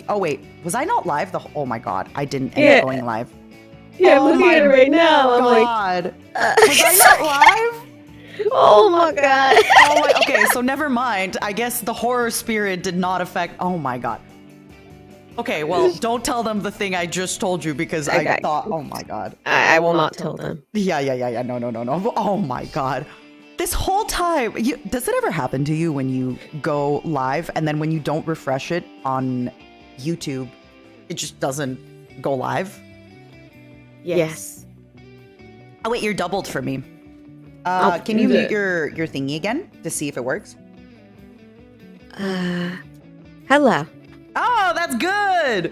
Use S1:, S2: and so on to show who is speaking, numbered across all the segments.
S1: Oh wait, was I not live? Oh my god, I didn't end up going live.
S2: Yeah, I'm looking at it right now.
S1: God. Was I not live?
S2: Oh my god.
S1: Okay, so never mind. I guess the horror spirit did not affect. Oh my god. Okay, well, don't tell them the thing I just told you because I thought. Oh my god.
S2: I will not tell them.
S1: Yeah. No. Oh my god. This whole time, does it ever happen to you when you go live and then when you don't refresh it on YouTube, it just doesn't go live?
S2: Yes.
S1: Oh wait, you're doubled for me. Can you mute your thingy again to see if it works?
S2: Hello.
S1: Oh, that's good.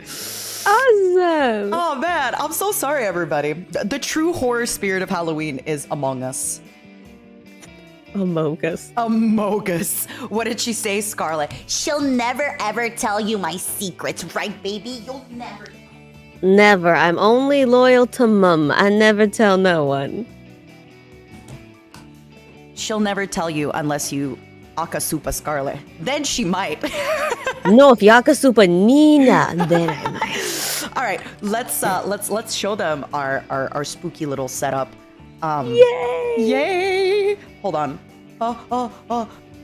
S2: Awesome.
S1: Oh man, I'm so sorry, everybody. The true horror spirit of Halloween is among us.
S2: Among us.
S1: Among us. What did she say, Scarle?
S3: She'll never ever tell you my secrets, right, baby? You'll never.
S2: Never. I'm only loyal to Mum. I never tell no one.
S1: She'll never tell you unless you akasupa Scarle. Then she might.
S2: No, if Yakasupa Nina, then I might.
S1: All right, let's show them our spooky little setup.
S2: Yay!
S1: Yay! Hold on.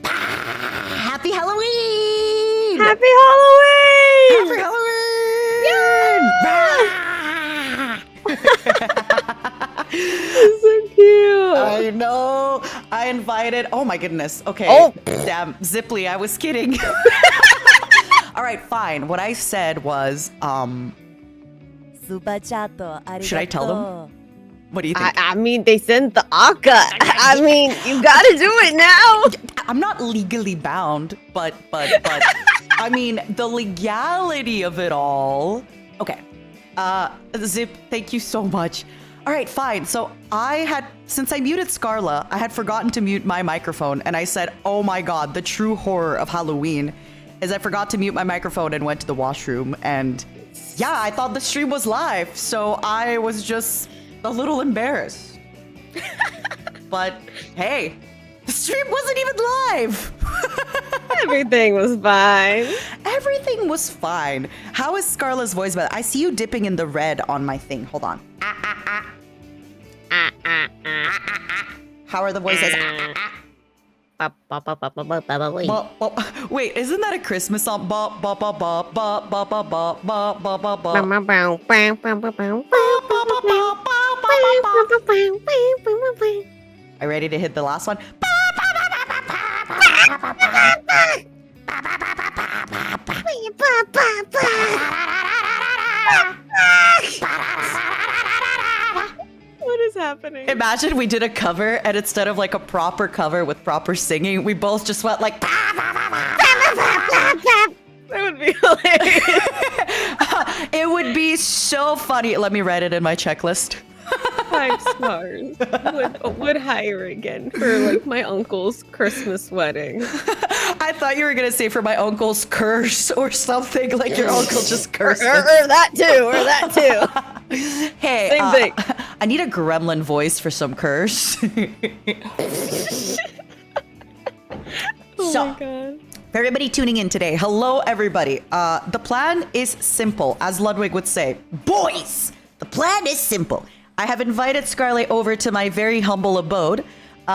S3: Happy Halloween!
S2: Happy Halloween!
S1: Happy Halloween!
S2: So cute.
S1: I know. I invited. Oh my goodness. Okay.
S2: Oh.
S1: Damn. Zipley, I was kidding. All right, fine. What I said was, should I tell them? What do you think?
S2: I mean, they sent the Aka. I mean, you gotta do it now.
S1: I'm not legally bound, but I mean, the legality of it all. Okay. Zip, thank you so much. All right, fine. So since I muted Scarla, I had forgotten to mute my microphone, and I said, oh my god, the true horror of Halloween is I forgot to mute my microphone and went to the washroom, and yeah, I thought the stream was live, so I was just a little embarrassed. But hey, the stream wasn't even live.
S2: Everything was fine.
S1: Everything was fine. How is Scarla's voice better? I see you dipping in the red on my thing. Hold on. How are the voices? Wait, isn't that a Christmas song? Are you ready to hit the last one?
S2: What is happening?
S1: Imagine we did a cover and instead of like a proper cover with proper singing, we both just went like
S2: That would be hilarious.
S1: It would be so funny. Let me write it in my checklist.
S2: 5 stars. Would hire again for like my uncle's Christmas wedding.
S1: I thought you were gonna say for my uncle's curse or something, like your uncle just curses.
S2: Or that too.
S1: Hey,
S2: same thing.
S1: I need a gremlin voice for some curse.
S2: Oh
S1: So,
S2: my god.
S1: for everybody tuning in today, hello everybody. The plan is simple, as Ludwig would say. Boys, the plan is simple. I have invited Scarle over to my very humble abode.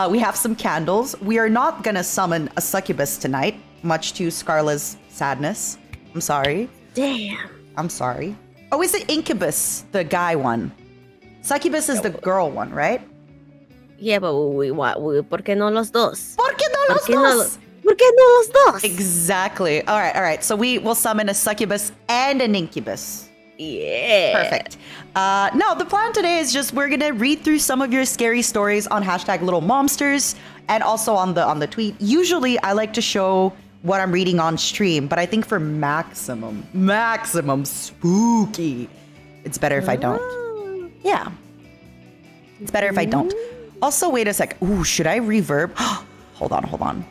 S1: We have some candles. We are not gonna summon a succubus tonight, much to Scarle's sadness. I'm sorry.
S2: Damn.
S1: I'm sorry. Oh, is it incubus, the guy one? Succubus is the girl one, right?
S2: Yeah, but ¿por qué no los dos?
S1: ¿Por qué no los dos?
S2: ¿Por qué no los dos?
S1: Exactly. All right. So we will summon a succubus and an incubus.
S2: Yeah.
S1: Perfect. No, the plan today is just we're gonna read through some of your scary stories on #LittleMomsters and also on the tweet. Usually, I like to show what I'm reading on stream, but I think for maximum spooky, it's better if I don't. Yeah, it's better if I don't. Also, wait a sec. Ooh, should I reverb? Hold on.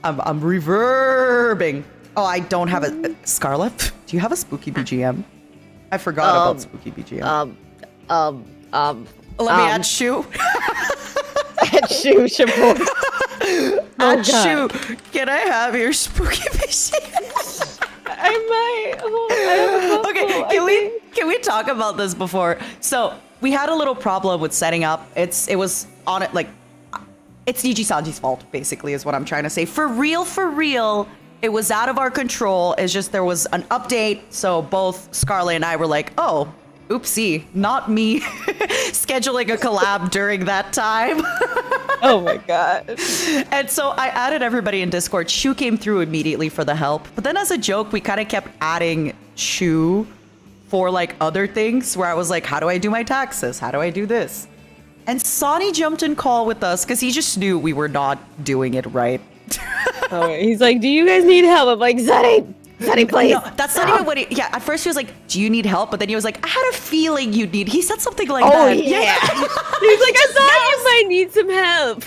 S1: I'm reverbing. Oh, I don't have a Scarlet. Do you have a spooky BGM? I forgot about spooky BGM. Let me add shoe.
S2: Add shoe, Shaboy. God.
S1: Achoo, can I have your spooky BGM?
S2: I might. I have a
S1: Okay,
S2: couple,
S1: can we talk about this before? So we had a little problem with setting up. It was on it like it's NIJISANJI's fault, basically, is what I'm trying to say. For real, it was out of our control. It's just there was an update, so both Scarle and I were like, oh, oopsie, not me scheduling a collab during that time.
S2: Oh my god.
S1: And so I added everybody in Discord. Shu came through immediately for the help. But then as a joke, we kind of kept adding Shu for like other things where I was like, how do I do my taxes? How do I do this? And Sonny jumped in call with us because he just knew we were not doing it right.
S2: Oh, he's like, do you guys need help? I'm like, Sonny, please.
S1: No, that's not even what he... Yeah, at first he was like, do you need help? But then he was like, I had a feeling you'd need... He said something like
S2: Oh,
S1: that.
S2: yeah. He's like, I thought you might need some help.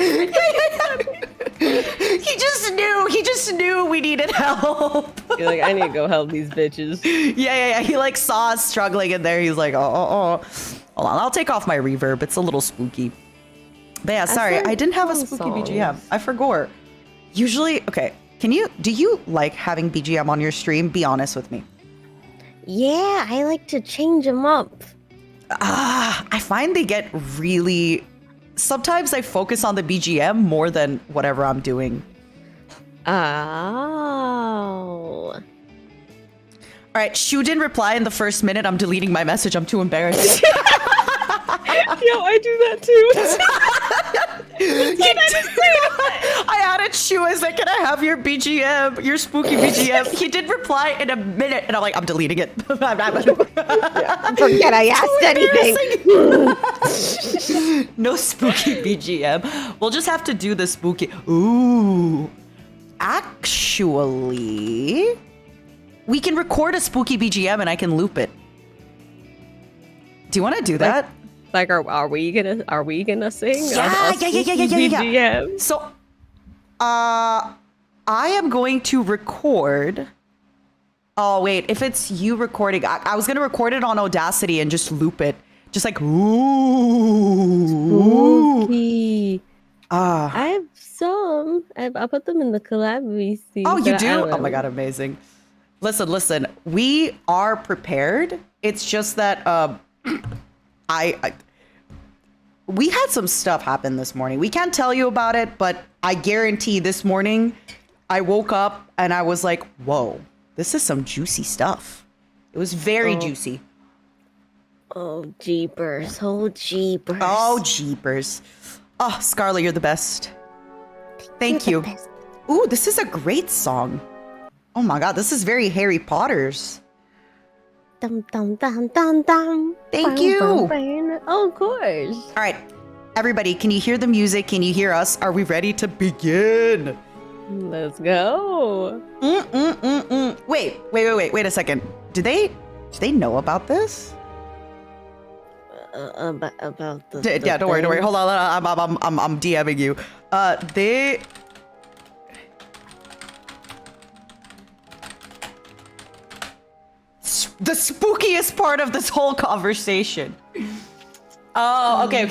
S1: He just knew we needed help.
S2: You're like, I need to go help these bitches.
S1: Yeah. He like saw us struggling in there. He's like, oh. Hold on, I'll take off my reverb. It's a little spooky. But yeah, sorry, I didn't have a spooky BGM. I forgot. Usually, okay. Do you like having BGM on your stream? Be honest with me.
S2: Yeah, I like to change them up.
S1: I find they get really... Sometimes I focus on the BGM more than whatever I'm doing.
S2: Oh.
S1: All right, Shu didn't reply in the first minute. I'm deleting my message. I'm too embarrassed.
S2: Yo, I do that too.
S1: I added Shu as like, can I have your BGM, your spooky BGM? He did reply in a minute, and I'm like, I'm deleting it.
S2: Forget I asked anything.
S1: No spooky BGM. We'll just have to do the spooky. Ooh. Actually, we can record a spooky BGM and I can loop it. Do you want to do that?
S2: Like, are we gonna sing?
S1: Yeah.
S2: BGM?
S1: So, I am going to record. Oh wait, if it's you recording, I was gonna record it on Audacity and just loop it, just like ooh.
S2: Spooky. I have some. I'll put them in the collab VC.
S1: Oh, you do? Oh my god, amazing. Listen. We are prepared. It's just that we had some stuff happen this morning. We can't tell you about it, but I guarantee this morning I woke up and I was like, whoa, this is some juicy stuff. It was very juicy.
S2: Oh, jeepers. Oh, jeepers.
S1: Oh, jeepers. Oh, Scarle, you're the best. Thank you. Ooh, this is a great song. Oh my god, this is very Harry Potter's.
S2: Dum, dum, dum, dum, dum.
S1: Thank you.
S2: Oh, of course.
S1: All right, everybody, can you hear the music? Can you hear us? Are we ready to begin?
S2: Let's go.
S1: Wait a second. Do they know about this?
S2: About the
S1: Yeah, don't worry. Hold on, I'm DMing you. The spookiest part of this whole conversation. Oh, okay.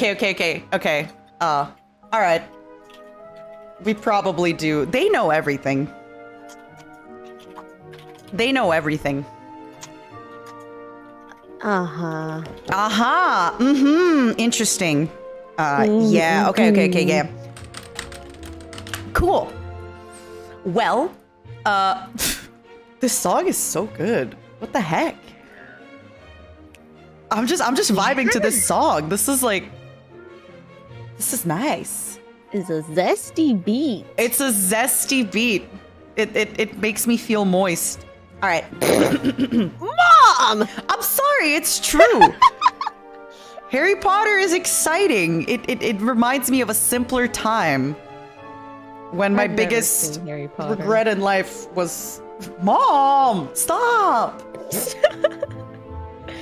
S1: All right. We probably do. They know everything.
S2: Uh-huh.
S1: Interesting. Yeah. Okay. Yeah. Cool. Well, this song is so good. What the heck? I'm just vibing to this song. This is nice.
S2: It's a zesty beat.
S1: It's a zesty beat. It makes me feel moist. All right.
S2: Mom!
S1: I'm sorry, it's true. Harry Potter is exciting. It reminds me of a simpler time when my biggest regret in life was, Mom, stop.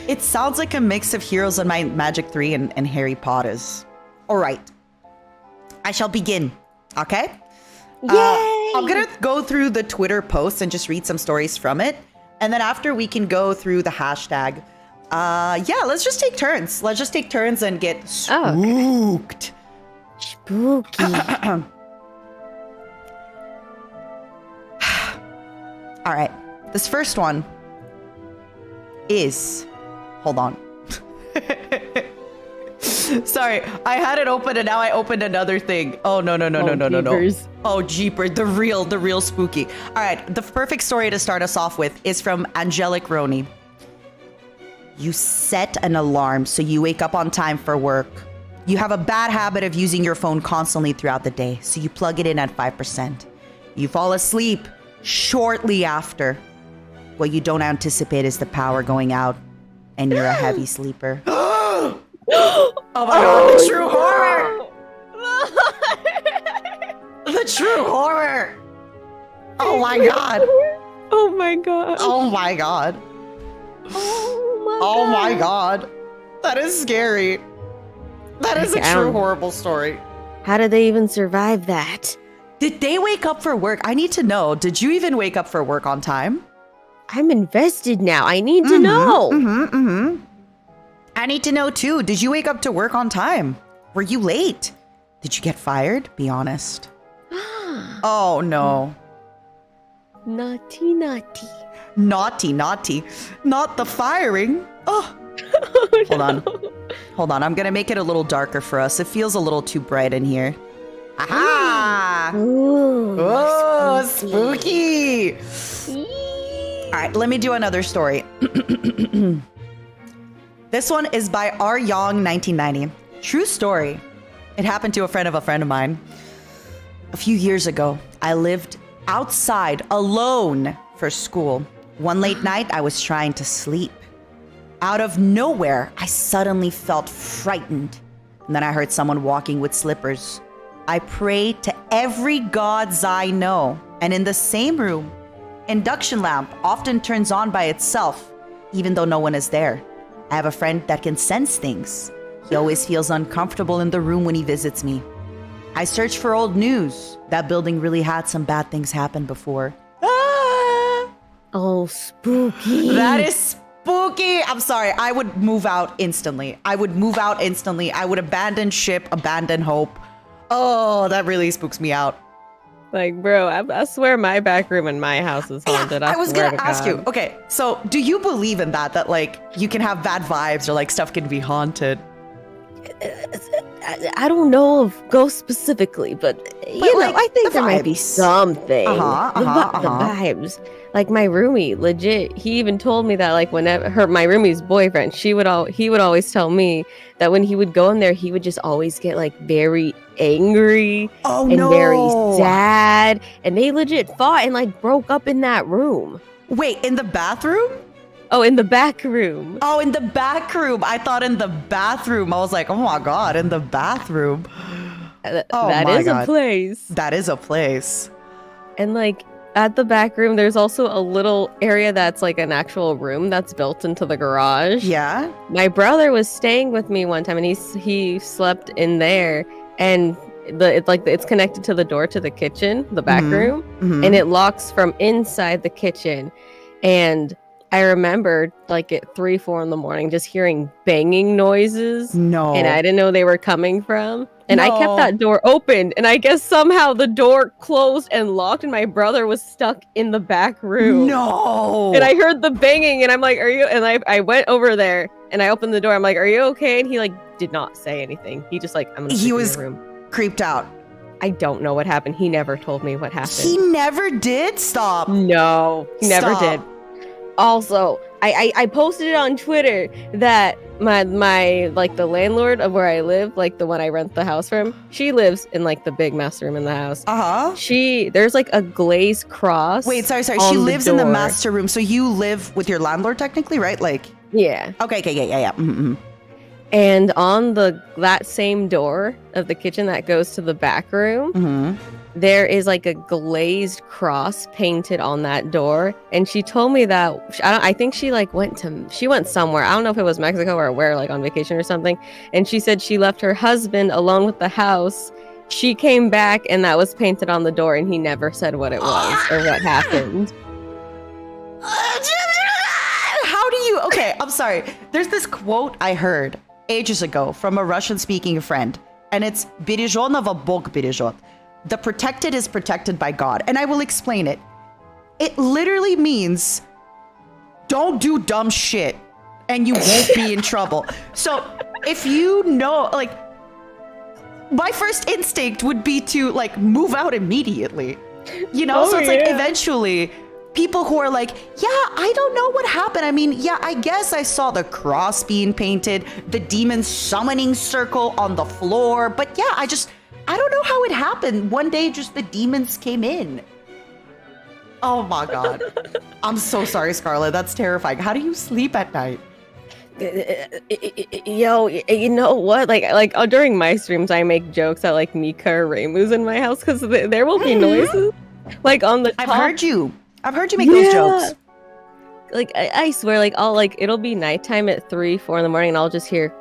S1: It sounds like a mix of Heroes of Might and Magic 3 and Harry Potter's. All right. I shall begin. Okay?
S2: Yay!
S1: I'm going to go through the Twitter posts and just read some stories from it. And then after we can go through the hashtag. Yeah, let's just take turns. Let's just take turns and get spooked.
S2: Spooky.
S1: All right. This first one is... Hold on. Sorry, I had it open and now I opened another thing. Oh, no. Oh, jeepers. The real spooky. All right, the perfect story to start us off with is from Angelic Roni. You set an alarm so you wake up on time for work. You have a bad habit of using your phone constantly throughout the day, so you plug it in at 5%. You fall asleep shortly after. What you don't anticipate is the power going out, and you're a heavy sleeper. Oh my god, the true horror! The true horror! Oh my god!
S2: Oh my god!
S1: Oh my god! Oh my god! That is scary. That is a true horrible story.
S2: How did they even survive that?
S1: Did they wake up for work? I need to know. Did you even wake up for work on time?
S2: I'm invested now. I need to know.
S1: I need to know too. Did you wake up to work on time? Were you late? Did you get fired? Be honest. Oh no.
S2: Naughty.
S1: Naughty. Not the firing. Oh. Hold on. I'm going to make it a little darker for us. It feels a little too bright in here. Aha!
S2: Ooh,
S1: spooky. All right, let me do another story. This one is by R. Young, 1990. True story. It happened to a friend of mine. A few years ago, I lived outside alone for school. One late night, I was trying to sleep. Out of nowhere, I suddenly felt frightened. And then I heard someone walking with slippers. I prayed to every gods I know. And in the same room, induction lamp often turns on by itself, even though no one is there. I have a friend that can sense things. He always feels uncomfortable in the room when he visits me. I searched for old news. That building really had some bad things happen before.
S2: Oh, spooky.
S1: That is spooky. I'm sorry. I would move out instantly. I would abandon ship, abandon hope. Oh, that really spooks me out.
S2: Like, bro, I swear my back room in my house is haunted.
S1: I was going to ask you.
S2: God.
S1: Okay, so do you believe in that like you can have bad vibes or like stuff can be haunted?
S2: I don't know of ghosts specifically, but you know, I think there might be something. The vibes. Like my roomie, legit, he even told me that like whenever my roomie's boyfriend, he would always tell me that when he would go in there, he would just always get like very angry very sad, and they legit fought and like broke up in that room.
S1: Wait, in the bathroom?
S2: Oh, in the back room.
S1: Oh, in the back room. I thought in the bathroom. I was like, oh my god, in the bathroom.
S2: That is a place.
S1: That is a place.
S2: And like at the back room, there's also a little area that's like an actual room that's built into the garage.
S1: Yeah.
S2: My brother was staying with me one time, and he slept in there, and it's connected to the door to the kitchen, the back room, and it locks from inside the kitchen. And I remembered like at 3-4 in the morning just hearing banging noises.
S1: No.
S2: And I didn't know they were coming from. And I kept that door open, and I guess somehow the door closed and locked, and my brother was stuck in the back room.
S1: No.
S2: And I heard the banging, and I'm like, are you? And I went over there and I opened the door. I'm like, are you okay? And he like did not say anything. He just like, I'm gonna sleep in your room.
S1: Creeped out.
S2: I don't know what happened. He never told me what happened.
S1: He never did? Stop.
S2: No, he never did. Also, I posted it on Twitter that my like the landlord of where I live, like the one I rent the house from, she lives in like the big master room in the house. There's like a glazed cross.
S1: Wait, sorry. She lives in the master room. So you live with your landlord technically, right? Like,
S2: yeah.
S1: Okay, yeah.
S2: And on that same door of the kitchen that goes to the back room, there is like a glazed cross painted on that door. And she told me that I think she like went somewhere. I don't know if it was Mexico or where, like on vacation or something. And she said she left her husband alone with the house. She came back and that was painted on the door, and he never said what it was or what happened.
S1: How do you? Okay, I'm sorry. There's this quote I heard ages ago from a Russian-speaking friend, and it's "Бережёного Бог бережет." The protected is protected by God, and I will explain it. it literally means don't do dumb shit and you won't be in trouble. So if you know, like, my first instinct would be to like move out immediately, you know? So it's like eventually people who are like, yeah, I don't know what happened. I mean, yeah, I guess I saw the cross being painted, the demon summoning circle on the floor, but yeah, I don't know how it happened. One day just the demons came in. Oh my God. I'm so sorry, Scarlett. That's terrifying. How do you sleep at night?
S2: Yo, you know what? Like during my streams, I make jokes at like Mika or Reimu's in my house because there will be noises like on the top.
S1: I've heard you make those jokes.
S2: Like I swear, like I'll like it'll be nighttime at 3, 4 in the morning, and I'll just hear.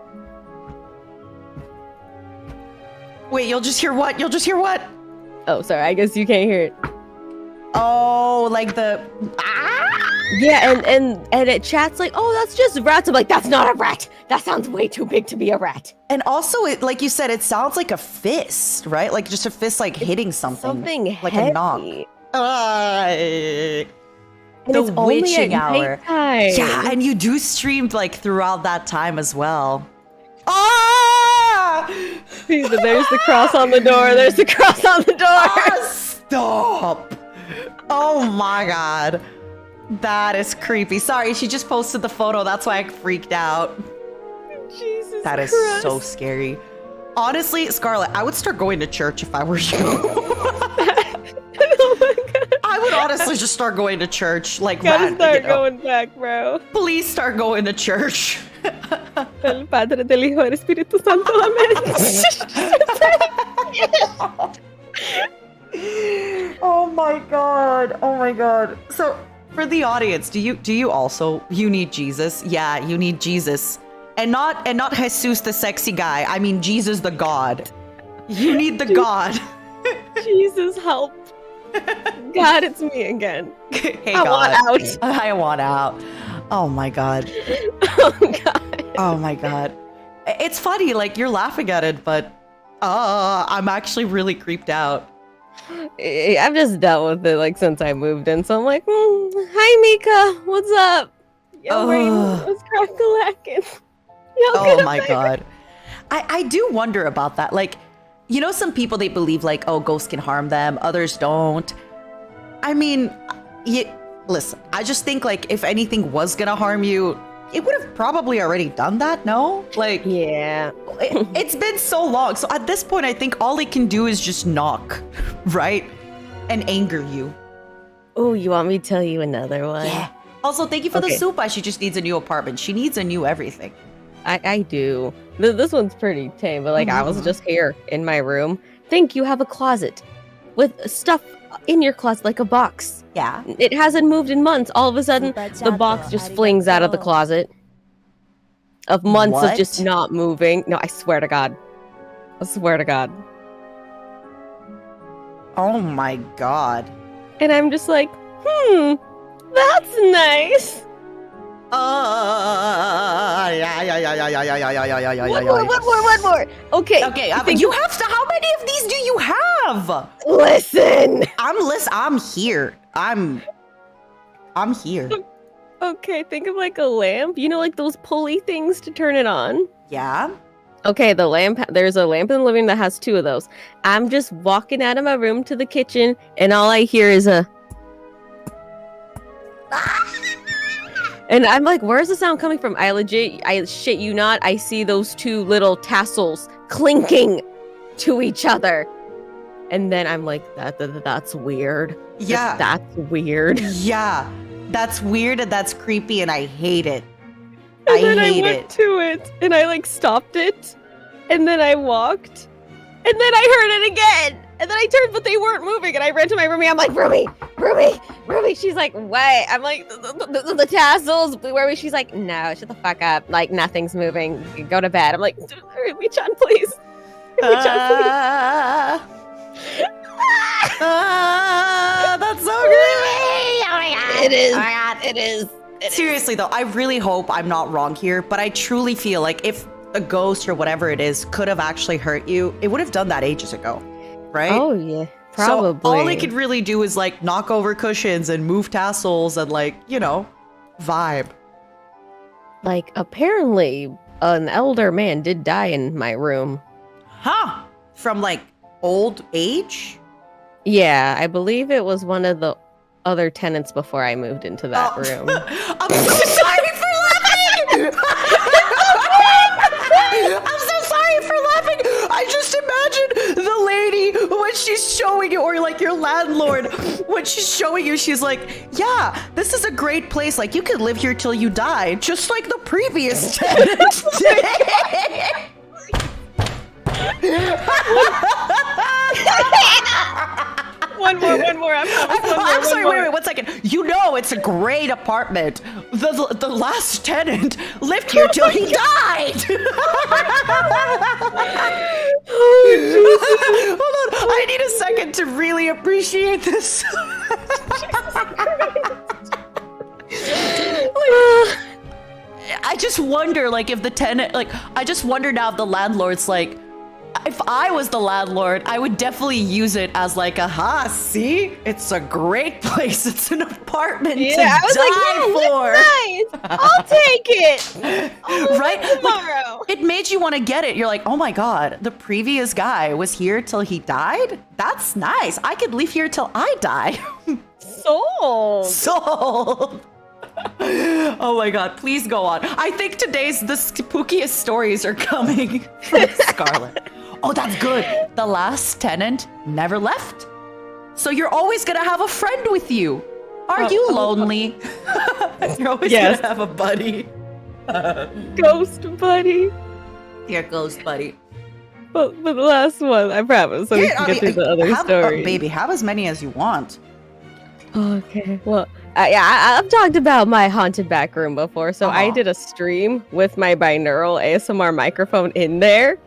S1: Wait, you'll just hear what? You'll just hear what?
S2: Oh, sorry. I guess you can't hear it.
S1: Oh, like the
S2: Yeah, and it chats like, oh, that's just rats. I'm like, that's not a rat. That sounds way too big to be a rat.
S1: And also, it, like you said, it sounds like a fist, right? Like just a fist, like hitting something.
S2: Something
S1: like
S2: heavy.
S1: a knock.
S2: And
S1: the
S2: it's only
S1: witching
S2: at
S1: hour.
S2: nighttime.
S1: Yeah, and you do stream like throughout that time as well. Ah!
S2: There's the cross on the door. There's the cross on the door.
S1: Ah, stop! Oh my God. That is creepy. Sorry, she just posted the photo. That's why I freaked out.
S2: Jesus
S1: That is
S2: Christ.
S1: so scary. Honestly, Scarlett, I would start going to church if I were you.
S2: Oh my God.
S1: I would honestly just start going to church. Like,
S2: Gotta start going back, bro.
S1: Please start going to church.
S2: El Padre, del Hijo, del Espíritu Santo.
S1: Oh my God. Oh my God. So for the audience, do you also need Jesus? Yeah, you need Jesus. And not Jesus the sexy guy. I mean Jesus the God. You need the God.
S2: Jesus help. God, it's me again.
S1: Hey
S2: I
S1: God.
S2: want out.
S1: I want out. Oh my God.
S2: Oh God.
S1: Oh my God. It's funny, like you're laughing at it, but I'm actually really creeped out.
S2: I've just dealt with it like since I moved in, so I'm like, hi Mika, what's up? Yo, what's crack-a-lackin'?
S1: Oh my God. I do wonder about that. Like, you know, some people, they believe like, oh, ghosts can harm them, others don't. I mean, listen, I just think like if anything was gonna harm you, it would have probably already done that, no? Like,
S2: yeah.
S1: It's been so long. So at this point, I think all it can do is just knock, right? And anger you.
S2: Oh, you want me to tell you another one?
S1: Yeah. Also, thank you for the soupa. She just needs a new apartment. She needs a new everything.
S2: I do. This one's pretty tame, but like I was just here in my room. Think you have a closet with stuff in your closet, like a box.
S1: Yeah.
S2: It hasn't moved in months. All of a sudden, the box just flings out of the closet. Of months of just not moving. No, I swear to God. I swear to God.
S1: Oh my God.
S2: And I'm just like, that's nice. One more. Okay.
S1: You have to. How many of these do you have?
S2: Listen.
S1: I'm here. I'm here.
S2: Okay, think of like a lamp. You know, like those pulley things to turn it on.
S1: Yeah.
S2: Okay, the lamp. There's a lamp in the living room that has 2 of those. I'm just walking out of my room to the kitchen, and all I hear is a. And I'm like, where's the sound coming from? I shit you not, I see those 2 little tassels clinking to each other. And then I'm like, that's weird.
S1: Yeah.
S2: That's weird.
S1: Yeah. That's weird and that's creepy and I hate it.
S2: And then I went to it and I like stopped it. And then I walked. And then I heard it again. And then I turned, but they weren't moving. And I ran to my roomie. I'm like, Ruby. She's like, what? I'm like, the tassels. Where she's like, no, shut the fuck up. Like, nothing's moving. Go to bed. I'm like, Ruby-chan, please. Ruby-chan, please.
S1: That's so creepy.
S3: Oh my God.
S2: It is.
S3: Oh my God.
S2: It is.
S1: Seriously, though, I really hope I'm not wrong here, but I truly feel like if a ghost or whatever it is could have actually hurt you, it would have done that ages ago, right?
S2: Oh, yeah. Probably.
S1: So all he could really do is like knock over cushions and move tassels and like, vibe.
S2: Like, apparently, an elder man did die in my room.
S1: Huh? From like old age?
S2: Yeah, I believe it was one of the other tenants before I moved into that room.
S1: I'm so sorry for laughing! I'm so sorry for laughing! I just imagine the lady when she's showing you, or like your landlord, when she's showing you, she's like, yeah, this is a great place. Like, you could live here till you die, just like the previous tenant did.
S2: One more.
S1: I'm sorry, wait, 1 second. It's a great apartment. The last tenant lived here till he died. Hold on, I need a second to really appreciate this. I just wonder, like, if the tenant, like, I just wonder now if the landlord's like, if I was the landlord, I would definitely use it as like see? It's a great place. It's an apartment to die for.
S2: Nice. I'll take it.
S1: Right?
S2: Tomorrow.
S1: Like, it made you want to get it. You're like, oh my God, the previous guy was here till he died? That's nice. I could live here till I die. Sold. Oh my God, please go on. I think the spookiest stories are coming from Scarle. Oh, that's good. The last tenant never left. So you're always gonna have a friend with you. Are you lonely? You're always gonna have a buddy.
S2: Ghost buddy.
S1: Your ghost buddy.
S2: But the last one, I promise, so we can get through the other stories.
S1: Baby, have as many as you want.
S2: Okay, well, I've talked about my haunted back room before, so I did a stream with my binaural ASMR microphone in there.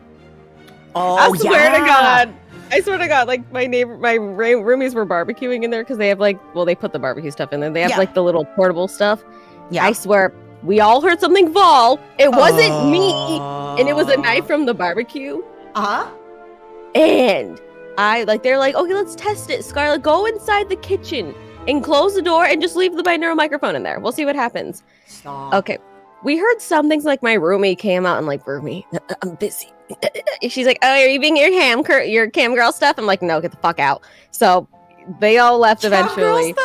S1: Oh,
S2: I swear to God, like my roomies were barbecuing in there because they have they put the barbecue stuff in there. They have like the little portable stuff. Yeah. I swear, we all heard something fall. It wasn't me, and it was a knife from the barbecue. And they're like, okay, let's test it. Scarlett, go inside the kitchen and close the door and just leave the binaural microphone in there. We'll see what happens.
S1: Stop.
S2: Okay. We heard some things like my roomie came out and like, roomie, I'm busy. She's like, oh, are you being your cam girl stuff? I'm like, no, get the fuck out. So they all left eventually.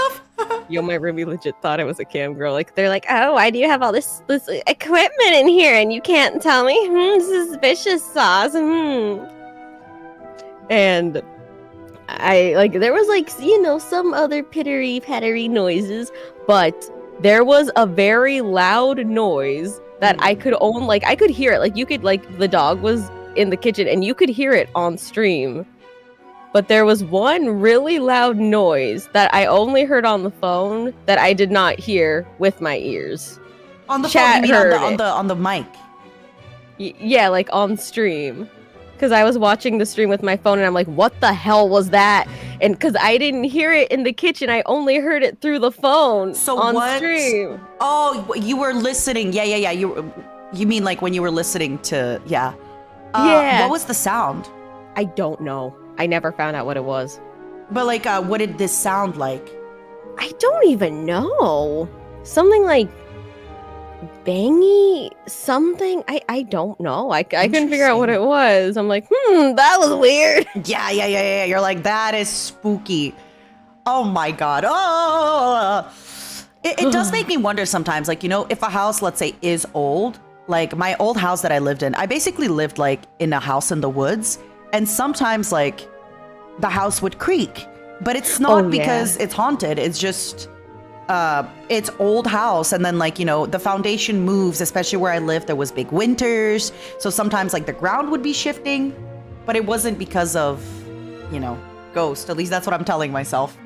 S2: Yo, my roomie legit thought it was a cam girl. Like, they're like, oh, why do you have all this equipment in here and you can't tell me? Suspicious sauce. And there was some other pittery-pattery noises, but there was a very loud noise that I could I could hear it. Like, you could, the dog was in the kitchen and you could hear it on stream. But there was one really loud noise that I only heard on the phone that I did not hear with my ears.
S1: On the phone, you mean on the mic?
S2: Yeah, like on stream. Because I was watching the stream with my phone and I'm like, what the hell was that? And because I didn't hear it in the kitchen, I only heard it through the phone on stream.
S1: Oh, you were listening. Yeah. You mean like when you were listening to, yeah. What was the sound?
S2: I don't know. I never found out what it was.
S1: But what did this sound like?
S2: I don't even know. Something like bangy something. I don't know. I couldn't figure out what it was. I'm like, that was weird.
S1: Yeah. You're like, that is spooky. Oh my God. Oh, it does make me wonder sometimes, if a house, let's say, is old, like my old house that I lived in, I basically lived in a house in the woods, and sometimes the house would creak, but it's not because it's haunted. It's just it's old house, and then the foundation moves, especially where I lived. There was big winters, so sometimes the ground would be shifting, but it wasn't because of ghost. At least that's what I'm telling myself.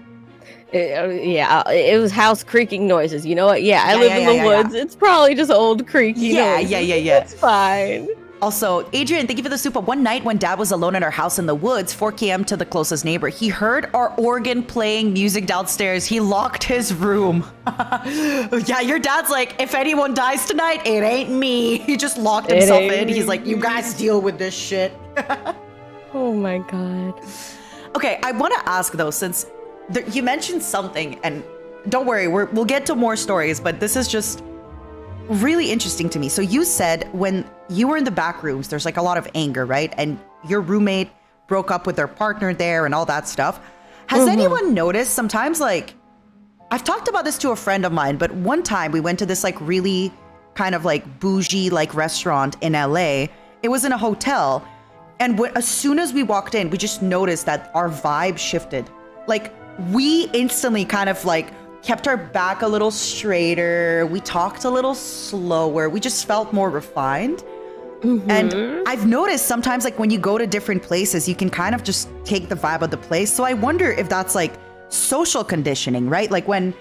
S2: It was house creaking noises. You know what? I live in the woods. It's probably just old creaky noises. Yeah. It's fine.
S1: Also, Adrian, thank you for the super. One night when Dad was alone in our house in the woods, 4 km to the closest neighbor, he heard our organ playing music downstairs. He locked his room. Yeah, your dad's like, if anyone dies tonight, it ain't me. He just locked himself in. He's like, you guys deal with this shit.
S2: Oh my God.
S1: Okay, I want to ask though, since you mentioned something, and don't worry, we'll get to more stories, but this is just really interesting to me. So you said when you were in the back rooms, there's like a lot of anger, right? And your roommate broke up with their partner there and all that stuff. Has anyone noticed sometimes, like, I've talked about this to a friend of mine, but one time we went to this like really kind of like bougie like restaurant in LA. It was in a hotel. And as soon as we walked in, we just noticed that our vibe shifted. Like we instantly kind of like kept our back a little straighter. We talked a little slower. We just felt more refined. And I've noticed sometimes like when you go to different places, you can kind of just take the vibe of the place. So I wonder if that's like social conditioning, right? Like when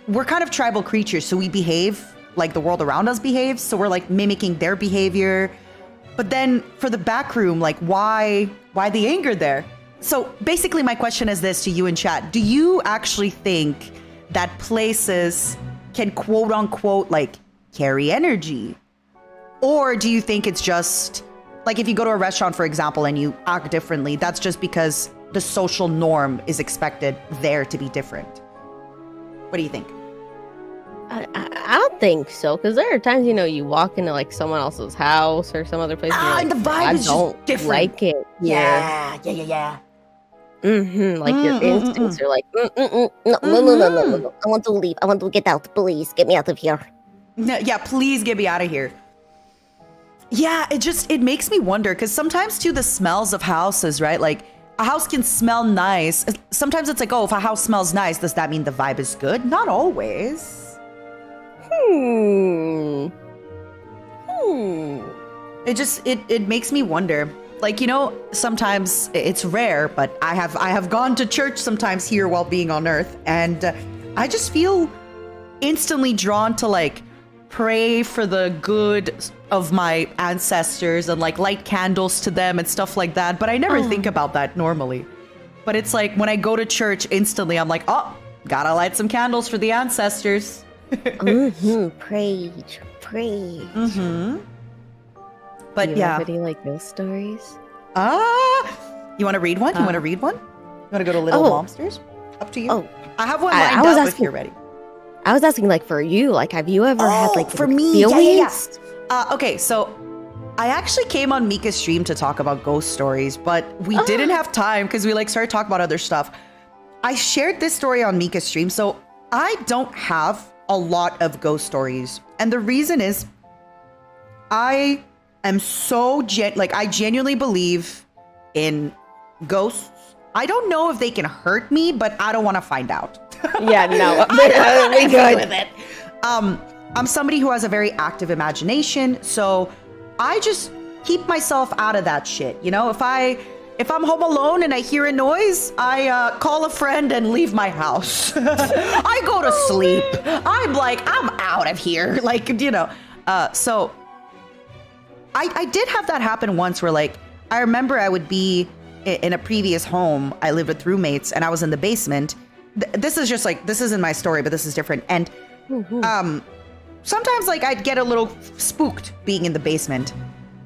S1: we're kind of tribal creatures, so we behave like the world around us behaves. So we're like mimicking their behavior. But then for the back room, like why the anger there? So basically my question is this to you in chat. Do you actually think that places can quote unquote like carry energy? Or do you think it's just like if you go to a restaurant, for example, and you act differently, that's just because the social norm is expected there to be different? What do you think?
S2: I don't think so, because there are times, you know, you walk into like someone else's house or some other place,
S3: And the vibe is just different.
S2: Like it.
S3: Yeah.
S2: Like your instincts are like,
S3: No. I want to leave. I want to get out. Please get me out of here.
S1: Yeah, please get me out of here. Yeah, it makes me wonder, because sometimes too the smells of houses, right? Like a house can smell nice. Sometimes it's like, oh, if a house smells nice, does that mean the vibe is good? Not always. It makes me wonder. Like, you know, sometimes it's rare, but I have gone to church sometimes here while being on Earth, and I just feel instantly drawn to like pray for the good of my ancestors and like light candles to them and stuff like that. But I never think about that normally. But it's like when I go to church, instantly I'm like, oh, gotta light some candles for the ancestors.
S3: Pray.
S1: But
S2: you
S1: yeah.
S2: have any like ghost stories?
S1: You want to read one? You want to go to Little Monsters? Up to you.
S2: Oh,
S1: I have one lined up if you're ready.
S2: I was asking like for you, like have you ever had like
S3: for me?
S2: feelings?
S1: Okay, so I actually came on Mika's stream to talk about ghost stories, but we didn't have time because we like started talking about other stuff. I shared this story on Mika's stream, so I don't have a lot of ghost stories. And the reason is I am so I genuinely believe in ghosts. I don't know if they can hurt me, but I don't want to find out.
S2: Yeah, no.
S1: We good with it. I'm somebody who has a very active imagination, so I just keep myself out of that shit. You know, if I'm home alone and I hear a noise, I call a friend and leave my house. I go to sleep. I'm like, I'm out of here. Like, you know, so I did have that happen once where like, I remember I would be in a previous home. I lived with roommates and I was in the basement. This is just like, this isn't my story, but this is different. And sometimes like I'd get a little spooked being in the basement.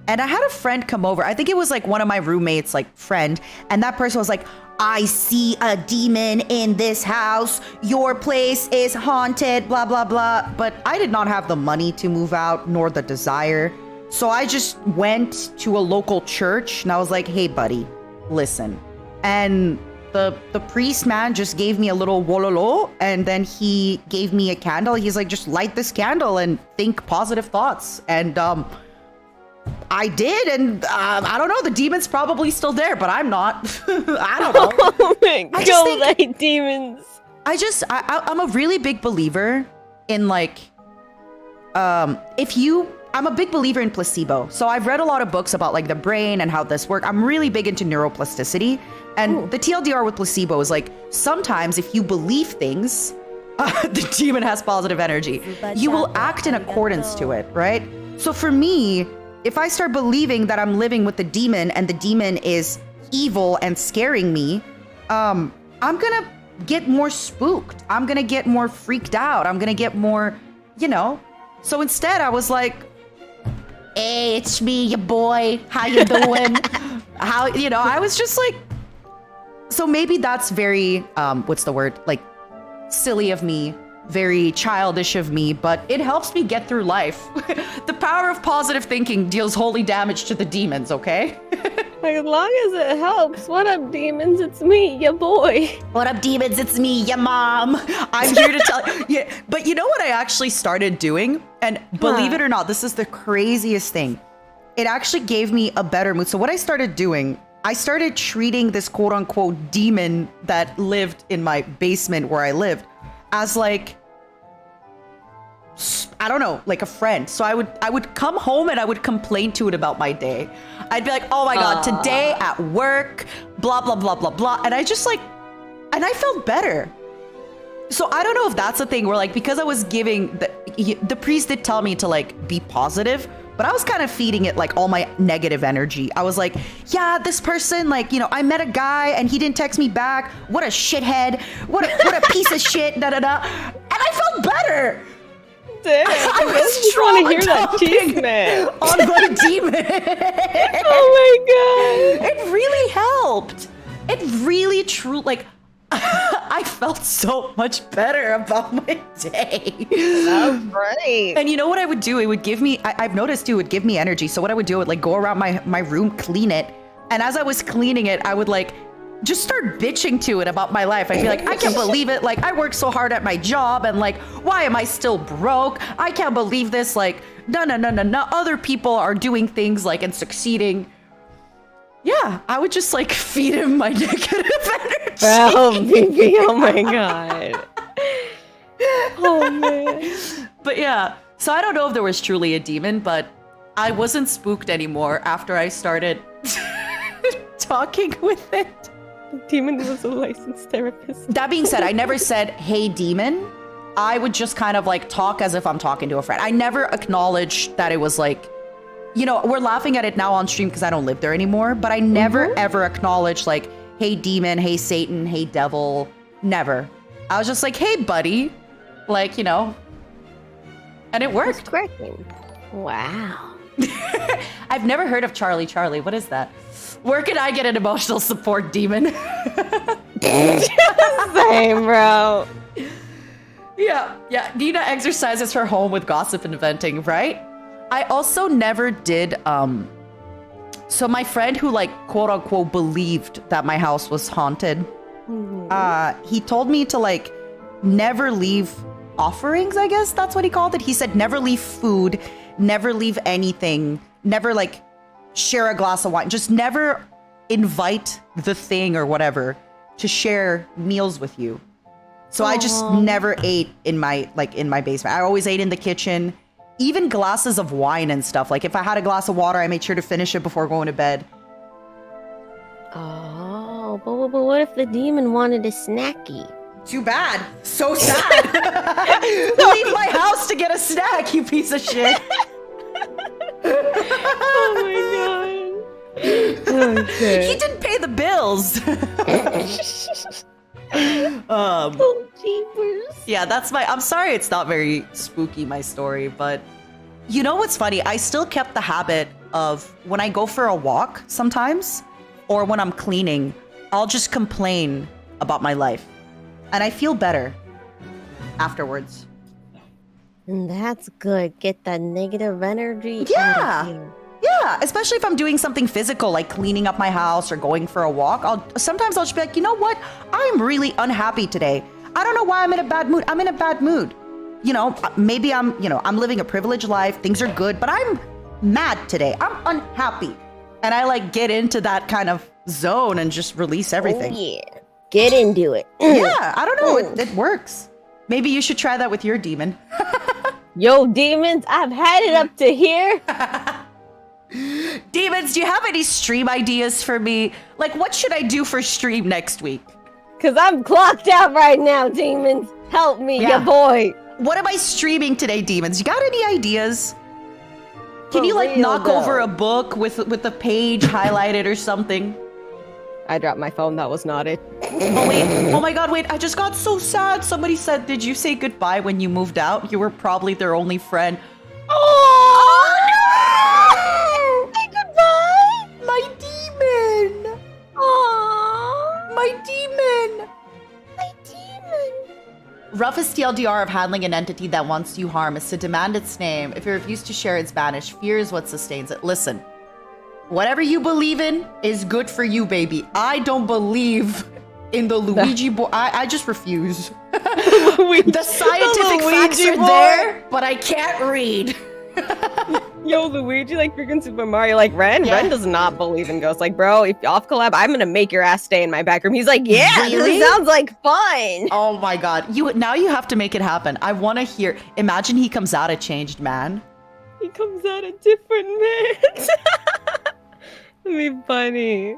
S1: And I had a friend come over. I think it was like one of my roommates, like friend. And that person was like, I see a demon in this house. Your place is haunted, blah, blah, blah. But I did not have the money to move out, nor the desire. So I just went to a local church and I was like, hey, buddy, listen. And the priest man just gave me a little wololo, and then he gave me a candle. He's like, just light this candle and think positive thoughts. And I did, and I don't know, the demon's probably still there, but I'm not. I don't know.
S2: Oh my god, demons.
S1: I'm a really big believer in like, I'm a big believer in placebo. So I've read a lot of books about like the brain and how this works. I'm really big into neuroplasticity. And the TLDR with placebo is like, sometimes if you believe things, the demon has positive energy. You will act in accordance to it, right? So for me, if I start believing that I'm living with the demon and the demon is evil and scaring me, I'm gonna get more spooked. I'm gonna get more freaked out. I'm gonna get more, you know. So instead I was like, hey, it's me, your boy. How you doing? I was just like, so maybe that's very, what's the word? Like, silly of me, very childish of me, but it helps me get through life. The power of positive thinking deals holy damage to the demons, okay?
S2: As long as it helps. What up, demons? It's me, your boy.
S3: What up, demons? It's me, your mom.
S1: I'm here to tell you. Yeah, but you know what I actually started doing? And believe it or not, this is the craziest thing. It actually gave me a better mood. So what I started doing, I started treating this quote unquote demon that lived in my basement where I lived as like, I don't know, like a friend. So I would come home and I would complain to it about my day. I'd be like, oh my God, today at work, blah, blah, blah, blah, blah. And I just like, and I felt better. So I don't know if that's a thing where like, because I was giving, the priest did tell me to like be positive, but I was kind of feeding it like all my negative energy. I was like, yeah, this person, like, you know, I met a guy and he didn't text me back. What a shithead. What a piece of shit, da da da. And I felt better.
S2: Damn,
S1: I was
S2: just want to hear that cheese man
S1: on my demon.
S2: Oh my God.
S1: It really helped. It really true, like, I felt so much better about my day.
S2: That's right.
S1: And you know what I would do? It would give me, I've noticed too, it would give me energy. So what I would do, I would like go around my room, clean it. And as I was cleaning it, I would like just start bitching to it about my life. I'd be like, I can't believe it. Like, I worked so hard at my job and like, why am I still broke? I can't believe this. Like, no. Other people are doing things like and succeeding. Yeah, I would just like feed him my negative energy.
S2: Oh, baby. Oh my God. Oh man.
S1: But yeah, so I don't know if there was truly a demon, but I wasn't spooked anymore after I started talking with it.
S2: The demon was a licensed therapist.
S1: That being said, I never said, hey, demon. I would just kind of like talk as if I'm talking to a friend. I never acknowledged that it was like, you know, we're laughing at it now on stream because I don't live there anymore, but I never ever acknowledged like, hey, demon, hey, Satan, hey, devil. Never. I was just like, hey, buddy. Like, you know, and it worked.
S2: Wow.
S1: I've never heard of Charlie. What is that? Where can I get an emotional support demon?
S2: Same, bro.
S1: Yeah. Nina exercises her home with gossip and venting, right? I also never did, so my friend who like, quote unquote, believed that my house was haunted, he told me to like, never leave offerings, I guess that's what he called it. He said, never leave food, never leave anything, never like share a glass of wine, just never invite the thing or whatever to share meals with you. So I just never ate in my basement. I always ate in the kitchen, even glasses of wine and stuff. Like if I had a glass of water, I made sure to finish it before going to bed.
S2: Oh, but what if the demon wanted a snacky?
S1: Too bad. So sad. Leave my house to get a snack, you piece of shit.
S2: Oh my God. Okay.
S1: He didn't pay the bills.
S2: Oh, jeepers.
S1: Yeah, that's I'm sorry it's not very spooky, my story, but you know what's funny? I still kept the habit of when I go for a walk sometimes, or when I'm cleaning, I'll just complain about my life. And I feel better afterwards.
S2: And that's good. Get that negative energy out
S1: Yeah.
S2: of here.
S1: Yeah, especially if I'm doing something physical like cleaning up my house or going for a walk. Sometimes I'll just be like, you know what? I'm really unhappy today. I don't know why I'm in a bad mood. I'm in a bad mood. You know, maybe I'm living a privileged life. Things are good, but I'm mad today. I'm unhappy. And I like get into that kind of zone and just release everything.
S2: Oh, yeah. Get into it.
S1: Yeah, I don't know. It works. Maybe you should try that with your demon.
S2: Yo, demons, I've had it up to here.
S1: Demons, do you have any stream ideas for me? Like, what should I do for stream next week?
S2: Because I'm clocked out right now, demons. Help me,
S1: Yeah.
S2: ya boy.
S1: What am I streaming today, demons? You got any ideas? Can
S2: For
S1: you like
S2: real,
S1: knock
S2: though.
S1: over a book with a page highlighted or something?
S2: I dropped my phone. That was not it.
S1: Oh wait, oh my God, wait, I just got so sad. Somebody said, did you say goodbye when you moved out? You were probably their only friend. Oh no! Say goodbye! My demon!
S2: Aww.
S1: My demon! roughest TLDR of handling an entity that wants you harm is to demand its name. If you refuse to share, it's banished. Fear is what sustains it. Listen, whatever you believe in is good for you, baby. I don't believe in the Luigi board. I just refuse. The scientific facts are there, but I can't read.
S2: Yo, Luigi, like freaking Super Mario, like Ren does not believe in ghosts. Like, bro, if off collab, I'm gonna make your ass stay in my back room. He's like, yeah,
S1: Really?
S2: this sounds like fun.
S1: Oh my god. Now you have to make it happen. I want to hear. Imagine he comes out a changed man.
S2: He comes out a different man. That'd be funny.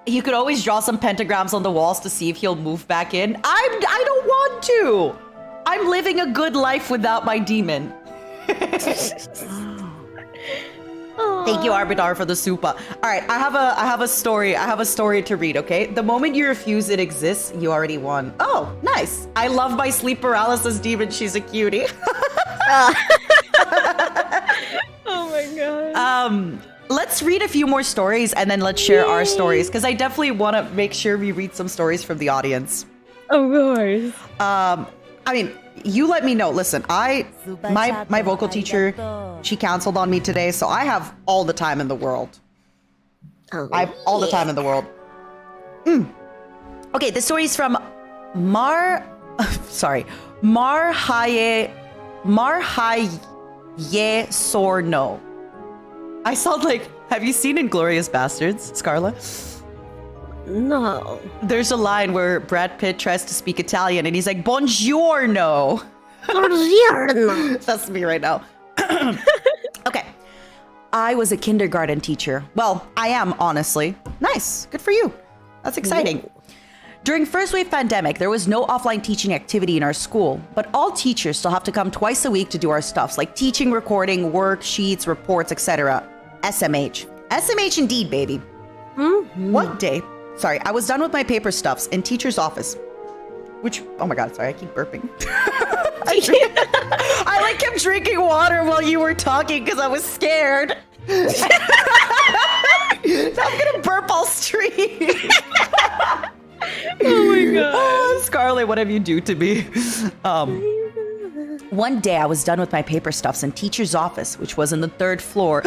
S1: You could always draw some pentagrams on the walls to see if he'll move back in. I don't want to. I'm living a good life without my demon. Thank you, Arbiter, for the supa. All right, I have a story. I have a story to read. Okay, the moment you refuse it exists, you already won. Oh, nice. I love my sleep paralysis demon. She's a cutie.
S2: Oh my god.
S1: Let's read a few more stories and then let's share our stories because I definitely want to make sure we read some stories from the audience.
S2: Of course.
S1: I mean, you let me know. Listen, my vocal teacher, she canceled on me today, so I have all the time in the world. I have all the time in the world. Okay, the story is from Marhaye Sorno. I sound like, have you seen Inglourious Bastards, Scarle?
S2: No.
S1: There's a line where Brad Pitt tries to speak Italian and he's like, buongiorno.
S2: Buongiorno.
S1: That's me right now. Okay. I was a kindergarten teacher. Well, I am, honestly. Nice. Good for you. That's exciting. Ooh. During first wave pandemic, there was no offline teaching activity in our school, but all teachers still have to come twice a week to do our stuffs like teaching, recording, worksheets, reports, etc. SMH. SMH indeed, baby. One day, I was done with my paper stuffs in teacher's office, which, oh my god, sorry, I keep burping. I like kept drinking water while you were talking because I was scared. I'm gonna burp all stream.
S2: Oh my god.
S1: Oh, Scarlet, what have you do to me? One day I was done with my paper stuffs in teacher's office, which was on the 3rd floor.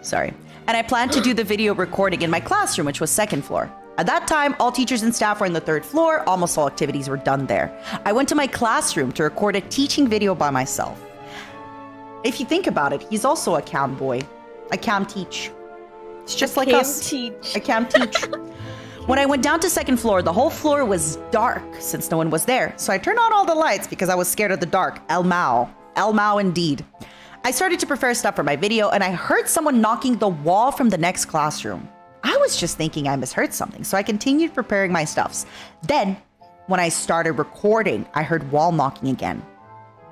S1: Sorry. And I planned to do the video recording in my classroom, which was 2nd floor. At that time, all teachers and staff were in the 3rd floor. Almost all activities were done there. I went to my classroom to record a teaching video by myself. If you think about it, he's also a cam boy. A cam teach. It's just like us. A cam teach. When I went down to 2nd floor, the whole floor was dark since no one was there. So I turned on all the lights because I was scared of the dark. El Mao. El Mao indeed. I started to prepare stuff for my video and I heard someone knocking the wall from the next classroom. I was just thinking I misheard something, so I continued preparing my stuffs. Then, when I started recording, I heard wall knocking again.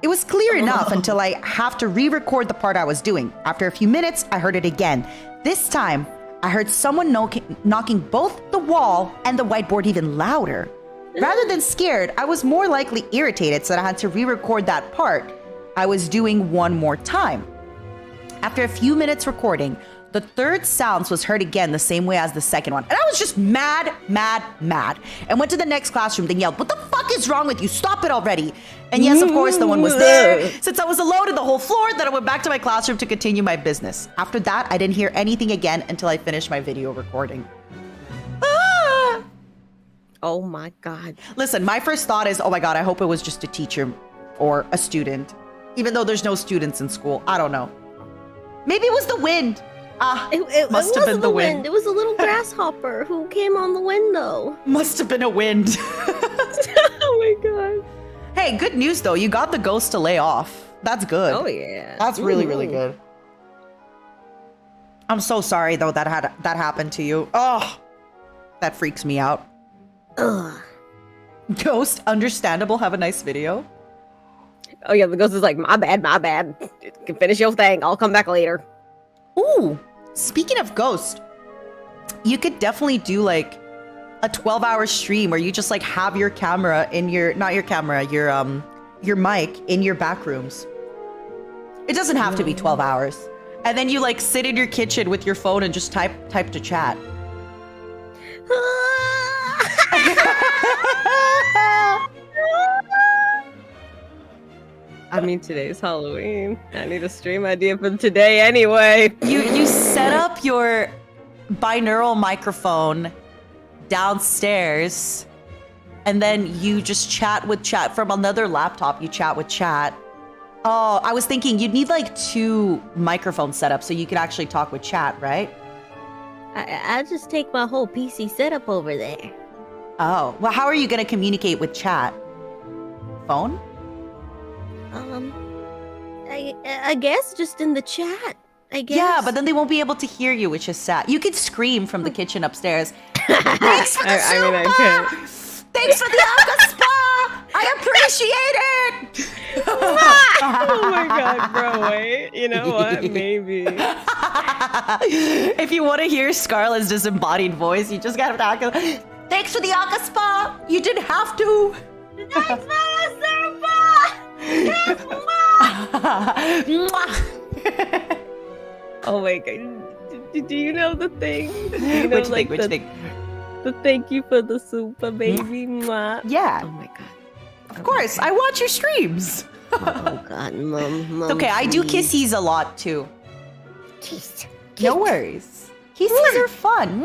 S1: It was clear enough until I have to re-record the part I was doing. After a few minutes, I heard it again. This time, I heard someone knocking both the wall and the whiteboard even louder. Rather than scared, I was more likely irritated, so I had to re-record that part I was doing one more time. After a few minutes recording, the 3rd sounds was heard again the same way as the 2nd one. And I was just mad. And went to the next classroom, then yelled, "What the fuck is wrong with you? Stop it already." And yes, of course, no one was there. Since I was alone in the whole floor, then I went back to my classroom to continue my business. After that, I didn't hear anything again until I finished my video recording. Ah!
S2: Oh my god. Listen,
S1: my first thought is, oh my god, I hope it was just a teacher or a student. Even though there's no students in school. I don't know. Maybe it was the wind.
S2: It
S1: must have been the wind.
S2: It was a little grasshopper who came on the window.
S1: Must have been a wind.
S2: Oh my god.
S1: Hey, good news though. You got the ghost to lay off. That's good.
S2: Oh yeah.
S1: That's really, really good. I'm so sorry though that happened to you. Oh, that freaks me out.
S2: Ugh.
S1: Ghost, understandable. Have a nice video.
S2: Oh yeah, the ghost is like, my bad. You can finish your thing. I'll come back later.
S1: Ooh, speaking of ghost, you could definitely do like a 12-hour stream where you just like have your camera in your, not your camera, your mic in your back rooms. It doesn't have to be 12 hours. And then you like sit in your kitchen with your phone and just type to chat.
S2: I mean, today's Halloween. I need a stream idea for today anyway.
S1: You set up your binaural microphone downstairs, and then you just chat with chat from another laptop. You chat with chat. Oh, I was thinking you'd need like 2 microphones set up so you could actually talk with chat, right?
S2: I'll just take my whole PC setup over there.
S1: Oh, well, how are you going to communicate with chat? Phone?
S2: I guess just in the chat. I guess.
S1: Yeah, but then they won't be able to hear you, which is sad. You could scream from the kitchen upstairs. Thanks for the super!
S2: I could.
S1: Thanks for the Aqua Spa! I appreciate it!
S2: Oh my god, bro, wait. You know what? Maybe.
S1: If you want to hear Scarle's disembodied voice, you just gotta talk. Thanks for the Aqua Spa! You didn't have to!
S3: Thanks for the super!
S2: Oh my god. Do you know the thing? Do you know,
S1: Which thing?
S2: The thank you for the super, baby. Mwah.
S1: Yeah.
S2: Oh my god.
S1: Of course, I watch your streams.
S2: Oh god, mom.
S1: Okay, I do
S2: please.
S1: kissies a lot too.
S3: Kiss.
S1: No worries. Kisses are fun.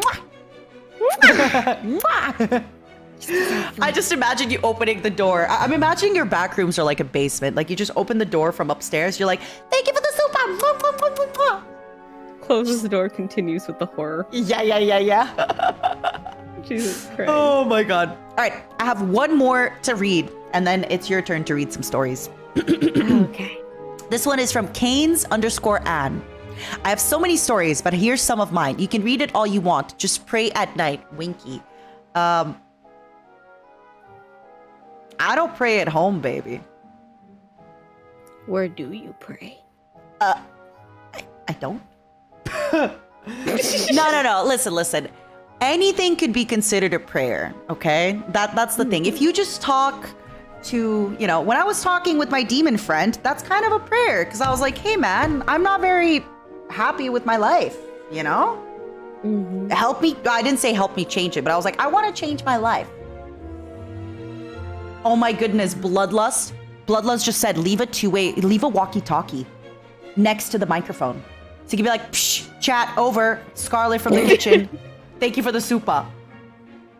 S1: I just imagine you opening the door. I'm imagining your back rooms are like a basement. Like you just open the door from upstairs. You're like, thank you for the super.
S2: Closes the door, continues with the horror.
S1: Yeah.
S2: Jesus Christ.
S1: Oh my god. All right, I have one more to read, and then it's your turn to read some stories.
S2: Okay.
S1: This one is from Canes_Ann. I have so many stories, but here's some of mine. You can read it all you want. Just pray at night. Winky. I don't pray at home, baby.
S2: Where do you pray?
S1: I don't. No. Listen. Anything could be considered a prayer, okay? That's the thing. If you just talk to, when I was talking with my demon friend, that's kind of a prayer. Because I was like, hey, man, I'm not very happy with my life,
S2: Mm-hmm.
S1: Help me. I didn't say help me change it, but I was like, I want to change my life. Oh my goodness, Bloodlust. Bloodlust just said, leave a walkie-talkie next to the microphone. So you can be like, psh, chat over, Scarlet from the kitchen. Thank you for the super.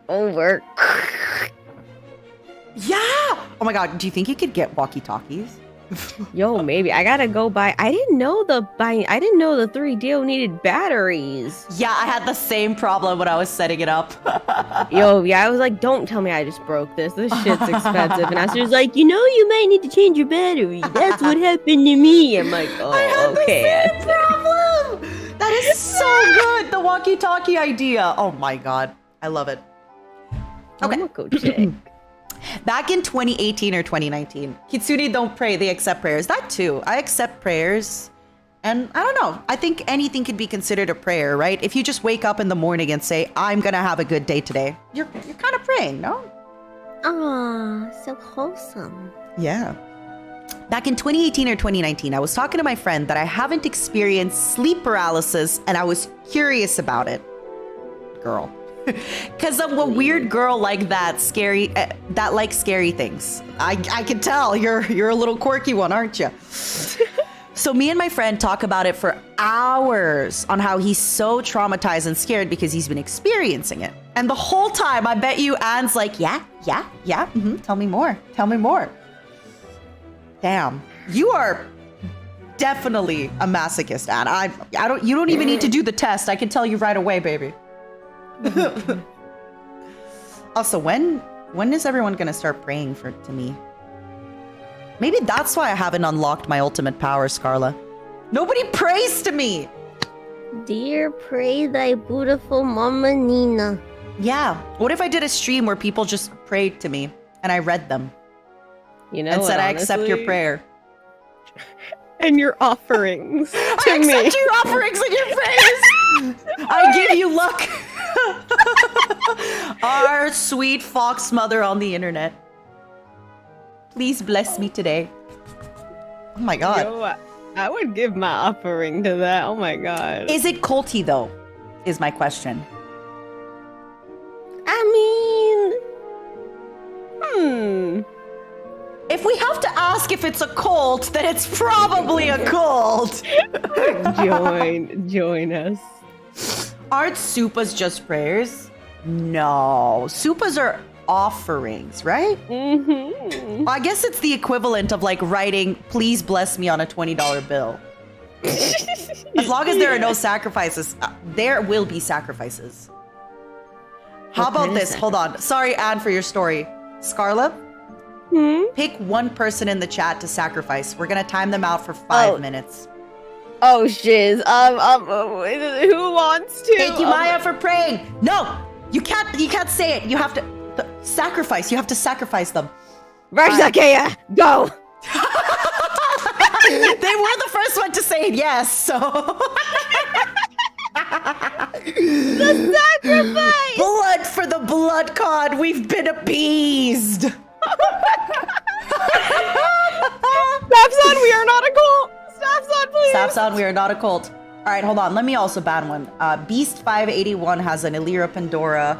S2: Over.
S1: Yeah. Oh my god, do you think you could get walkie-talkies?
S2: Yo, maybe. I gotta go buy. I didn't know the 3DO needed batteries.
S1: Yeah, I had the same problem when I was setting it up.
S2: Yo, yeah, I was like, don't tell me I just broke this. This shit's expensive. And Aster's like, you might need to change your battery. That's what happened to me. I'm like, oh,
S1: I had
S2: okay.
S1: the same problem. That is so good. The walkie-talkie idea. Oh my god, I love it. Okay.
S2: I'm gonna go check.
S1: Back in 2018 or 2019, Kitsune don't pray, they accept prayers. That too. I accept prayers. And I don't know. I think anything could be considered a prayer, right? If you just wake up in the morning and say, I'm gonna have a good day today, you're kind of praying, no?
S2: Ah, so wholesome.
S1: Yeah. Back in 2018 or 2019, I was talking to my friend that I haven't experienced sleep paralysis and I was curious about it. Girl. Because I'm a weird girl like that, scary, that likes scary things. I can tell you're a little quirky one, aren't you? So me and my friend talk about it for hours on how he's so traumatized and scared because he's been experiencing it. And the whole time, I bet you Anne's like, yeah, tell me more. Damn, you are definitely a masochist, Anne. You don't even need to do the test. I can tell you right away, baby. Also, when is everyone gonna start praying to me? Maybe that's why I haven't unlocked my ultimate power, Scarla. Nobody prays to me!
S2: Dear, pray thy beautiful Mama Nina.
S1: Yeah. What if I did a stream where people just prayed to me and I read them
S2: And
S1: said, I accept your prayer.
S2: And your offerings to
S1: I
S2: me.
S1: accept your offerings and your prayers! I give you luck! Our sweet fox mother on the internet. Please bless me today. Oh my god.
S2: Yo, I would give my offering to that. Oh my god.
S1: Is it culty though? Is my question. if we have to ask if it's a cult, then it's probably a cult.
S2: Join us.
S1: Aren't supas just prayers? No. Supas are offerings, right?
S2: Mm-hmm.
S1: I guess it's the equivalent of like writing, please bless me on a $20 bill. As long as there are no sacrifices, there will be sacrifices. How about this? Hold on. Sorry, Anne, for your story. Scarle, pick one person in the chat to sacrifice. We're gonna time them out for 5 minutes.
S2: Oh shiz. Who wants to?
S1: Thank you, Maya, for praying. No, you can't say it. You have to sacrifice. You have to sacrifice them.
S2: Varsakea, go.
S1: They were the first one to say yes, so.
S2: The sacrifice.
S1: Blood for the blood god. We've been appeased.
S2: Stapson, we are not a cult. Stapson, please.
S1: Stapson, we are not a cult. All right, hold on. Let me also ban one. Beast 581 has an Illyria Pandora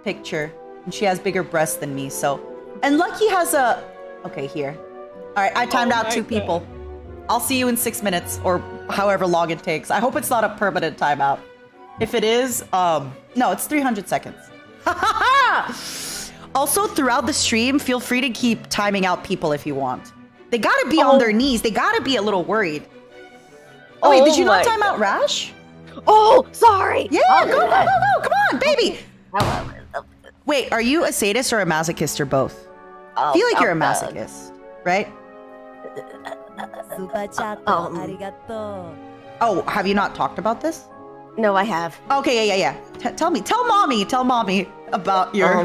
S1: picture, and she has bigger breasts than me. So, and Lucky has a. Okay, here. All right, I timed out 2 people. I'll see you in 6 minutes or however long it takes. I hope it's not a permanent timeout. If it is, no, it's 300 seconds. Also, throughout the stream, feel free to keep timing out people if you want. They gotta be on their knees. They gotta be a little worried. Oh, wait, did you not time out Rash?
S2: Oh, sorry.
S1: Yeah, go. Come on, baby. Wait, are you a sadist or a masochist or both? I feel like you're a masochist, right? Oh, have you not talked about this?
S2: No, I have.
S1: Okay, yeah. Tell mommy about your...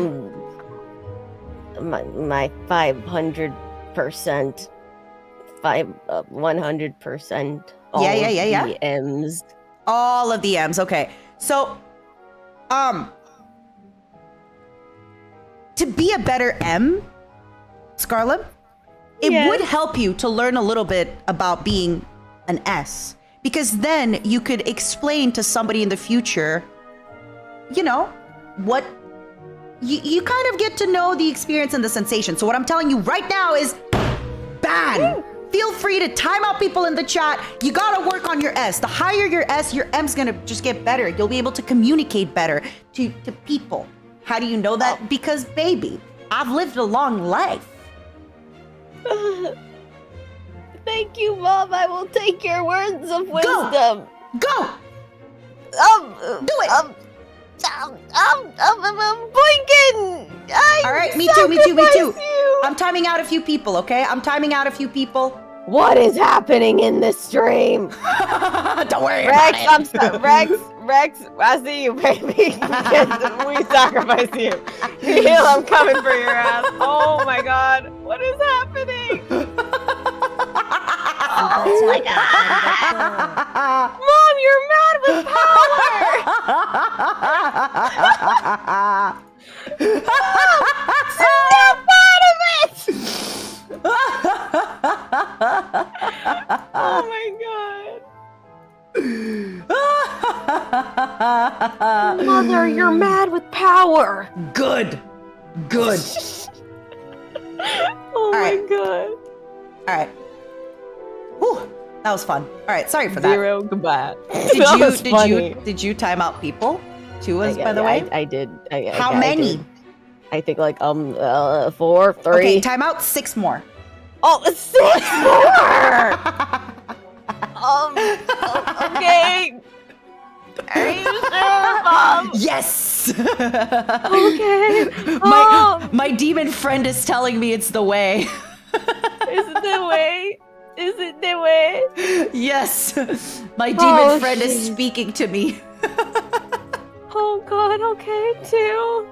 S2: My 500%, 100%.
S1: Yeah.
S2: The M's.
S1: All of the M's, okay. So, to be a better M, Scarle, it would help you to learn a little bit about being an S. Because then you could explain to somebody in the future, you know, what you kind of get to know the experience and the sensation. So what I'm telling you right now is ban. Feel free to time out people in the chat. You gotta work on your S. The higher your S, your M's gonna just get better. You'll be able to communicate better to people. How do you know that? Because baby, I've lived a long life.
S2: Thank you, Mom. I will take your words of wisdom.
S1: Go! Do it!
S2: I'm blinking!
S1: All right, me too.
S2: You.
S1: I'm timing out a few people, okay?
S2: What is happening in this stream?
S1: Don't worry
S2: Rex,
S1: about it.
S2: Rex, I see you, baby. We sacrifice you. Heal, I'm coming for your ass. Oh my god, what is happening? Oh my god. Mom, you're mad with power. Snap out of it! Oh my god. Mother, you're mad with power.
S1: Good.
S2: Oh my god.
S1: All right. Whew, that was fun. All right, sorry for that.
S2: Zero goodbye.
S1: Did you time out people? 2 was, by the way?
S2: I did.
S1: How many?
S2: I think like 4, 3.
S1: Okay, time out 6 more.
S2: Oh, 6 more. Okay. Are you sure, Mom?
S1: Yes.
S2: Okay.
S1: My demon friend is telling me it's the way.
S2: Is it the way? Is it the way?
S1: Yes. My demon friend is speaking to me.
S2: Oh god, okay, too.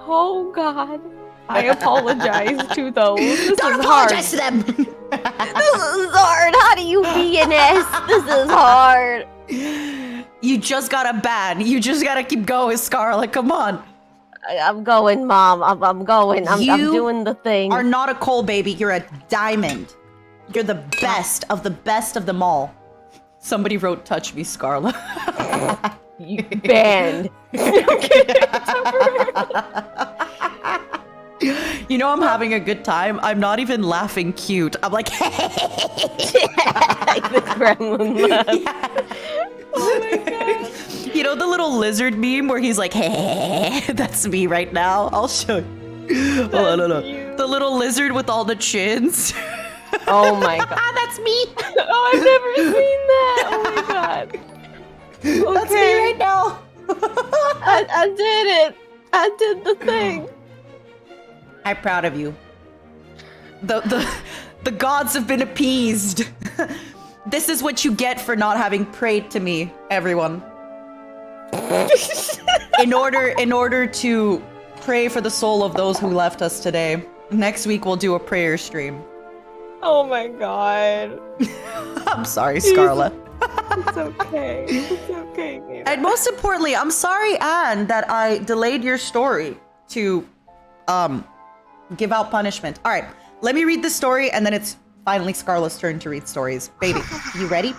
S2: Oh god. I apologize to those.
S1: Don't apologize to them.
S2: This is hard. How do you be an S? This is hard.
S1: You just gotta ban. You just gotta keep going, Scarle. Come on.
S2: I'm going, Mom. I'm going. I'm doing the thing.
S1: You are not a coal baby. You're a diamond. You're the best of them all. Somebody wrote, "Touch me, Scarle."
S2: You banned.
S1: You know I'm having a good time. I'm not even laughing cute. I'm like,
S2: Like the gremlin laugh. Oh my god.
S1: you know the little lizard meme where he's like, hey, that's me right now. I'll show you. Hold on.
S2: you.
S1: The little lizard with all the chins.
S2: Oh my god.
S1: That's me.
S2: Oh, I've never seen that. Oh my god. Okay.
S1: That's me right now.
S2: I did it. I did the thing.
S1: I'm proud of you. The gods have been appeased. This is what you get for not having prayed to me, everyone. In order to pray for the soul of those who left us today, next week we'll do a prayer stream.
S2: Oh my god.
S1: I'm sorry, Scarle.
S2: It's okay. It's okay, baby.
S1: And most importantly, I'm sorry, Anne, that I delayed your story to give out punishment. All right, let me read the story, and then it's finally Scarle's turn to read stories. Baby, you ready?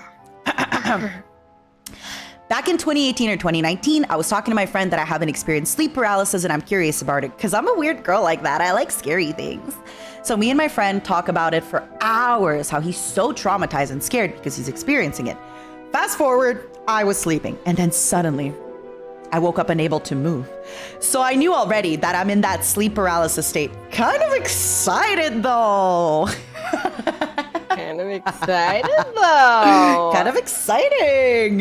S1: Back in 2018 or 2019, I was talking to my friend that I haven't experienced sleep paralysis, and I'm curious about it because I'm a weird girl like that. I like scary things. So me and my friend talk about it for hours, how he's so traumatized and scared because he's experiencing it. Fast forward, I was sleeping, and then suddenly I woke up unable to move. So I knew already that I'm in that sleep paralysis state. Kind of excited though.
S2: Kind of excited though.
S1: Kind of exciting.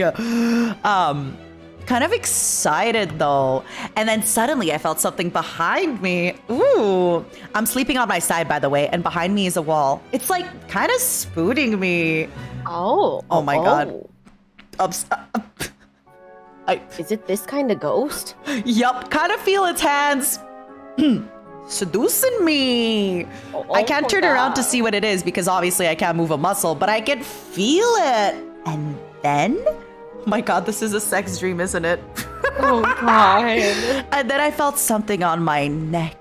S1: Kind of excited though. And then suddenly I felt something behind me. Ooh. I'm sleeping on my side, by the way, and behind me is a wall. It's like kind of spooning me.
S2: Oh.
S1: Oh my God.
S2: Is it this kind of ghost?
S1: Yup, kind of feel its hands seducing me. I can't turn around to see what it is because obviously I can't move a muscle, but I can feel it. And then, oh my God, this is a sex dream, isn't it?
S2: Oh God.
S1: And then I felt something on my neck.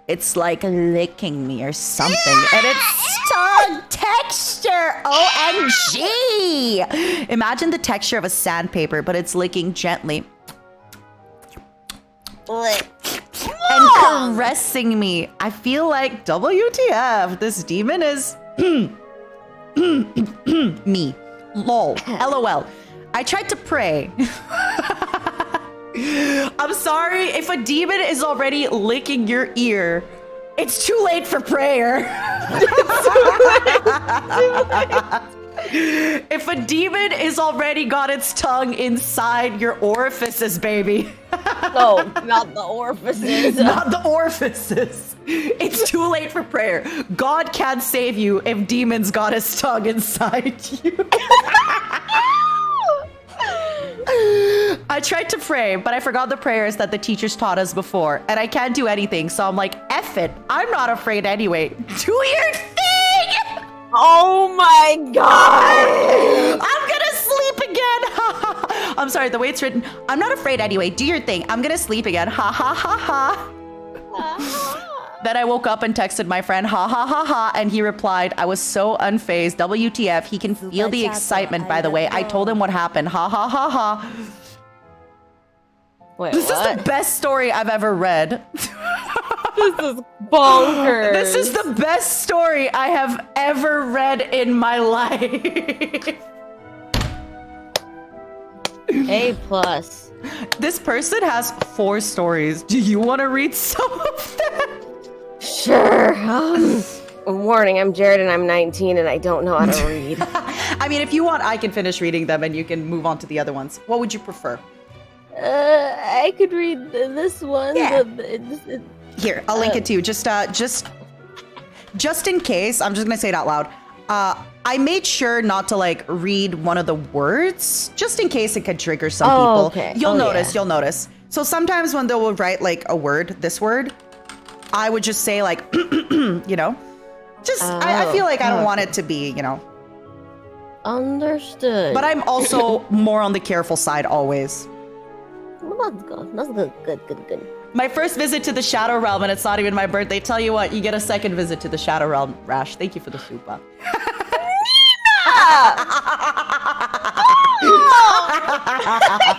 S1: It's like licking me or something. And it's tongue texture. OMG. Imagine the texture of a sandpaper, but it's licking gently. And caressing me. I feel like WTF. This demon is me. Lol. LOL. I tried to pray. I'm sorry if a demon is already licking your ear. It's too late for prayer. If a demon is already got its tongue inside your orifices, baby.
S2: No, not the orifices.
S1: Not the orifices. It's too late for prayer. God can't save you if demons got his tongue inside you. I tried to pray, but I forgot the prayers that the teachers taught us before, and I can't do anything, so I'm like, F it. I'm not afraid anyway. Do your thing!
S2: Oh my God!
S1: I'm gonna sleep again! I'm sorry, the way it's written, I'm not afraid anyway. Do your thing. I'm gonna sleep again. Ha ha ha ha. Then I woke up and texted my friend, ha ha ha ha, and he replied, I was so unfazed. WTF, he can feel the excitement, by the way. I told him what happened. Ha ha ha ha.
S2: Wait,
S1: This
S2: what?
S1: is the best story I've ever read.
S2: This is bonkers.
S1: This is the best story I have ever read in my life.
S2: A+.
S1: This person has 4 stories. Do you want to read some of them?
S2: Sure. Warning, I'm Jared and I'm 19 and I don't know how to read.
S1: I mean, if you want, I can finish reading them and you can move on to the other ones. What would you prefer?
S2: I could read this one.
S1: Yeah. Here, I'll link it to you. Just in case, I'm just gonna say it out loud. I made sure not to like read one of the words, just in case it could trigger some people.
S2: Okay.
S1: You'll notice. So sometimes when they will write like a word, this word, I would just say like, you know, just I feel like I don't want it to be, you know.
S2: Understood.
S1: But I'm also more on the careful side always.
S2: Well, that's good. That's good.
S1: My first visit to the Shadow Realm, and it's not even my birthday. Tell you what, you get a second visit to the Shadow Realm, Rash. Thank you for the super.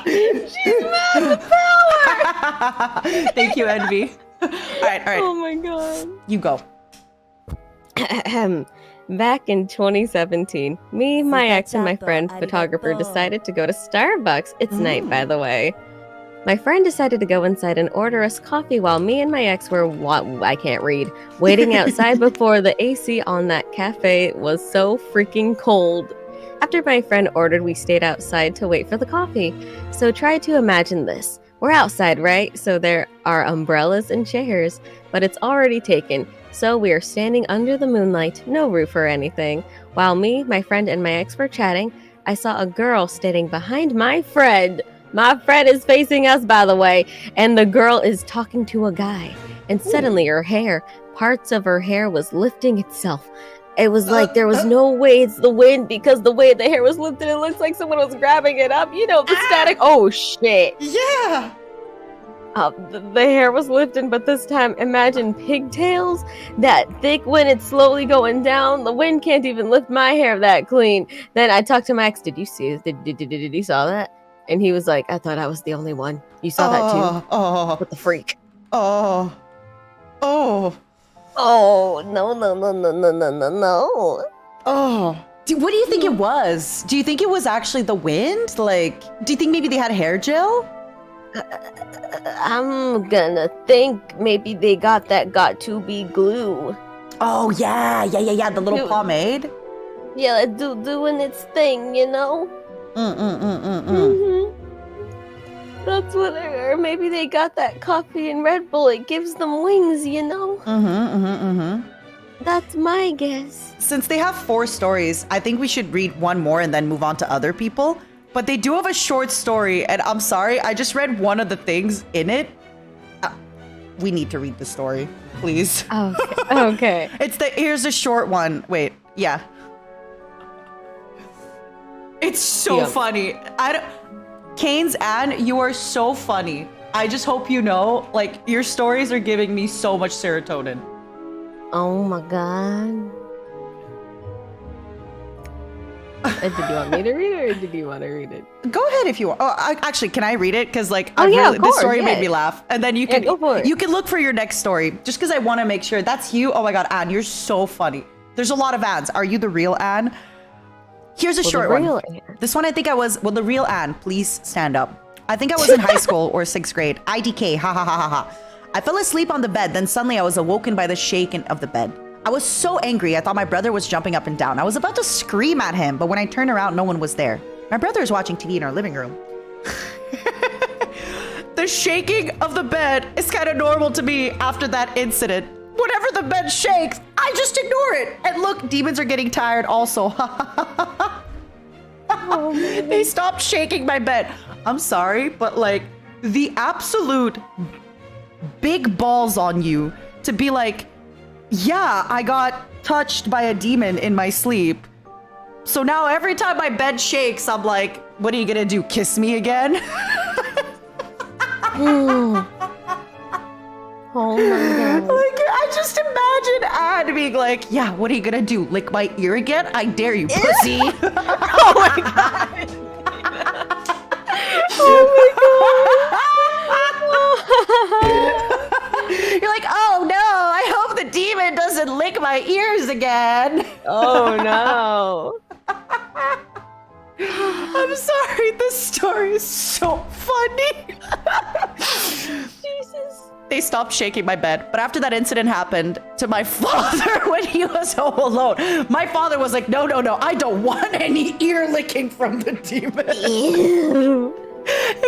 S2: She's mad with power.
S1: Thank you, Envy. right.
S2: Oh my god.
S1: You go.
S2: Back in 2017, me, my ex, and my friend, photographer, decided to go to Starbucks. It's night, by the way. My friend decided to go inside and order us coffee while me and my ex were, I can't read, waiting outside before the AC on that cafe was so freaking cold. After my friend ordered, we stayed outside to wait for the coffee. So try to imagine this. We're outside, right? So there are umbrellas and chairs, but it's already taken. So we are standing under the moonlight, no roof or anything. While me, my friend, and my ex were chatting, I saw a girl standing behind my friend. My friend is facing us, by the way, and the girl is talking to a guy. And suddenly parts of her hair was lifting itself. It was like there was no way it's the wind, because the way the hair was lifted, it looks like someone was grabbing it up. You know, the static. Oh, shit.
S1: Yeah.
S2: The hair was lifting, but this time, imagine pigtails that thick when it's slowly going down. The wind can't even lift my hair that clean. Then I talked to Max. Did you see this? Did you saw that? And he was like, I thought I was the only one. You saw that too?
S1: Oh.
S2: What the freak?
S1: Oh. Oh.
S2: Oh, no.
S1: Oh. What do you think it was? Do you think it was actually the wind? Like, do you think maybe they had hair gel?
S2: I'm gonna think maybe they got to be glue.
S1: Oh, yeah. The little pomade.
S2: Yeah, doing its thing, you know? Mm-hmm. That's what, or maybe they got that coffee and Red Bull. It gives them wings, you know? That's my guess.
S1: Since they have 4 stories, I think we should read one more and then move on to other people. But they do have a short story, and I'm sorry, I just read one of the things in it. We need to read the story, please.
S2: Okay.
S1: Here's a short one. Wait, yeah. It's so funny. Kane's Anne, you are so funny. I just hope you know, like, your stories are giving me so much serotonin.
S2: Oh my god. Did you want me to read it, or did you want to read it?
S1: Go ahead if you want. Actually, can I read it? Because like,
S2: this
S1: story made me laugh, and then you can
S2: go for it.
S1: You can look for your next story. Just because I want to make sure that's you. Oh my god, Anne, you're so funny. There's a lot of Annes. Are you the real Anne? Here's a short one. This one I think I was. Well, the real Anne, please stand up. I think I was in high school or 6th grade. IDK. Ha ha ha ha ha. I fell asleep on the bed. Then suddenly I was awoken by the shaking of the bed. I was so angry, I thought my brother was jumping up and down. I was about to scream at him, but when I turned around, no one was there. My brother is watching TV in our living room. The shaking of the bed is kind of normal to me after that incident. Whenever the bed shakes, I just ignore it. And look, demons are getting tired also. Oh, they stopped shaking my bed. I'm sorry, but like, the absolute big balls on you to be like, yeah, I got touched by a demon in my sleep. So now every time my bed shakes, I'm like, what are you gonna do? Kiss me again?
S2: Oh my god.
S1: Like, I just imagine Anne being like, yeah, what are you gonna do? Lick my ear again? I dare you, pussy.
S2: Oh my god. Oh my god.
S1: You're like, oh no, I hope the demon doesn't lick my ears again.
S2: Oh no.
S1: I'm sorry, this story is so funny.
S2: Jesus.
S1: They stopped shaking my bed. But after that incident happened to my father when he was home alone, my father was like, no, I don't want any ear licking from the demon.
S2: Ew.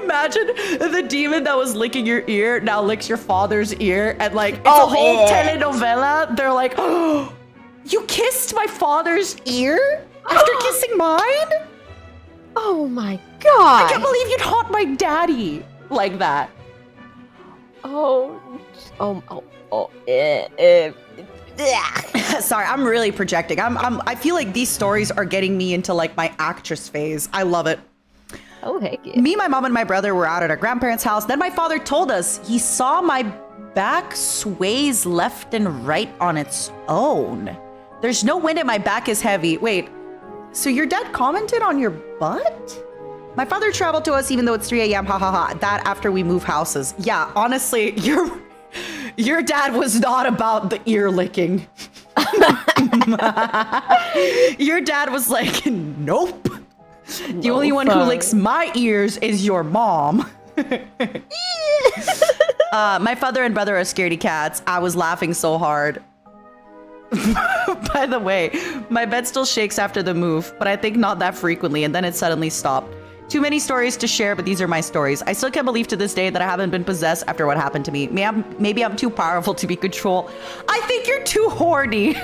S1: Imagine the demon that was licking your ear now licks your father's ear, and like, it's a whole telenovela. They're like, oh, you kissed my father's ear after kissing mine?
S2: Oh my god.
S1: I can't believe you'd haunt my daddy like that. Sorry, I'm really projecting. I feel like these stories are getting me into like my actress phase. I love it.
S2: Oh, heck yeah.
S1: Me, my mom, and my brother were out at our grandparents' house. Then my father told us he saw my back sways left and right on its own. There's no wind and my back is heavy. Wait, so your dad commented on your butt? My father traveled to us even though it's 3 a.m. Ha ha ha. That after we move houses. Yeah, honestly, Your dad was not about the ear licking. Your dad was like, nope. The only one who licks my ears is your mom. My father and brother are scaredy cats. I was laughing so hard. By the way, my bed still shakes after the move, but I think not that frequently, and then it suddenly stopped. Too many stories to share, but these are my stories. I still can't believe to this day that I haven't been possessed after what happened to me. Maybe I'm too powerful to be controlled. I think you're too horny.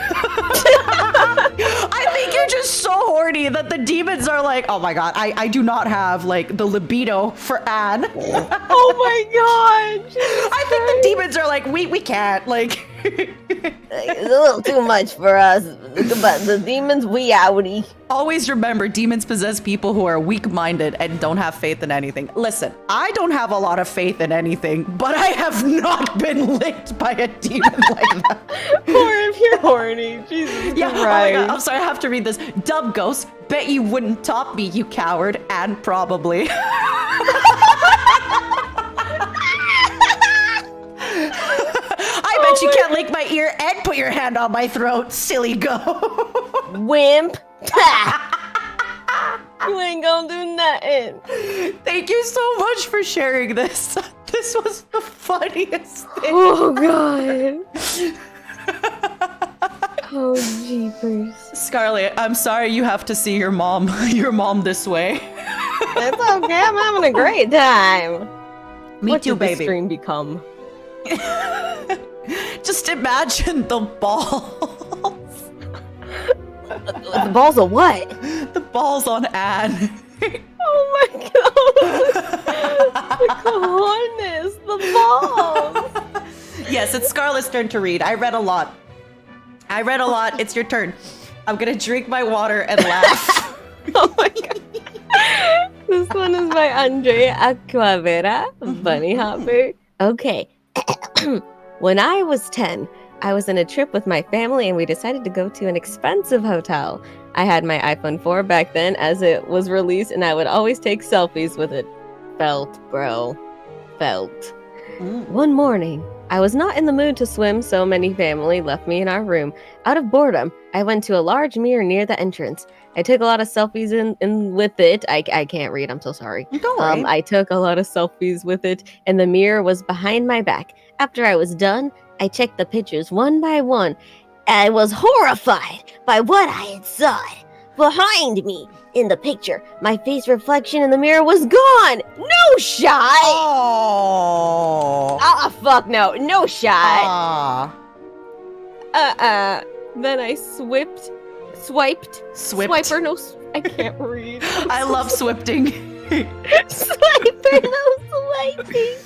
S1: I think you're just so horny that the demons are like, oh my god, I do not have like the libido for Anne.
S2: Oh my god.
S1: I think the demons are like, we can't, like.
S2: It's a little too much for us, but the demons, we outie.
S1: Always remember, demons possess people who are weak-minded and don't have faith in anything. Listen, I don't have a lot of faith in anything, but I have not been licked by a demon like that.
S2: Or if you're horny, Jesus
S1: Yeah,
S2: Christ.
S1: oh my god, I'm sorry, I have to read this. Dub Ghost, bet you wouldn't top me, you coward, and probably. I bet you can't lick my ear and put your hand on my throat, silly goat.
S2: Wimp. You ain't gonna do nothing.
S1: Thank you so much for sharing this. This was the funniest thing.
S2: Oh god. Oh jeepers.
S1: Scarlett, I'm sorry you have to see your mom this way.
S2: It's okay, I'm having a great time.
S1: Me
S2: What
S1: too,
S2: did this
S1: baby.
S2: stream become?
S1: Just imagine the balls.
S2: The balls of what?
S1: The balls on Anne.
S2: Oh my god! The cojones, the balls!
S1: Yes, it's Scarlett's turn to read. I read a lot. It's your turn. I'm gonna drink my water and laugh.
S2: Oh my god. This one is by Andrea Aquavera, Bunny Hopper. Okay. When I was 10, I was on a trip with my family and we decided to go to an expensive hotel. I had my iPhone 4 back then as it was released and I would always take selfies with it. Felt, bro. Felt. One morning, I was not in the mood to swim, so many family left me in our room. Out of boredom, I went to a large mirror near the entrance. I took a lot of selfies in with it. I can't read, I'm so sorry.
S1: Don't worry.
S2: I took a lot of selfies with it, and the mirror was behind my back. After I was done, I checked the pictures one by one. I was horrified by what I had saw. Behind me, in the picture, my face reflection in the mirror was gone. No shot.
S1: Oh.
S2: Fuck no. No shot.
S1: Ah.
S2: Then I swiped. Swiper, no, I can't read.
S1: I love swipting.
S2: Swiper, no swiping.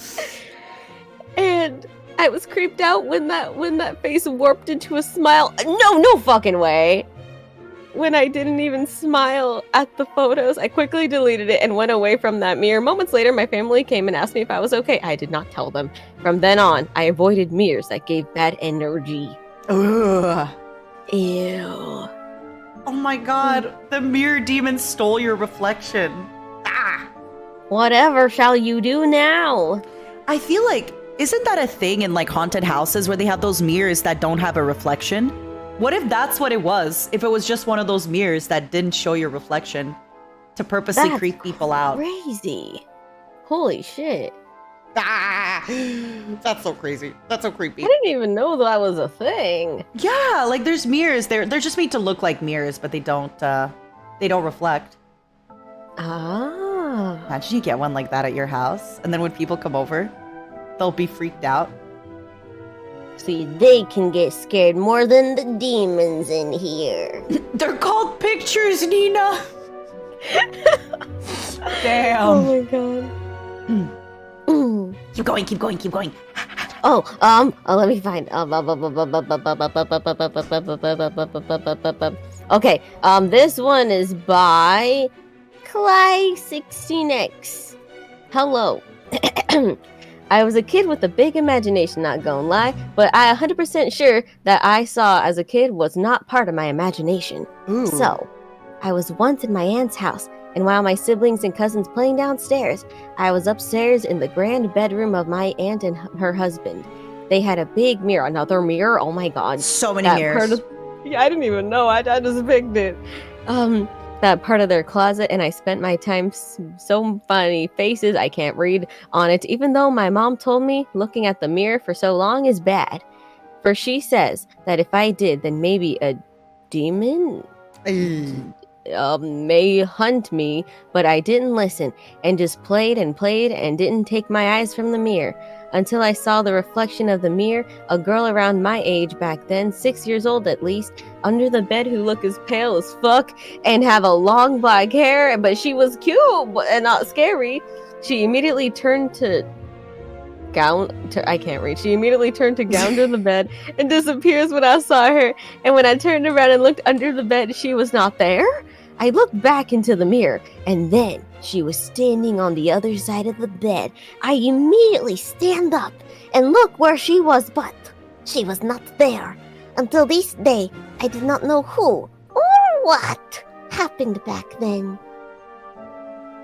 S2: And I was creeped out when that face warped into a smile. No fucking way. When I didn't even smile at the photos, I quickly deleted it and went away from that mirror. Moments later, my family came and asked me if I was okay. I did not tell them. From then on, I avoided mirrors that gave bad energy.
S1: Ugh.
S2: Ew.
S1: Oh my god, the mirror demon stole your reflection. Ah.
S2: Whatever shall you do now?
S1: I feel like, isn't that a thing in like haunted houses where they have those mirrors that don't have a reflection? What if that's what it was? If it was just one of those mirrors that didn't show your reflection to purposely
S2: That's
S1: creep people out?
S2: Crazy. Holy shit.
S1: Ah, that's so crazy. That's so creepy.
S2: I didn't even know that was a thing.
S1: Yeah, like there's mirrors. They're just made to look like mirrors, but they don't reflect.
S2: Ah.
S1: Imagine you get one like that at your house, and then when people come over, they'll be freaked out.
S2: See, they can get scared more than the demons in here.
S1: They're called pictures, Nina. Damn.
S2: Oh my god.
S3: Keep going, keep going, keep going.
S2: Let me find. Okay, this one is by Clay16X. Hello. I was a kid with a big imagination, not gonna lie, but I 100% sure that I saw as a kid was not part of my imagination.
S1: Ooh.
S2: So, I was once in my aunt's house, and while my siblings and cousins playing downstairs, I was upstairs in the grand bedroom of my aunt and her husband. they had a big mirror, another mirror. Oh my god.
S1: So many
S2: That
S1: mirrors.
S2: part of- yeah, I didn't even know. I just picked it. That part of their closet, and I spent my time so funny faces I can't read on it, even though my mom told me looking at the mirror for so long is bad. For she says that if I did, then maybe a demon may hunt me, but I didn't listen and just played and didn't take my eyes from the mirror until I saw the reflection of the mirror, a girl around my age back then, 6 years old at least, under the bed who looked as pale as fuck and have a long black hair, but she was cute and not scary. She immediately turned to I can't read. She immediately turned to gounder the bed and disappears when I saw her. And when I turned around and looked under the bed, she was not there. I looked back into the mirror, and then she was standing on the other side of the bed. I immediately stand up and look where she was, but she was not there. Until this day, I did not know who or what happened back then.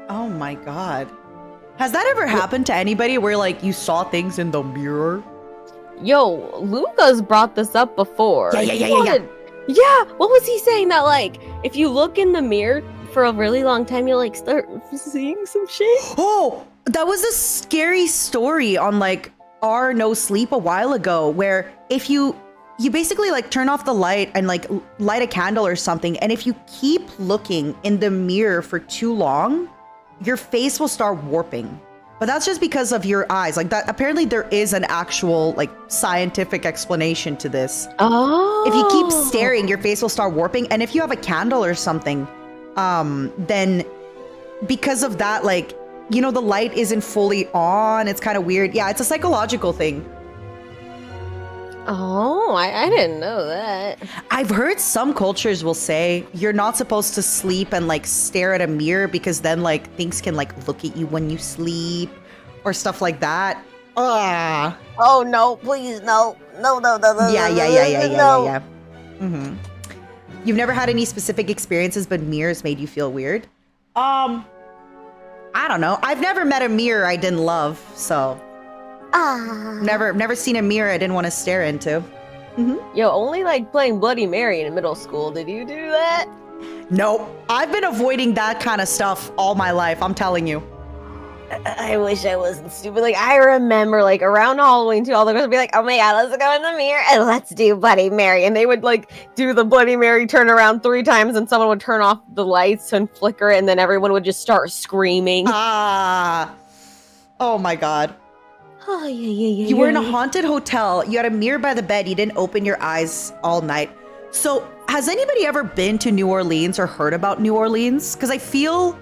S1: Oh my god. Has that ever happened to anybody where like you saw things in the mirror?
S2: Yo, Lucas brought this up before.
S1: Yeah.
S2: Yeah, what was he saying? That like, if you look in the mirror for a really long time, you'll like start seeing some shit.
S1: Oh, that was a scary story on like our No Sleep a while ago, where if you basically like turn off the light and like light a candle or something, and if you keep looking in the mirror for too long, your face will start warping. But that's just because of your eyes. Like that, apparently there is an actual like scientific explanation to this.
S2: Oh.
S1: If you keep staring, your face will start warping. And if you have a candle or something, then because of that, like, you know, the light isn't fully on. It's kind of weird. Yeah, it's a psychological thing.
S2: Oh, I didn't know that.
S1: I've heard some cultures will say you're not supposed to sleep and like stare at a mirror because then like things can like look at you when you sleep or stuff like that. Ah.
S2: Oh no, please no. No.
S1: Yeah. Mm-hmm. You've never had any specific experiences but mirrors made you feel weird? I don't know. I've never met a mirror I didn't love, so never seen a mirror I didn't want to stare into. Mm-hmm.
S2: Yo, only like playing Bloody Mary in middle school. Did you do that?
S1: Nope. I've been avoiding that kind of stuff all my life, I'm telling you.
S2: I wish I wasn't stupid. Like, I remember, like, around Halloween, too, all the girls would be like, oh my god, let's go in the mirror and let's do Bloody Mary. And they would, like, do the Bloody Mary turn around 3 times and someone would turn off the lights and flicker it and then everyone would just start screaming.
S1: Oh my god.
S2: Oh, yeah.
S1: You were in a haunted hotel. You had a mirror by the bed. You didn't open your eyes all night. So, has anybody ever been to New Orleans or heard about New Orleans? Because I feel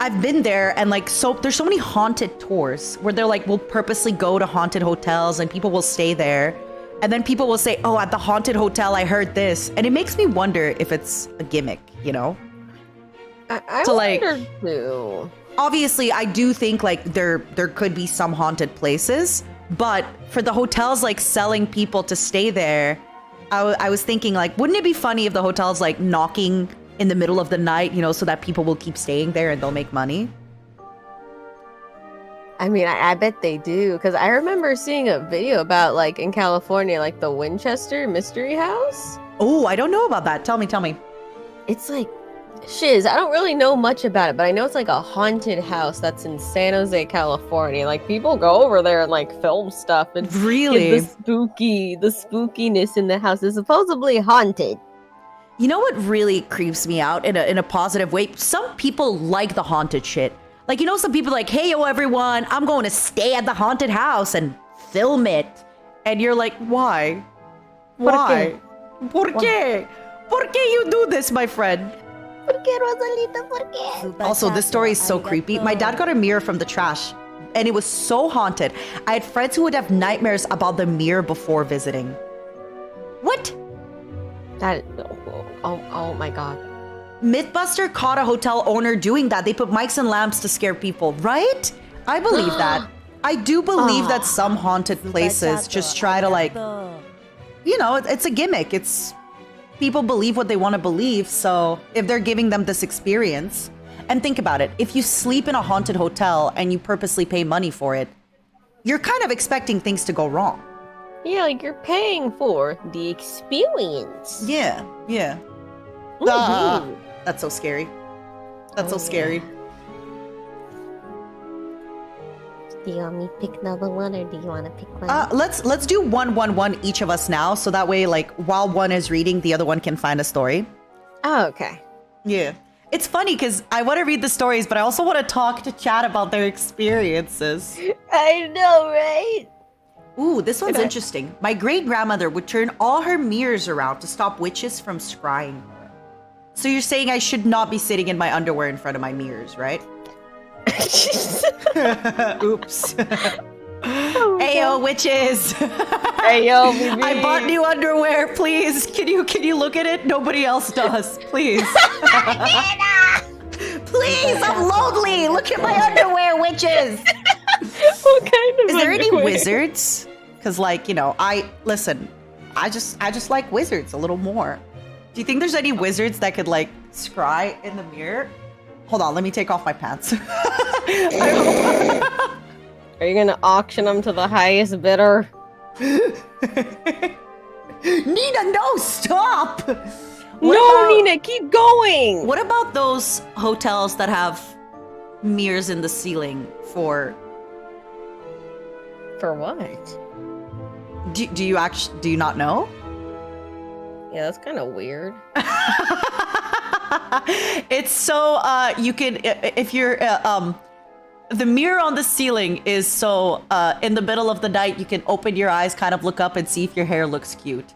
S1: I've been there and like, so there's so many haunted tours where they're like, we'll purposely go to haunted hotels and people will stay there. And then people will say, oh, at the haunted hotel, I heard this. And it makes me wonder if it's a gimmick, you know?
S2: I
S1: so, like,
S2: wonder too.
S1: Obviously, I do think like there could be some haunted places, but for the hotels like selling people to stay there, I was thinking like, wouldn't it be funny if the hotel's like knocking in the middle of the night, you know, so that people will keep staying there and they'll make money?
S2: I mean, I bet they do, because I remember seeing a video about like in California, like the Winchester Mystery House.
S1: Oh, I don't know about that. Tell me.
S2: It's like shiz. I don't really know much about it, but I know it's like a haunted house that's in San Jose, California. Like people go over there and like film stuff and
S1: really
S2: the spookiness in the house is supposedly haunted.
S1: You know what really creeps me out in a positive way? Some people like the haunted shit. Like, you know, some people are like, hey, yo, everyone, I'm going to stay at the haunted house and film it. And you're like, why? Why? ¿Por qué? ¿Por qué you do this, my friend?
S2: ¿Por qué, Rosalita? ¿Por qué?
S1: Also, this story is so creepy. My dad got a mirror from the trash, and it was so haunted. I had friends who would have nightmares about the mirror before visiting. What?
S2: That, oh my god.
S1: Mythbuster caught a hotel owner doing that. They put mics and lamps to scare people, right? I believe that. I do believe that some haunted places just try to like, you know, it's a gimmick. It's people believe what they want to believe. So if they're giving them this experience, and think about it, if you sleep in a haunted hotel and you purposely pay money for it, you're kind of expecting things to go wrong.
S2: Yeah, like you're paying for the experience.
S1: Yeah.
S2: Ooh.
S1: That's so scary. That's so
S2: Oh,
S1: scary.
S3: Do you want me to pick another one, or do you want to pick one?
S1: Let's do one each of us now, so that way, like, while one is reading, the other one can find a story.
S2: Oh, okay.
S1: Yeah. It's funny because I want to read the stories, but I also want to talk to chat about their experiences.
S2: I know, right?
S1: Ooh, this one's
S2: Okay.
S1: interesting. My great-grandmother would turn all her mirrors around to stop witches from scrying. So you're saying I should not be sitting in my underwear in front of my mirrors, right? Oops. Ayo, witches!
S2: Ayo, baby.
S1: I bought new underwear, please. Can you look at it? Nobody else does, please.
S3: Please, I'm lonely. Look at my underwear, witches.
S2: What kind of
S1: Is there any
S2: underwear?
S1: wizards? Because, like, you know, I just like wizards a little more. Do you think there's any wizards that could, like, scry in the mirror? Hold on, let me take off my pants.
S2: Are you gonna auction them to the highest bidder?
S1: Nina, no, stop!
S2: Nina, keep going.
S1: What about those hotels that have mirrors in the ceiling for...
S2: For what?
S1: Do you not know?
S2: Yeah, that's kind of weird.
S1: It's so you can if you're the mirror on the ceiling is so in the middle of the night you can open your eyes, kind of look up and see if your hair looks cute.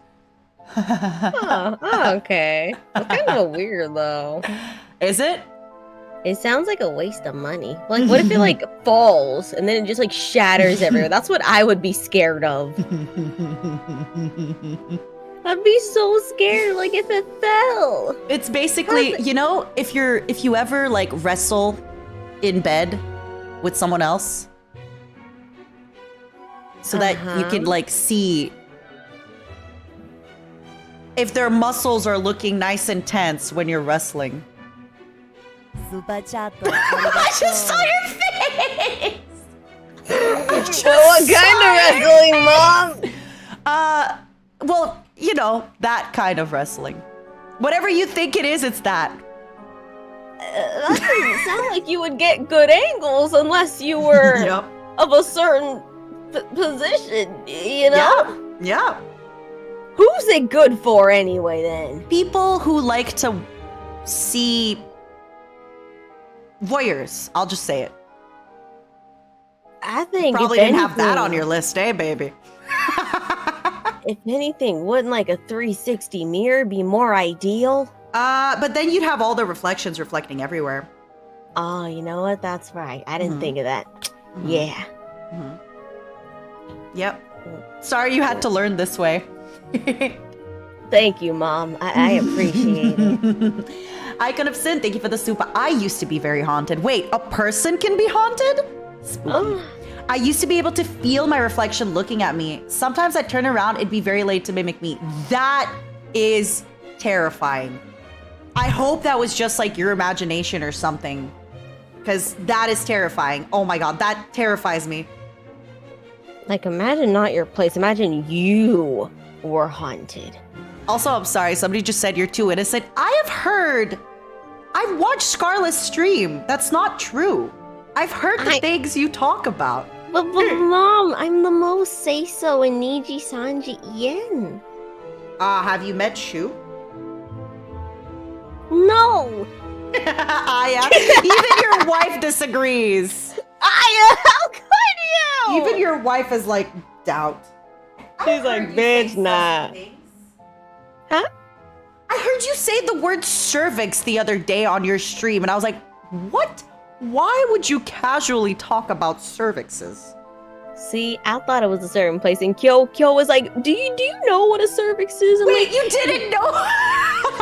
S2: Oh, okay. That's kind of weird, though.
S1: Is it?
S2: It sounds like a waste of money. Like, what if it, like, falls and then it just, like, shatters everywhere? That's what I would be scared of. I'd be so scared, like, if it fell.
S1: It's basically, you know, if you ever like wrestle in bed with someone else so that you can like see if their muscles are looking nice and tense when you're wrestling. I just saw your face.
S2: What kind of wrestling, Mom?
S1: Well, you know, that kind of wrestling. Whatever you think it is, it's that.
S2: That doesn't sound like you would get good angles unless you were
S1: Yep.
S2: of a certain position, you know?
S1: Yeah.
S2: Who's it good for anyway, then?
S1: People who like to see voyeurs. I'll just say it.
S2: I think
S1: Probably
S2: if
S1: didn't have that
S2: anything-
S1: on your list, eh, baby?
S2: If anything, wouldn't like a 360 mirror be more ideal?
S1: But then you'd have all the reflections reflecting everywhere.
S2: Oh, you know what? That's right. I didn't
S1: Mhm.
S2: think of that.
S1: Mhm.
S2: Yeah.
S1: Yep. Sorry you had to learn this way.
S2: Thank you, Mom. I appreciate it.
S1: Icon of Sin, thank you for the super. I used to be very haunted. Wait, a person can be haunted? Spooky.
S2: Oh,
S1: I used to be able to feel my reflection looking at me. Sometimes I'd turn around, it'd be very late to mimic me. That is terrifying. I hope that was just like your imagination or something. Because that is terrifying. Oh my god, that terrifies me.
S2: like, imagine not your place. Imagine you were haunted.
S1: Also, I'm sorry, somebody just said you're too innocent. I've watched Scarle's stream. That's not true. I've heard the things you talk about.
S2: But Mom, I'm the most say-so in NIJISANJI yen.
S1: Have you met Shu?
S2: No!
S1: Aya, even your wife disagrees.
S2: Aya, how could you?
S1: Even your wife is like, doubt.
S2: She's like, bitch, nah. Huh?
S1: I heard you say the word cervix the other day on your stream, and I was like, what? Why would you casually talk about cervixes?
S2: See, I thought it was a certain place, and Kyo was like, do you know what a cervix is? I'm
S1: Wait,
S2: like,
S1: you didn't know?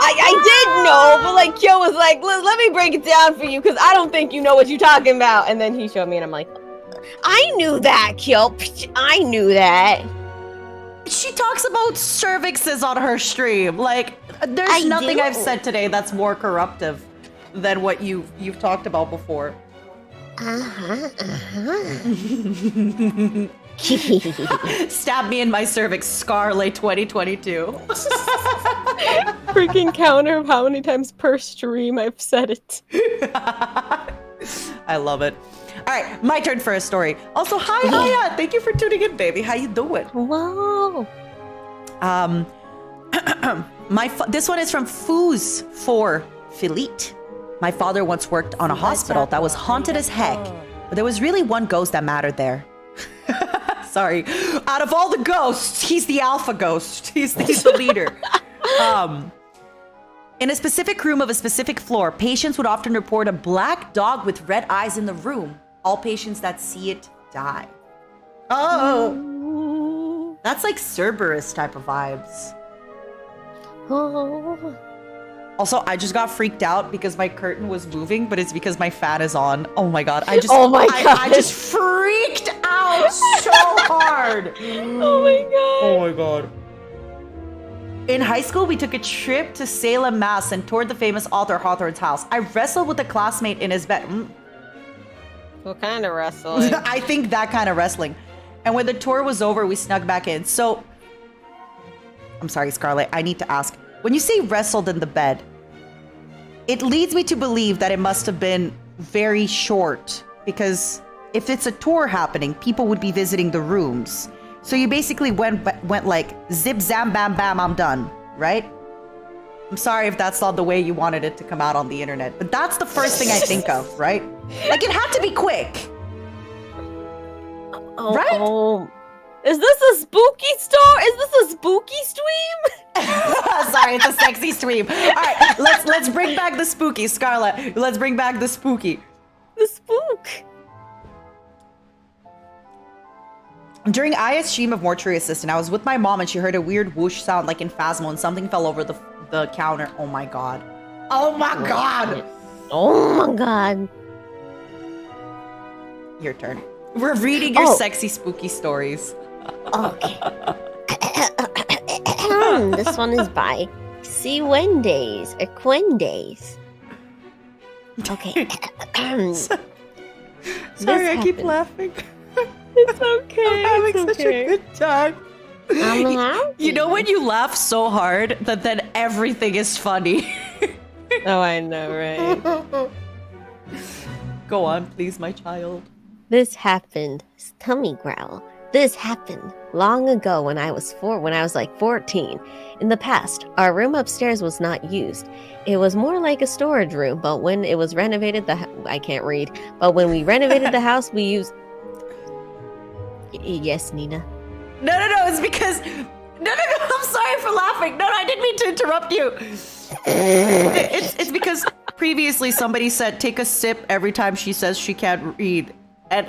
S2: I did know, but like Kyo was like, let me break it down for you, because I don't think you know what you're talking about. And then he showed me, and I'm like, I knew that, Kyo. I knew that.
S1: She talks about cervixes on her stream. Like, there's
S2: I
S1: nothing
S2: do.
S1: I've said today that's more corruptive than what you've talked about before. Stab me in my cervix, Scarle 2022.
S2: Freaking counter of how many times per stream I've said it.
S1: I love it. All right, my turn for a story. Also, hi, Aya. Thank you for tuning in, baby. How you doing?
S2: Wow.
S1: This one is from Foos for Philippe. My father once worked on a hospital that was haunted as heck, but there was really one ghost that mattered there. Sorry. Out of all the ghosts, he's the alpha ghost. He's the leader. In a specific room of a specific floor, patients would often report a black dog with red eyes in the room. All patients that see it die. Oh, that's like Cerberus type of vibes.
S2: Oh.
S1: Also, I just got freaked out because my curtain was moving, but it's because my fan is on. Oh my god! I just freaked out so hard.
S2: Oh my god!
S1: Oh my god! In high school, we took a trip to Salem, Mass, and toured the famous author Hawthorne's house. I wrestled with a classmate in his bed.
S2: What kind of wrestling?
S1: I think that kind of wrestling. And when the tour was over, we snuck back in. So, I'm sorry, Scarlett. I need to ask. When you say wrestled in the bed, it leads me to believe that it must have been very short, because if it's a tour happening, people would be visiting the rooms. So you basically went like zip, zam, bam, bam, I'm done, right? I'm sorry if that's not the way you wanted it to come out on the internet, but that's the first thing I think of, right? Like, it had to be quick.
S2: Oh,
S1: right?
S2: Oh. Is this a spooky store? Is this a spooky stream?
S1: Sorry, it's a sexy stream. All right, let's bring back the spooky, Scarlett. Let's bring back the spooky.
S2: The spook.
S1: During Aya's stream of Mortuary Assistant, I was with my mom and she heard a weird whoosh sound like in Phasmo and something fell over the counter. Oh my god. Oh my god.
S2: Oh my god.
S1: Your turn. We're reading your sexy spooky stories.
S2: Okay. This one is by Wendays or Quendays. Okay.
S1: Sorry, I keep laughing.
S2: It's okay.
S1: I'm having such a good time. You know when you laugh so hard that then everything is funny.
S2: Oh, I know, right?
S1: Go on, please, my child.
S2: This happened. Tummy growl. This happened long ago when I was like 14. In the past, our room upstairs was not used. It was more like a storage room, but when it was renovated, I can't read. But when we renovated the house, we used. Yes, Nina.
S1: No, it's because. No, I'm sorry for laughing. No, I didn't mean to interrupt you. It's because previously somebody said take a sip every time she says she can't read. And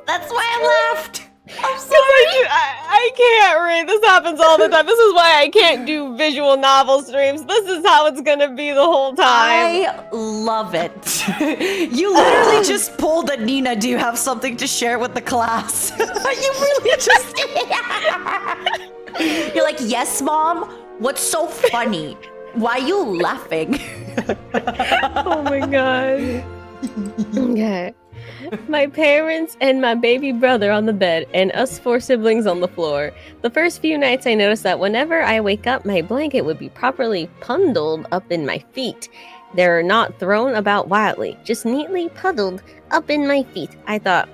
S1: that's why I laughed. I'm sorry.
S2: I can't read. This happens all the time. This is why I can't do visual novel streams. This is how it's gonna be the whole time.
S1: I love it. You literally just pulled a Nina. Do you have something to share with the class? You really just. You're like, yes, mom. What's so funny? Why are you laughing?
S2: Oh my god. Okay. My parents and my baby brother on the bed, and us 4 siblings on the floor. The first few nights I noticed that whenever I wake up, my blanket would be properly bundled up in my feet. They're not thrown about wildly, just neatly puddled up in my feet. I thought,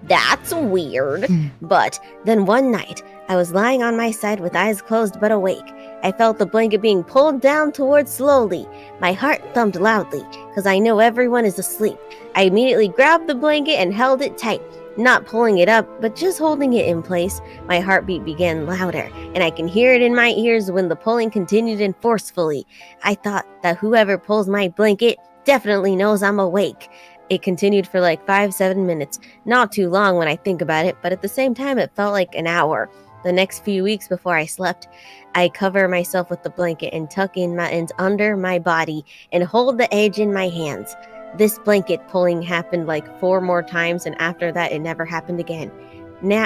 S2: that's weird. But then one night, I was lying on my side with eyes closed but awake. I felt the blanket being pulled down towards slowly. My heart thumped loudly, because I know everyone is asleep. I immediately grabbed the blanket and held it tight, not pulling it up, but just holding it in place. My heartbeat began louder, and I can hear it in my ears when the pulling continued and forcefully. I thought that whoever pulls my blanket definitely knows I'm awake. It continued for like 5-7 minutes, not too long when I think about it, but at the same time it felt like an hour. The next few weeks before I slept, I cover myself with the blanket and tuck in my ends under my body and hold the edge in my hands. This blanket pulling happened like 4 more times, and after that it never happened again.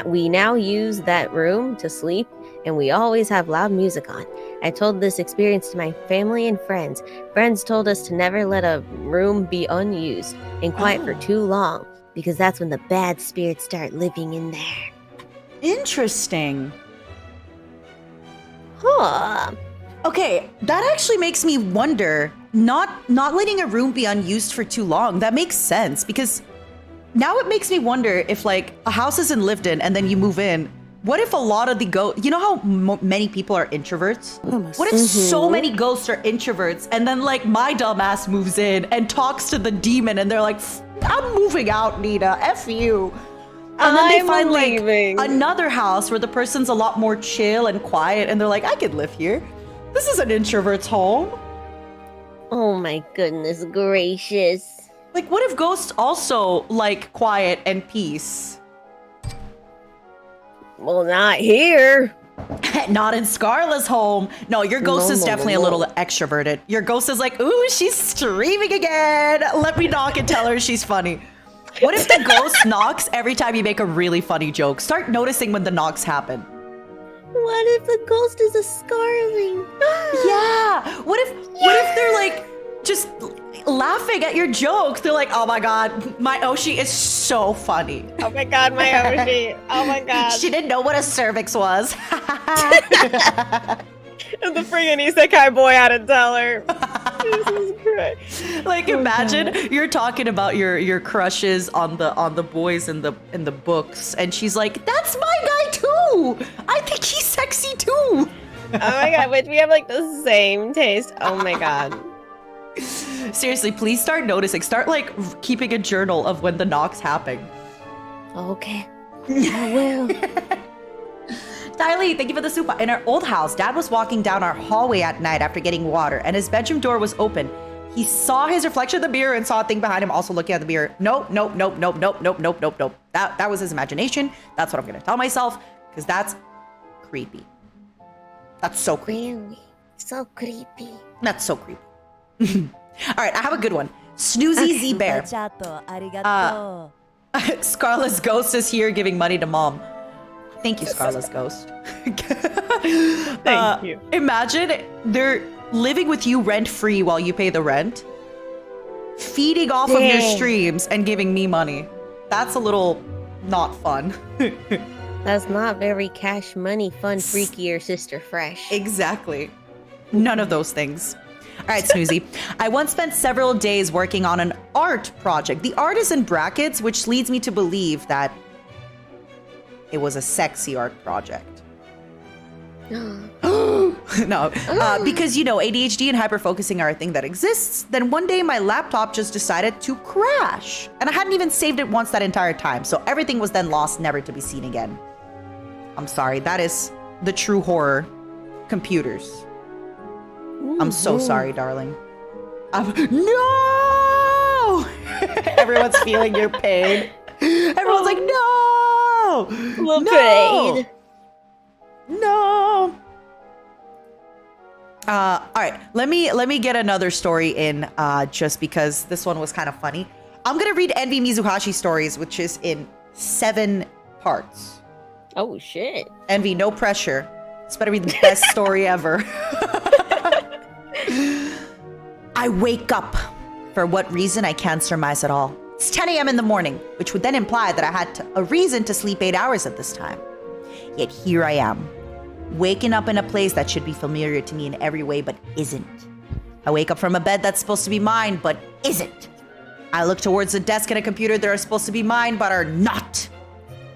S2: We now use that room to sleep, and we always have loud music on. I told this experience to my family and friends. Friends told us to never let a room be unused and quiet for too long, because that's when the bad spirits start living in there.
S1: Interesting.
S2: Huh.
S1: Okay, that actually makes me wonder, not letting a room be unused for too long. That makes sense, because now it makes me wonder if like a house isn't lived in and then you move in, what if a lot of the you know how many people are introverts? What if so many ghosts are introverts and then like my dumbass moves in and talks to the demon and they're like, I'm moving out, Nina, F you. And then they find
S2: leaving.
S1: like another house where the person's a lot more chill and quiet and they're like, I could live here. This is an introvert's home.
S2: Oh my goodness gracious.
S1: Like, what if ghosts also like quiet and peace?
S2: Well, not here.
S1: Not in Scarle's home. No, your ghost is definitely a little extroverted. Your ghost is like, ooh, she's streaming again. Let me knock and tell her she's funny. What if the ghost knocks every time you make a really funny joke? Start noticing when the knocks happen.
S2: What if the ghost is a Scarling?
S1: Yeah. What if they're like just laughing at your jokes? They're like, oh my god, my Oshi is so funny.
S2: Oh my god, my Oshi. Oh my god.
S1: She didn't know what a cervix was.
S2: And the friggin' isekai boy had to tell her. Jesus Christ.
S1: Like, imagine you're talking about your crushes on the boys in the books, and she's like, "That's my guy too. I think he's sexy too."
S2: Oh my god, which we have like the same taste. Oh my god.
S1: Seriously, please start noticing. Start like keeping a journal of when the knocks happen.
S2: Okay, I will.
S1: Tylee, thank you for the super. In our old house, Dad was walking down our hallway at night after getting water, and his bedroom door was open. He saw his reflection in the mirror and saw a thing behind him also looking at the mirror. Nope. That was his imagination. That's what I'm gonna tell myself, because that's creepy. That's so creepy.
S2: Really? So creepy.
S1: That's so creepy. All right, I have a good one. Snoozy Z Bear. Scarle's ghost is here giving money to Mom. Thank you, Scarle's ghost.
S2: Thank you.
S1: Imagine they're living with you rent-free while you pay the rent, feeding off of your streams and giving me money. That's a little not fun.
S2: That's not very cash money, fun, freaky, or sister fresh.
S1: Exactly. None of those things. All right, Snoozy. I once spent several days working on an art project. The art is in brackets, which leads me to believe that it was a sexy art project. No, because, you know, ADHD and hyperfocusing are a thing that exists. Then one day my laptop just decided to crash. And I hadn't even saved it once that entire time. So everything was then lost, never to be seen again. I'm sorry. That is the true horror. Computers. I'm so sorry, darling. No! Everyone's feeling your pain. Everyone's like, no!
S2: Pain.
S1: No. All right, let me get another story in, just because this one was kind of funny. I'm gonna read Envy Mizuhashi's stories, which is in 7 parts.
S2: Oh shit.
S1: Envy, no pressure. This better be the best story ever. I wake up. For what reason, I can't surmise at all. It's 10 a.m. in the morning, which would then imply that I had a reason to sleep 8 hours at this time. Yet here I am, waking up in a place that should be familiar to me in every way, but isn't. I wake up from a bed that's supposed to be mine, but isn't. I look towards the desk and a computer that are supposed to be mine, but are not.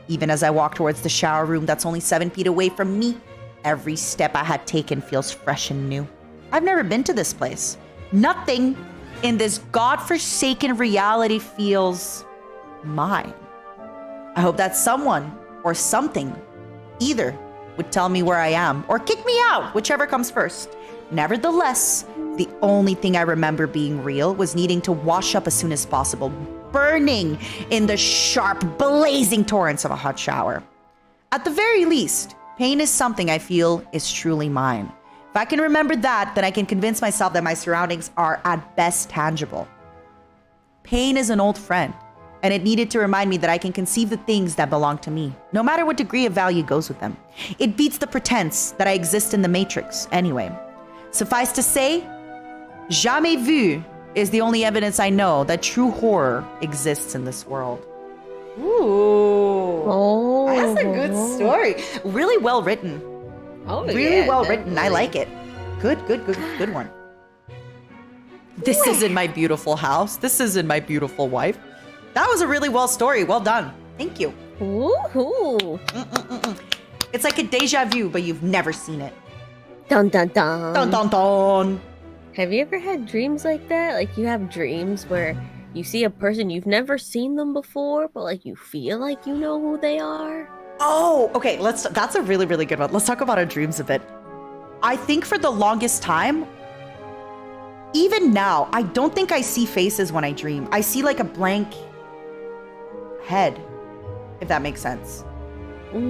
S1: Even as I walk towards the shower room that's only 7 feet away from me, every step I had taken feels fresh and new. I've never been to this place. Nothing in this godforsaken reality feels mine. I hope that someone or something either would tell me where I am or kick me out, whichever comes first. Nevertheless, the only thing I remember being real was needing to wash up as soon as possible, burning in the sharp, blazing torrents of a hot shower. At the very least, pain is something I feel is truly mine. If I can remember that, then I can convince myself that my surroundings are at best tangible. Pain is an old friend, and it needed to remind me that I can conceive the things that belong to me, no matter what degree of value goes with them. It beats the pretense that I exist in the Matrix anyway. Suffice to say, jamais vu is the only evidence I know that true horror exists in this world. Ooh.
S2: Oh.
S1: That's a good story. Really well written.
S2: Oh,
S1: Really
S2: yeah,
S1: well written. I
S2: definitely.
S1: like it. Good one. This isn't my beautiful house. This isn't my beautiful wife. That was a really well story. Well done. Thank you.
S2: Woohoo!
S1: It's like a deja vu, but you've never seen it.
S2: Dun dun dun.
S1: Dun dun dun.
S2: Have you ever had dreams like that? Like you have dreams where you see a person you've never seen them before, but like you feel like you know who they are.
S1: Oh, okay. That's a really, really good one. Let's talk about our dreams a bit. I think for the longest time, even now, I don't think I see faces when I dream. I see like a blank head, if that makes sense.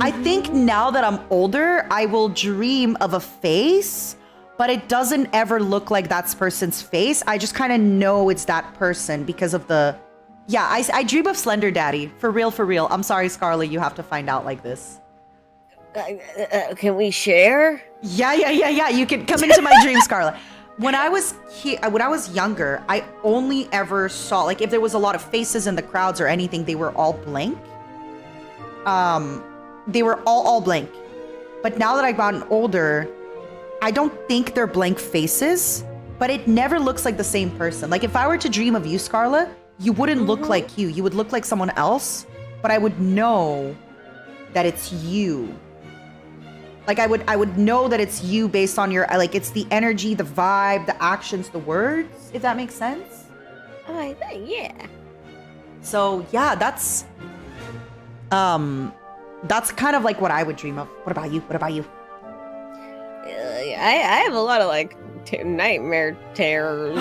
S1: I think now that I'm older, I will dream of a face, but it doesn't ever look like that person's face. I just kind of know it's that person because of the... Yeah, I dream of Slender Daddy. For real, for real. I'm sorry, Scarle, you have to find out like this.
S2: Can we share?
S1: Yeah. You can come into my dream, Scarle. When I was younger, I only ever saw, like, if there was a lot of faces in the crowds or anything, they were all blank. They were all blank. But now that I've gotten older, I don't think they're blank faces, but it never looks like the same person. Like, if I were to dream of you, Scarle, you wouldn't look like you. You would look like someone else, but I would know that it's you. Like, I would know that it's you based on your, like, it's the energy, the vibe, the actions, the words, if that makes sense.
S2: Oh, yeah.
S1: So, yeah, that's kind of like what I would dream of. What about you?
S2: I have a lot of like nightmare terrors.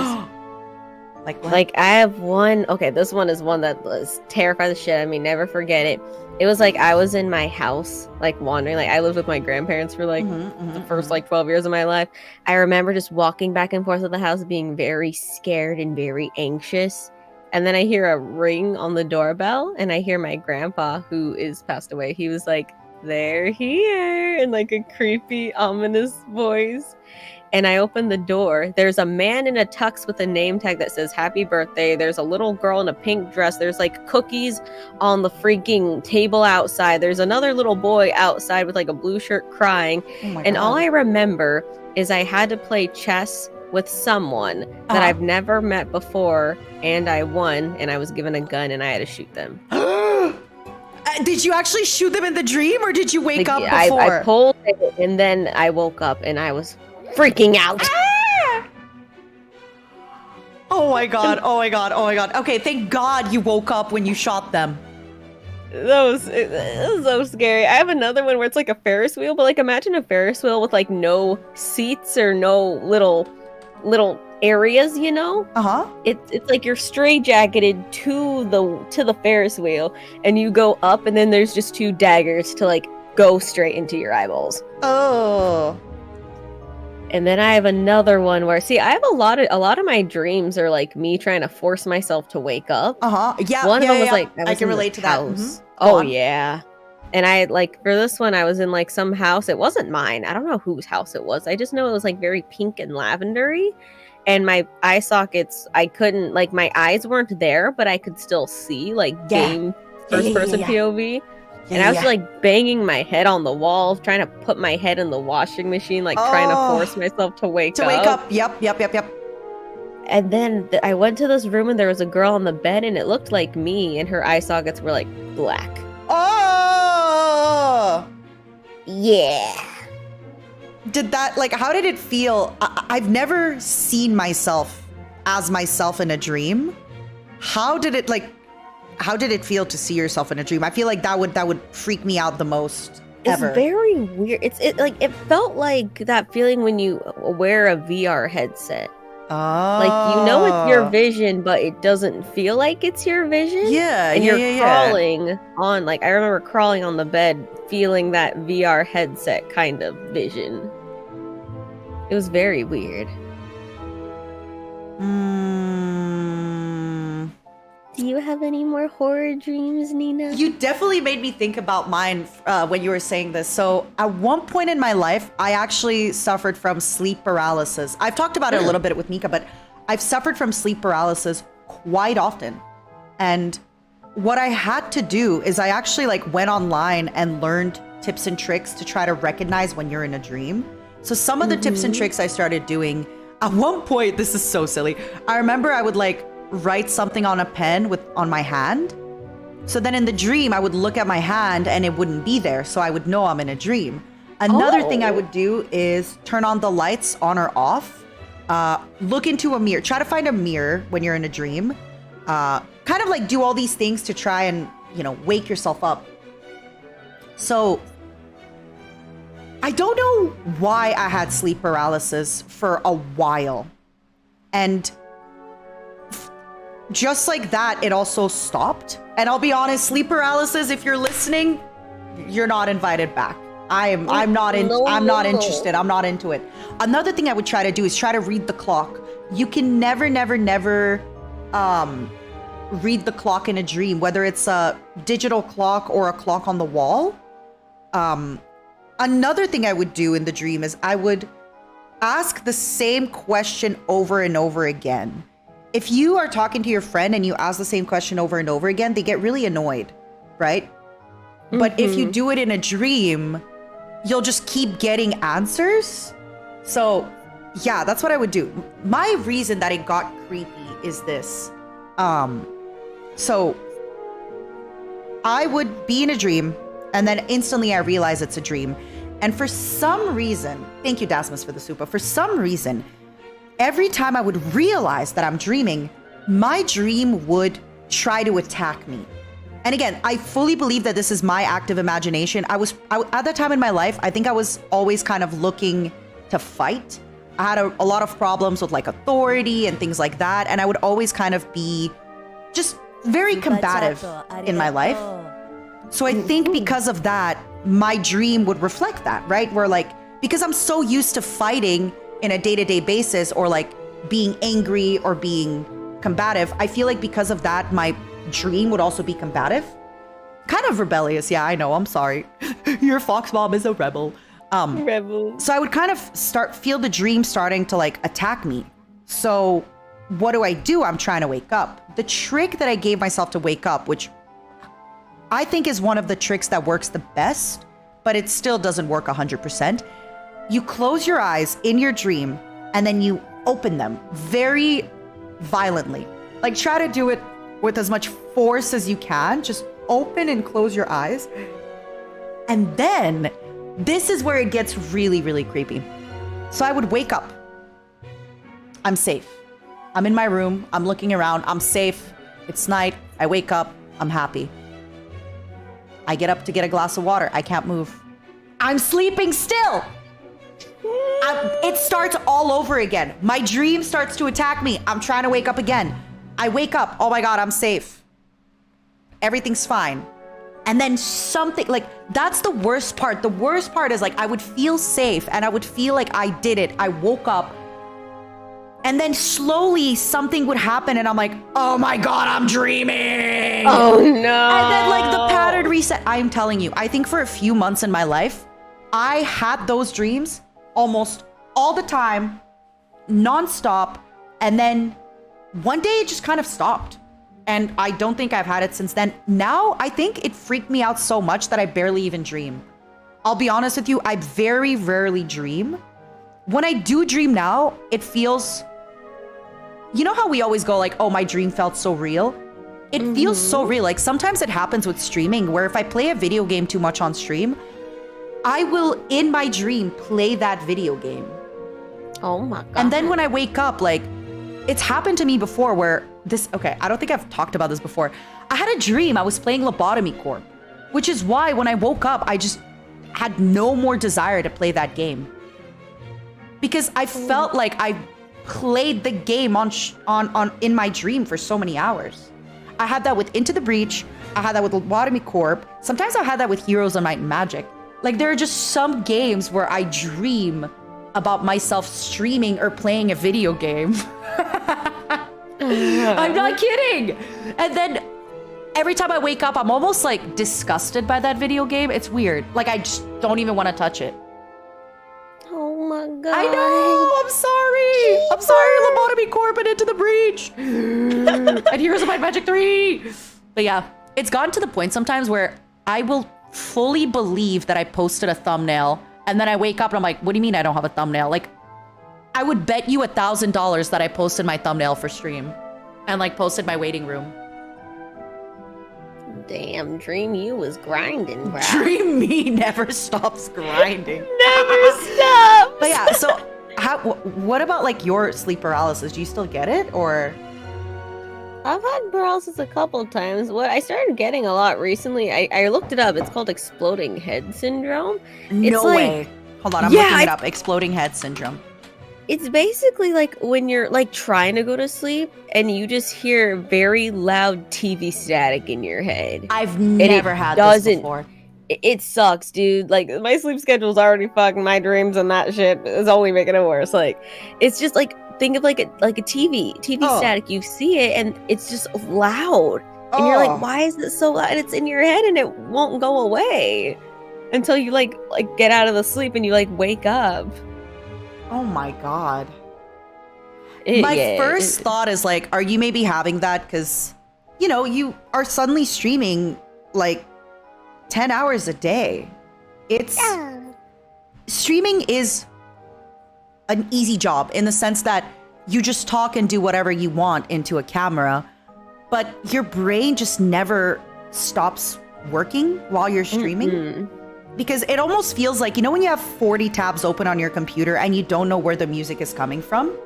S1: Like what?
S2: Like I have one. Okay, this one is one that was terrified the shit out of me. Never forget it. It was like I was in my house, like wandering. Like I lived with my grandparents for like the first like 12 years of my life. I remember just walking back and forth of the house, being very scared and very anxious. And then I hear a ring on the doorbell, and I hear my grandpa, who is passed away. He was like, "They're here," in like a creepy, ominous voice. And I open the door. There's a man in a tux with a name tag that says "Happy Birthday." There's a little girl in a pink dress. There's like cookies on the freaking table outside. There's another little boy outside with like a blue shirt crying.
S1: Oh my
S2: And
S1: God.
S2: all I remember is I had to play chess with someone that I've never met before, and I won, and I was given a gun, and I had to shoot them.
S1: Did you actually shoot them in the dream, or did you wake up
S2: I
S1: before?
S2: pulled it, and then I woke up, and I was freaking out.
S1: Oh my god. Okay, thank God you woke up when you shot them.
S2: It was so scary. I have another one where it's like a Ferris wheel, but like imagine a Ferris wheel with like no seats or no little areas, you know?
S1: Uh-huh.
S2: It's like you're straitjacketed to the Ferris wheel, and you go up, and then there's just two daggers to like go straight into your eyeballs.
S1: Oh.
S2: And then I have another one where, see, I have a lot of my dreams are like me trying to force myself to wake up.
S1: Uh-huh. Yeah.
S2: One of them was
S1: yeah.
S2: like
S1: I can
S2: in the
S1: relate to that.
S2: house.
S1: Mhm. Go
S2: Oh
S1: on.
S2: yeah. And I like for this one I was in like some house. It wasn't mine. I don't know whose house it was. I just know it was like very pink and lavendery. And my eye sockets, I couldn't, like, my eyes weren't there, but I could still see, like, game first-person POV. And I was, like, banging my head on the wall, trying to put my head in the washing machine, like, trying to force myself to wake up.
S1: To wake up. Yep.
S2: And then I went to this room, and there was a girl on the bed, and it looked like me, and her eye sockets were, like, black.
S1: Oh!
S2: Yeah.
S1: Did that, like, how did it feel? I've never seen myself as myself in a dream. How did it feel to see yourself in a dream? I feel like that would freak me out the most ever.
S2: It's very weird. It felt like that feeling when you wear a VR headset.
S1: Oh.
S2: Like, you know it's your vision, but it doesn't feel like it's your vision.
S1: Yeah,
S2: and you're crawling on, like, I remember crawling on the bed, feeling that VR headset kind of vision. It was very weird. Do you have any more horror dreams, Nina?
S1: You definitely made me think about mine when you were saying this. So at one point in my life, I actually suffered from sleep paralysis. I've talked about it a little bit with Mika, but I've suffered from sleep paralysis quite often. And what I had to do is I actually like went online and learned tips and tricks to try to recognize when you're in a dream. So some of the tips and tricks I started doing, at one point, this is so silly. I remember I would like write something on a pen on my hand. So then in the dream, I would look at my hand and it wouldn't be there. So I would know I'm in a dream. Another thing I would do is turn on the lights on or off. Look into a mirror. Try to find a mirror when you're in a dream. Kind of like do all these things to try and, wake yourself up. So I don't know why I had sleep paralysis for a while. And just like that, it also stopped. And I'll be honest, sleep paralysis, if you're listening, you're not invited back. I'm not interested. I'm not into it. Another thing I would try to do is try to read the clock. You can never read the clock in a dream, whether it's a digital clock or a clock on the wall. Another thing I would do in the dream is I would ask the same question over and over again. If you are talking to your friend and you ask the same question over and over again, they get really annoyed, right? But if you do it in a dream, you'll just keep getting answers. So yeah, that's what I would do. My reason that it got creepy is this. So I would be in a dream and then instantly I realize it's a dream. And for some reason, thank you, Dasmus, for the super. For some reason, every time I would realize that I'm dreaming, my dream would try to attack me. And again, I fully believe that this is my active imagination. I at that time in my life, I think I was always kind of looking to fight. I had a lot of problems with like authority and things like that. And I would always kind of be just very combative in my life. So I think because of that, my dream would reflect that, right? Where like, because I'm so used to fighting in a day-to-day basis or like being angry or being combative, I feel like because of that, my dream would also be combative. Kind of rebellious. Yeah, I know. I'm sorry. Your fox mom is a rebel.
S2: Rebel.
S1: So I would kind of feel the dream starting to like attack me. So what do? I'm trying to wake up. The trick that I gave myself to wake up, which I think is one of the tricks that works the best, but it still doesn't work 100%. You close your eyes in your dream and then you open them very violently. Like try to do it with as much force as you can. Just open and close your eyes. And then this is where it gets really, really creepy. So I would wake up. I'm safe. I'm in my room. I'm looking around. I'm safe. It's night. I wake up. I'm happy. I get up to get a glass of water. I can't move. I'm sleeping still. It starts all over again. My dream starts to attack me. I'm trying to wake up again. I wake up. Oh my God, I'm safe. Everything's fine. And then something like, that's the worst part. The worst part is like, I would feel safe and I would feel like I did it. I woke up and then slowly something would happen and I'm like, oh my God, I'm dreaming.
S2: Oh no.
S1: And then like the pattern reset. I'm telling you, I think for a few months in my life, I had those dreams almost all the time, nonstop. And then one day it just kind of stopped. And I don't think I've had it since then. Now, I think it freaked me out so much that I barely even dream. I'll be honest with you, I very rarely dream. When I do dream now, it feels... You know how we always go like, oh, my dream felt so real? It feels so real. Like sometimes it happens with streaming where if I play a video game too much on stream, I will, in my dream, play that video game.
S2: Oh my God.
S1: And then when I wake up, like, it's happened to me before where okay, I don't think I've talked about this before. I had a dream I was playing Lobotomy Corp, which is why when I woke up, I just had no more desire to play that game. Because I felt like I played the game in my dream for so many hours. I had that with Into the Breach. I had that with Lobotomy Corp. Sometimes I had that with Heroes of Might and Magic. Like there are just some games where I dream about myself streaming or playing a video game. I'm not kidding. And then every time I wake up, I'm almost like disgusted by that video game. It's weird. Like I just don't even want to touch it.
S2: Oh my God.
S1: I know. I'm sorry, Lobotomy Corp and Into the Breach. And Heroes of Might and Magic 3. But yeah, it's gotten to the point sometimes where I will fully believe that I posted a thumbnail and then I wake up and I'm like, what do you mean I don't have a thumbnail? Like, I would bet you $1,000 that I posted my thumbnail for stream and like posted my waiting room.
S2: Damn, Dream you was grinding, bro.
S1: Dream me never stops grinding.
S2: Never stops.
S1: But yeah, so what about like your sleep paralysis? Do you still get it or?
S2: I've had paralysis a couple times. What I started getting a lot recently, I looked it up. It's called exploding head syndrome.
S1: No way. Hold on, I'm looking it up. Exploding head syndrome.
S2: It's basically like when you're like trying to go to sleep and you just hear very loud TV static in your head.
S1: I've never had this before.
S2: It sucks, dude. Like, my sleep schedule's already fucked. My dreams and that shit is only making it worse. Like, it's just like, think of like a TV static. You see it and it's just loud. And you're like, why is it so loud? And it's in your head and it won't go away until you like get out of the sleep and you like wake up.
S1: Oh my God. My first thought is like, are you maybe having that because, you know, you are suddenly streaming like 10 hours a day. Streaming is an easy job in the sense that you just talk and do whatever you want into a camera, but your brain just never stops working while you're streaming. Because it almost feels like, you know, when you have 40 tabs open on your computer and you don't know where the music is coming from?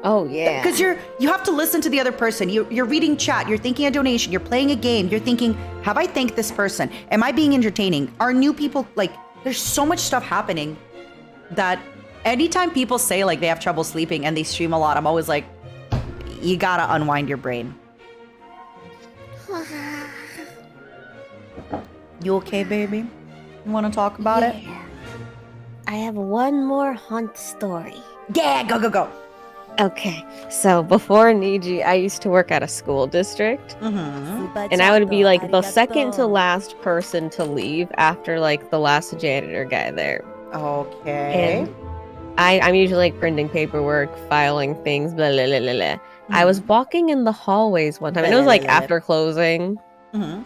S2: Oh, yeah.
S1: Because you have to listen to the other person. You're reading chat. You're thinking a donation. You're playing a game. You're thinking, have I thanked this person? Am I being entertaining? Are new people, like, there's so much stuff happening that anytime people say, like, they have trouble sleeping and they stream a lot, I'm always like, you gotta unwind your brain. You okay, baby? You want to talk about it?
S2: I have one more haunt story.
S1: Yeah, go.
S2: Okay, so before Niji, I used to work at a school district. And I would be like the second to last person to leave after like the last janitor guy there.
S1: Okay.
S2: And I'm usually like printing paperwork, filing things, blah, blah, blah, blah, blah. I was walking in the hallways one time, and it was like after closing.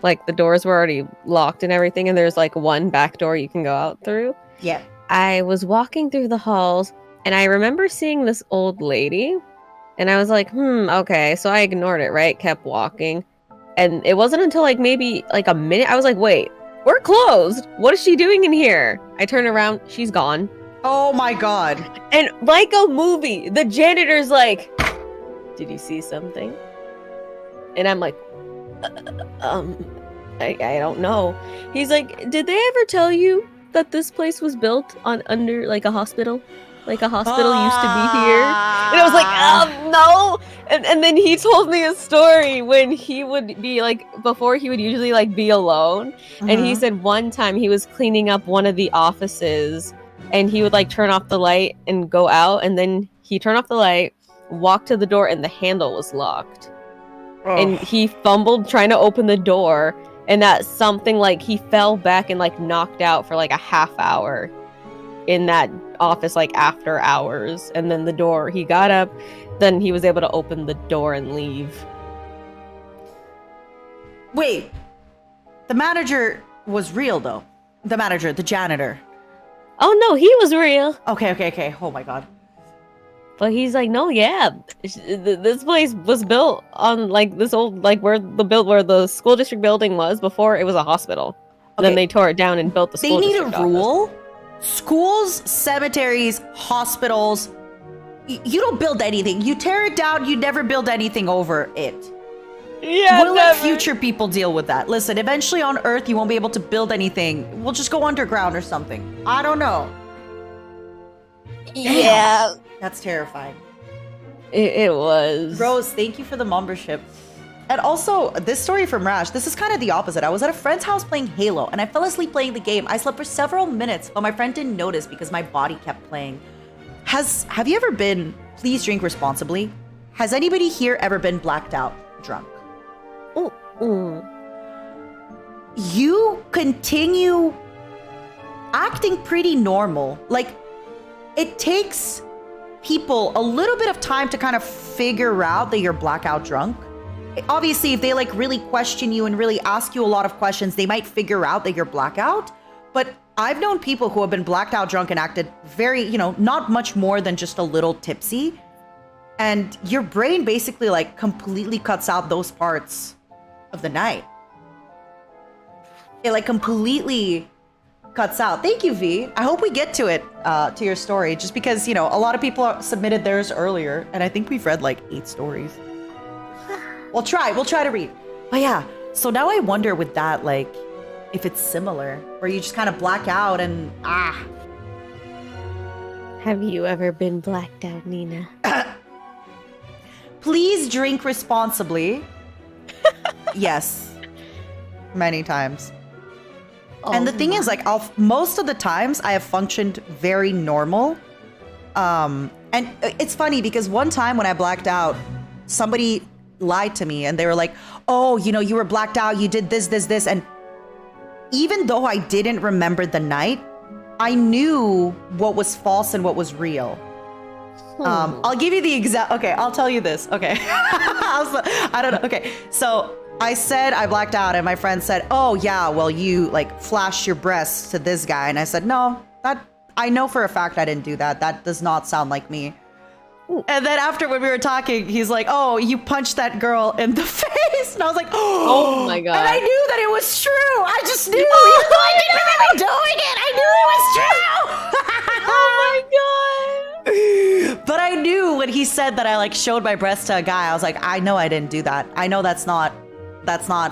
S2: Like the doors were already locked and everything, and there's like one back door you can go out through.
S1: Yeah.
S2: I was walking through the halls, and I remember seeing this old lady, and I was like, okay. So I ignored it, right? Kept walking. And it wasn't until like maybe like a minute, I was like, wait, we're closed. What is she doing in here? I turn around, she's gone.
S1: Oh my God.
S2: And like a movie, the janitor's like, did you see something? And I'm like, I don't know. He's like, did they ever tell you that this place was built on under like a hospital? Like a hospital used to be here? And I was like, no. And then he told me a story when he would be like, before he would usually like be alone. And he said one time he was cleaning up one of the offices and he would like turn off the light and go out. And then he turned off the light, walked to the door, and the handle was locked. And he fumbled trying to open the door, and that something like he fell back and like knocked out for like a half hour in that office, like after hours. And then the door, he got up, then he was able to open the door and leave.
S1: Wait, the manager was real though. The janitor.
S2: Oh no, he was real.
S1: Okay. Oh my God.
S2: But he's like, no, yeah, this place was built on like this old, like where the school district building was before it was a hospital. Okay. Then they tore it down and built the school district office. They need a rule.
S1: Schools, cemeteries, hospitals, you don't build anything. You tear it down, you never build anything over it.
S2: Yeah,
S1: we'll let future people deal with that. Listen, eventually on Earth, you won't be able to build anything. We'll just go underground or something. I don't know.
S2: Yeah.
S1: That's terrifying.
S2: It was.
S1: Rose, thank you for the membership. And also, this story from Rash, this is kind of the opposite. I was at a friend's house playing Halo, and I fell asleep playing the game. I slept for several minutes, but my friend didn't notice because my body kept playing. Have you ever been, please drink responsibly, has anybody here ever been blacked out drunk? You continue acting pretty normal. Like, it takes people a little bit of time to kind of figure out that you're blackout drunk. obviously, if they like really question you and really ask you a lot of questions, they might figure out that you're blackout. But I've known people who have been blacked out drunk and acted very, you know, not much more than just a little tipsy. And your brain basically like completely cuts out those parts of the night. It like completely cuts out. Thank you, V. I hope we get to it, to your story, just because, you know, a lot of people submitted theirs earlier, and I think we've read like 8 stories. We'll try to read. But yeah, so now I wonder with that, like, if it's similar, where you just kind of black out and
S2: Have you ever been blacked out, Nina?
S1: Please drink responsibly. Yes. Many times. And the thing is, like, most of the times I have functioned very normal. And it's funny because one time when I blacked out, somebody lied to me and they were like, oh, you know, you were blacked out, you did this, this, this. And even though I didn't remember the night, I knew what was false and what was real. I'll give you the exact, okay, I'll tell you this. Okay. I don't know. Okay. So I said I blacked out and my friend said, oh yeah, well you like flashed your breasts to this guy. And I said, no, I know for a fact I didn't do that. That does not sound like me. And then after when we were talking, he's like, oh, you punched that girl in the face. And I was like, oh
S2: my God.
S1: And I knew that it was true. I just knew. Even though I didn't remember doing it, I knew it was true.
S2: Oh my God.
S1: But I knew when he said that I like showed my breast to a guy, I was like, I know I didn't do that. I know that's not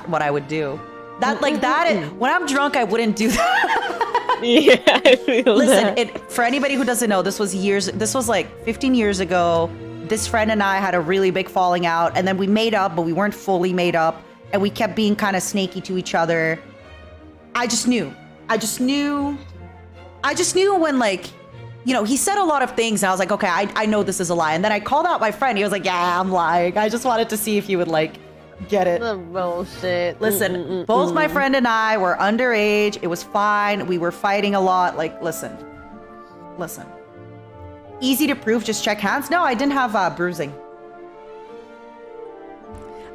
S1: what I would do. That like that, when I'm drunk, I wouldn't do that.
S2: Yeah, I feel
S1: Listen,
S2: that.
S1: for anybody who doesn't know, this was like 15 years ago. This friend and I had a really big falling out, and then we made up, but we weren't fully made up, and we kept being kind of snaky to each other. I just knew when, like, you know, he said a lot of things, and I was like, okay, I know this is a lie. And then I called out my friend. He was like, yeah, I'm lying. I just wanted to see if you would, like, get it.
S2: The bullshit.
S1: Listen, both my friend and I were underage. It was fine. We were fighting a lot. Like, listen. Easy to prove. Just check hands. No, I didn't have bruising.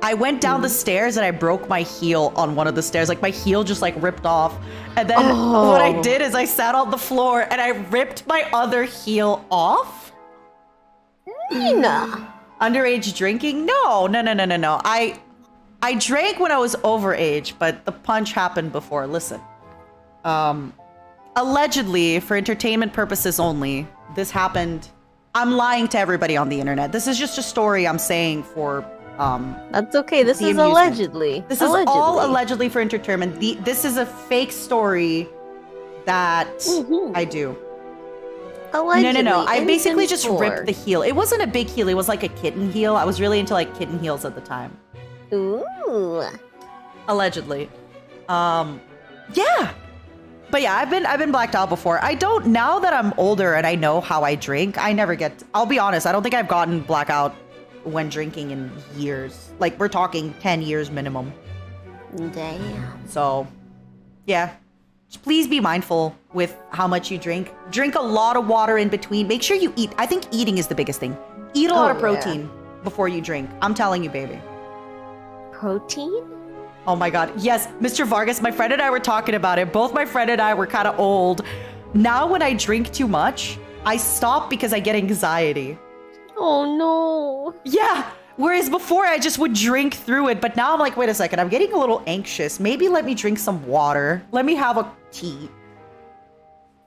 S1: I went down the stairs and I broke my heel on one of the stairs. Like, my heel just like ripped off. And then what I did is I sat on the floor and I ripped my other heel off.
S2: Nina.
S1: Underage drinking? No. I drank when I was overage, but the punch happened before. Listen. Allegedly, for entertainment purposes only, this happened. I'm lying to everybody on the internet. This is just a story I'm saying for
S2: That's okay. This is
S1: amusement.
S2: allegedly.
S1: This is all allegedly for entertainment. This is a fake story that I do.
S2: Allegedly.
S1: No. I basically
S2: Instance
S1: just
S2: 4.
S1: ripped the heel. It wasn't a big heel. It was like a kitten heel. I was really into like kitten heels at the time.
S2: Ooh.
S1: Allegedly. Yeah. But yeah, I've been blacked out before. I don't, now that I'm older and I know how I drink, I'll be honest, I don't think I've gotten blackout when drinking in years. Like, we're talking 10 years minimum.
S2: Damn.
S1: So, yeah. Just please be mindful with how much you drink. Drink a lot of water in between. Make sure you eat. I think eating is the biggest thing. Eat a lot of protein before you drink. I'm telling you, baby.
S2: Protein?
S1: Oh my God. Yes, Mr. Vargas, my friend and I were talking about it. Both my friend and I were kind of old. Now when I drink too much, I stop because I get anxiety.
S2: Oh no.
S1: Yeah. Whereas before I just would drink through it. But now I'm like, wait a second, I'm getting a little anxious. Maybe let me drink some water. Let me have a tea.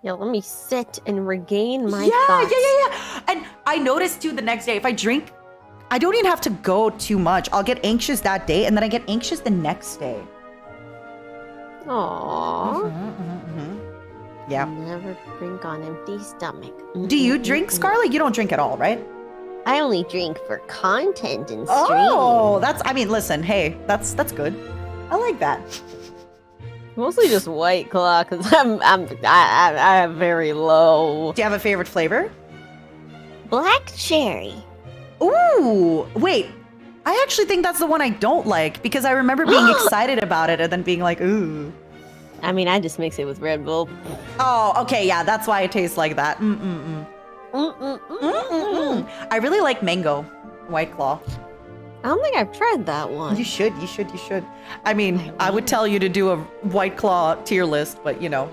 S2: Yeah, let me sit and regain my thoughts.
S1: Yeah. And I noticed too the next day, if I drink, I don't even have to go too much. I'll get anxious that day and then I get anxious the next day.
S2: Aww.
S1: Yeah.
S2: Never drink on empty stomach.
S1: Do you drink, Scarle? You don't drink at all, right?
S2: I only drink for content and stream.
S1: Oh, listen, hey, that's good. I like that.
S2: Mostly just White Claw because I have very low.
S1: Do you have a favorite flavor?
S2: Black cherry.
S1: Ooh, wait. I actually think that's the one I don't like because I remember being excited about it and then being like, ooh.
S2: I mean, I just mix it with Red Bull.
S1: Oh, okay, yeah, that's why it tastes like that. I really like mango White Claw.
S2: I don't think I've tried that one.
S1: You should. I mean, I would tell you to do a White Claw tier list, but you know.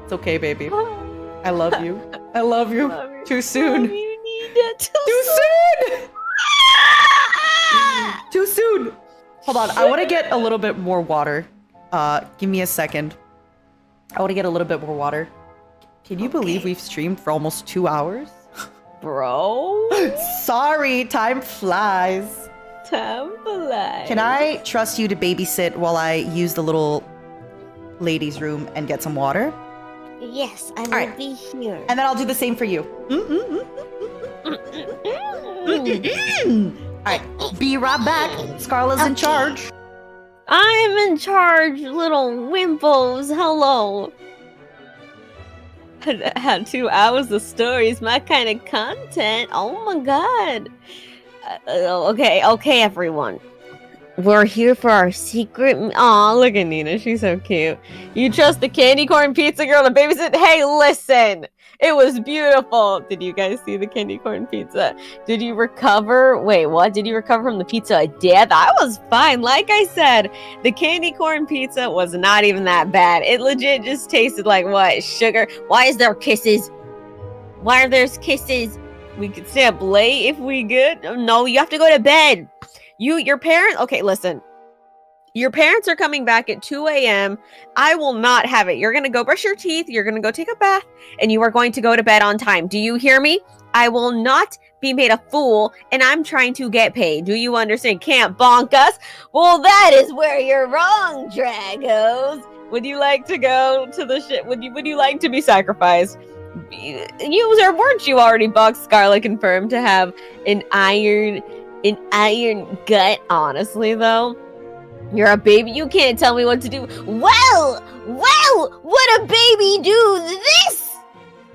S1: It's okay, baby. I love you. I love you. Too soon.
S2: You need it
S1: Too soon! Too soon! Hold on, I want to get a little bit more water. Give me a second. I want to get a little bit more water. Can you believe we've streamed for almost 2 hours?
S2: Bro.
S1: Sorry, time flies.
S2: Time flies.
S1: Can I trust you to babysit while I use the little ladies' room and get some water?
S3: Yes, I will
S1: right.
S3: be here.
S1: And then I'll do the same for you. Alright, be right back. Scarle's in charge.
S2: I'm in charge, little wimples. Hello. Had 2 hours of stories, my kind of content. Oh my god. Okay, everyone. We're here for our secret. Aw, look at Nina. She's so cute. You trust the candy corn pizza girl to babysit? Hey, listen. It was beautiful. Did you guys see the candy corn pizza? Did you recover? Wait, what? Did you recover from the pizza of death? I was fine. Like I said, the candy corn pizza was not even that bad. It legit just tasted like what? Sugar? Why is there kisses? Why are there kisses? We could stay up late if we could. No, you have to go to bed. Your parents, okay, listen. Your parents are coming back at 2 a.m. I will not have it. You're going to go brush your teeth. You're going to go take a bath. And you are going to go to bed on time. Do you hear me? I will not be made a fool. And I'm trying to get paid. Do you understand? Can't bonk us. Well, that is where you're wrong, Dragos. Would you like to go to the shit? Would you like to be sacrificed? Weren't you already bucked? Scarle confirmed to have an iron gut. Honestly, though. You're a baby. You can't tell me what to do. Well, would a baby do this?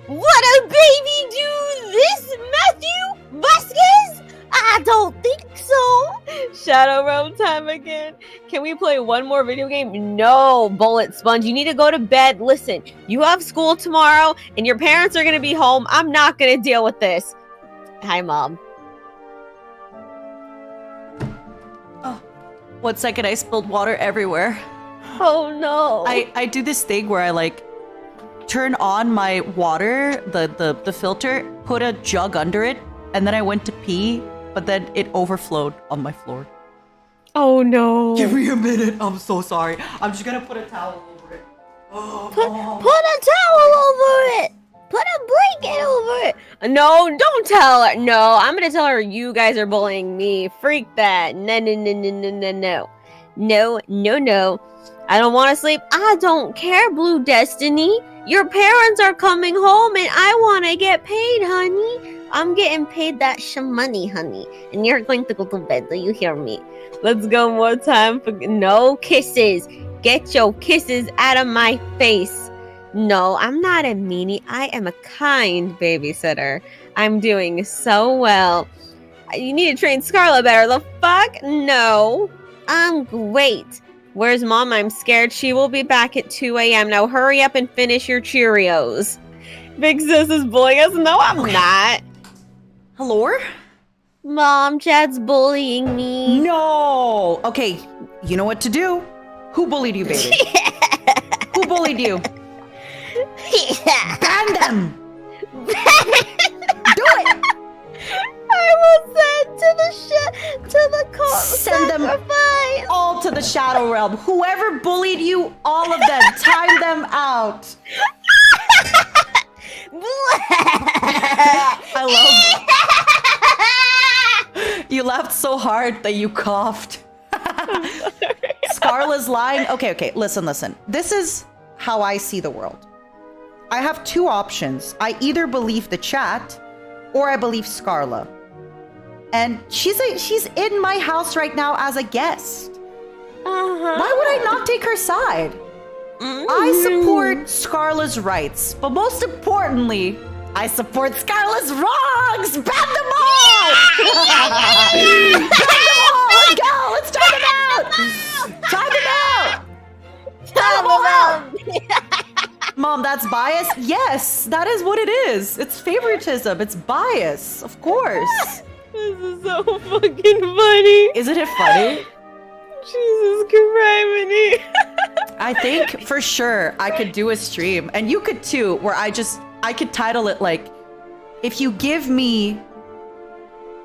S2: Would a baby do this, Matthew Vasquez? I don't think so. Shadow Realm time again. Can we play one more video game? No, Bullet Sponge. You need to go to bed. Listen, you have school tomorrow, and your parents are going to be home. I'm not going to deal with this. Hi, Mom.
S1: 1 second, I spilled water everywhere.
S2: Oh no.
S1: I do this thing where I like turn on my water, the filter, put a jug under it, and then I went to pee, but then it overflowed on my floor.
S2: Oh no.
S1: Give me a minute. I'm so sorry. I'm just gonna put a towel over it. Oh,
S2: Put a towel over it. Put a blanket over it. No, don't tell her. No, I'm gonna tell her you guys are bullying me. Freak that. No. No. I don't want to sleep. I don't care, Blue Destiny. Your parents are coming home and I want to get paid, honey. I'm getting paid that money, honey. And you're going to go to bed. Do you hear me? Let's go more time for no kisses. Get your kisses out of my face. No, I'm not a meanie. I am a kind babysitter. I'm doing so well. You need to train Scarle better. The fuck? No. I'm great. Where's Mom? I'm scared. She will be back at 2 a.m. Now hurry up and finish your Cheerios. Big Sis is bullying us. No, I'm not.
S1: Hello?
S2: Mom, Chad's bullying me.
S1: No. Okay, you know what to do. Who bullied you, baby? Who bullied you? Ban them! Do it!
S2: I will send to the court.
S1: Send them all to the Shadow Realm. Whoever bullied you, all of them, time them out. I love you. Laughed so hard that you coughed. Scarle's lying. Okay, listen. This is how I see the world. I have two options. I either believe the chat or I believe Scarle. And she's in my house right now as a guest. Why would I not take her side? I support Scarle's rights, but most importantly, I support Scarle's wrongs! Ban them all! Ban them all! Let's go! Let's try them out! Try them out! Mom, that's biased? Yes. Yes, that is what it is. It's favoritism. It's bias, of course.
S2: This is so fucking funny.
S1: Isn't it funny?
S2: Jesus Christ.
S1: I think for sure I could do a stream, and you could too, where I could title it like, if you give me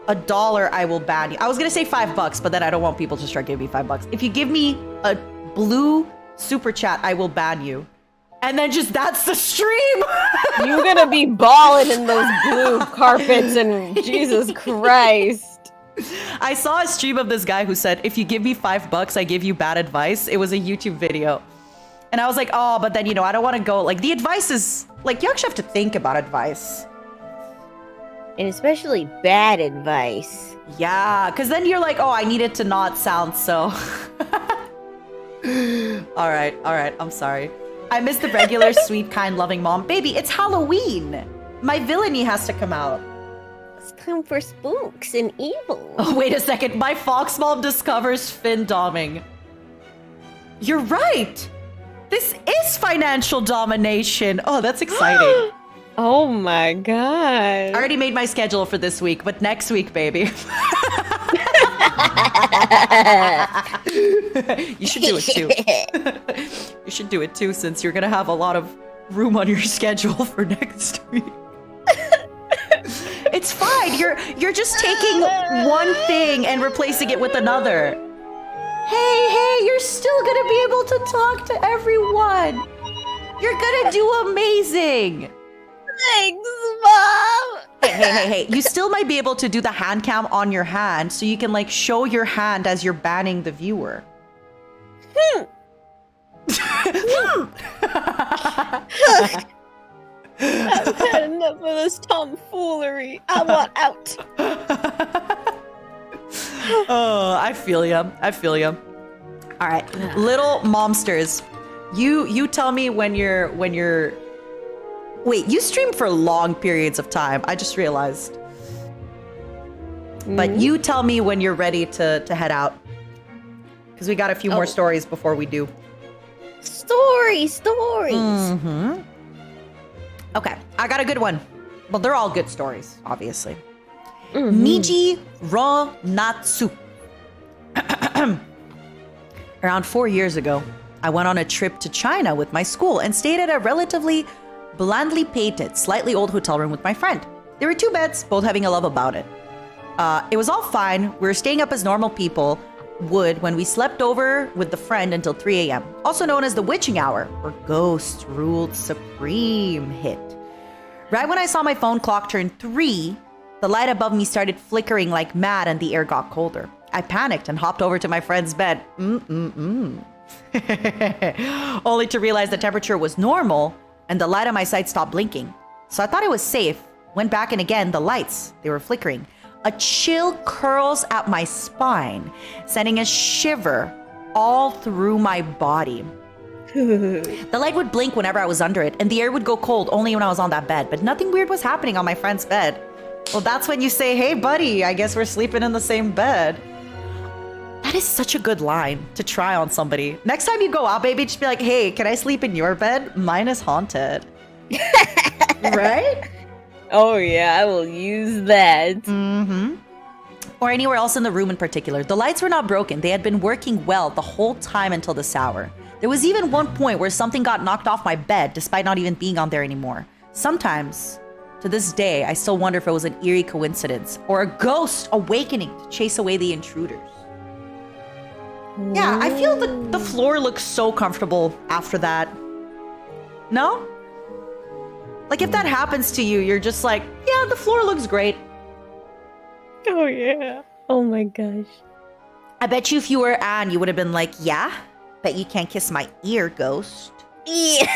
S1: $1, I will ban you. I was gonna say $5, but then I don't want people to start giving me $5. If you give me a blue super chat, I will ban you. And then just that's the stream.
S2: You're gonna be balling in those blue carpets and Jesus Christ.
S1: I saw a stream of this guy who said, if you give me $5, I give you bad advice. It was a YouTube video. And I was like, oh, but then, I don't want to go. Like, the advice is, like, you actually have to think about advice.
S2: And especially bad advice.
S1: Yeah, because then you're like, oh, I need it to not sound so. All right, I'm sorry. I miss the regular, sweet, kind, loving mom. Baby, it's Halloween. My villainy has to come out.
S2: It's time for spooks and evil.
S1: Oh, wait a second. My fox mom discovers Finn doming. You're right. This is financial domination. Oh, that's exciting.
S2: Oh my god.
S1: I already made my schedule for this week, but next week, baby. You should do it too. You should do it too, since you're gonna have a lot of room on your schedule for next week. It's fine. You're just taking one thing and replacing it with another. Hey, you're still gonna be able to talk to everyone. You're gonna do amazing.
S2: Thanks, Mom.
S1: Hey. You still might be able to do the hand cam on your hand, so you can like show your hand as you're banning the viewer.
S2: I've had enough of this tomfoolery. I want out.
S1: Oh, I feel ya. All right, little momsters, you tell me when you're. Wait, you stream for long periods of time. I just realized. But you tell me when you're ready to head out, because we got a few more stories before we do.
S2: Stories.
S1: Mm-hmm. Okay, I got a good one. Well, they're all good stories, obviously. Niji Ro Natsu. Around 4 years ago, I went on a trip to China with my school and stayed at a relatively blandly painted, slightly old hotel room with my friend. There were 2 beds, both having a love about it. It was all fine. We were staying up as normal people would when we slept over with the friend until 3 a.m., also known as the witching hour, where ghosts ruled supreme hit. Right when I saw my phone clock turn 3, the light above me started flickering like mad and the air got colder. I panicked and hopped over to my friend's bed. Only to realize the temperature was normal and the light on my side stopped blinking. So I thought it was safe. Went back and again, the lights, they were flickering. A chill curls at my spine, sending a shiver all through my body. The light would blink whenever I was under it, and the air would go cold only when I was on that bed, but nothing weird was happening on my friend's bed. Well, that's when you say, hey, buddy, I guess we're sleeping in the same bed. That is such a good line to try on somebody. Next time you go out, baby, just be like, hey, can I sleep in your bed? Mine is haunted. Right?
S2: Oh yeah, I will use that.
S1: Or anywhere else in the room in particular. The lights were not broken. They had been working well the whole time until this hour. There was even one point where something got knocked off my bed despite not even being on there anymore. Sometimes, to this day, I still wonder if it was an eerie coincidence or a ghost awakening to chase away the intruders. Yeah, I feel the floor looks so comfortable after that. No? Like, if that happens to you, you're just like, yeah, the floor looks great.
S2: Oh yeah. Oh my gosh.
S1: I bet you if you were Anne, you would have been like, yeah? Bet you can't kiss my ear, ghost.
S3: Ew.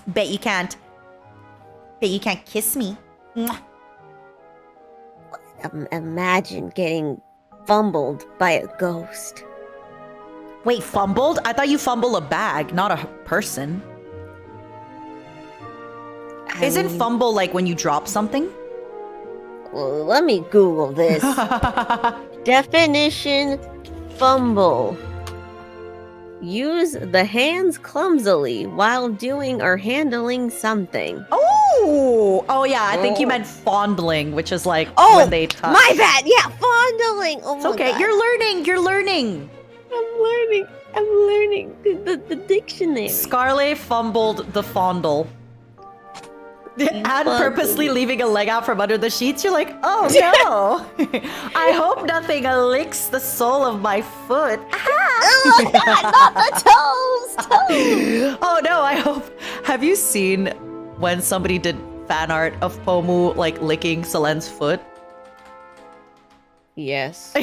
S1: Bet you can't kiss me. Mwah.
S2: Imagine getting fumbled by a ghost.
S1: Wait, fumbled? I thought you fumble a bag, not a person. Isn't fumble like when you drop something?
S2: Well, let me Google this. Definition: fumble. use the hands clumsily while doing or handling something.
S1: Oh yeah, I think you meant fondling, which is like
S2: Oh,
S1: when they touch.
S2: my bad. Yeah, fondling. Oh
S1: It's
S2: my
S1: okay.
S2: God.
S1: You're learning.
S2: I'm learning the dictionary.
S1: Scarle fumbled the fondle. And purposely leaving a leg out from under the sheets. You're like, oh no. I hope nothing licks the sole of my foot.
S3: Oh my God, not the toes.
S1: Oh no, I hope. Have you seen when somebody did fan art of Pomu like licking Selen's foot?
S2: Yes. I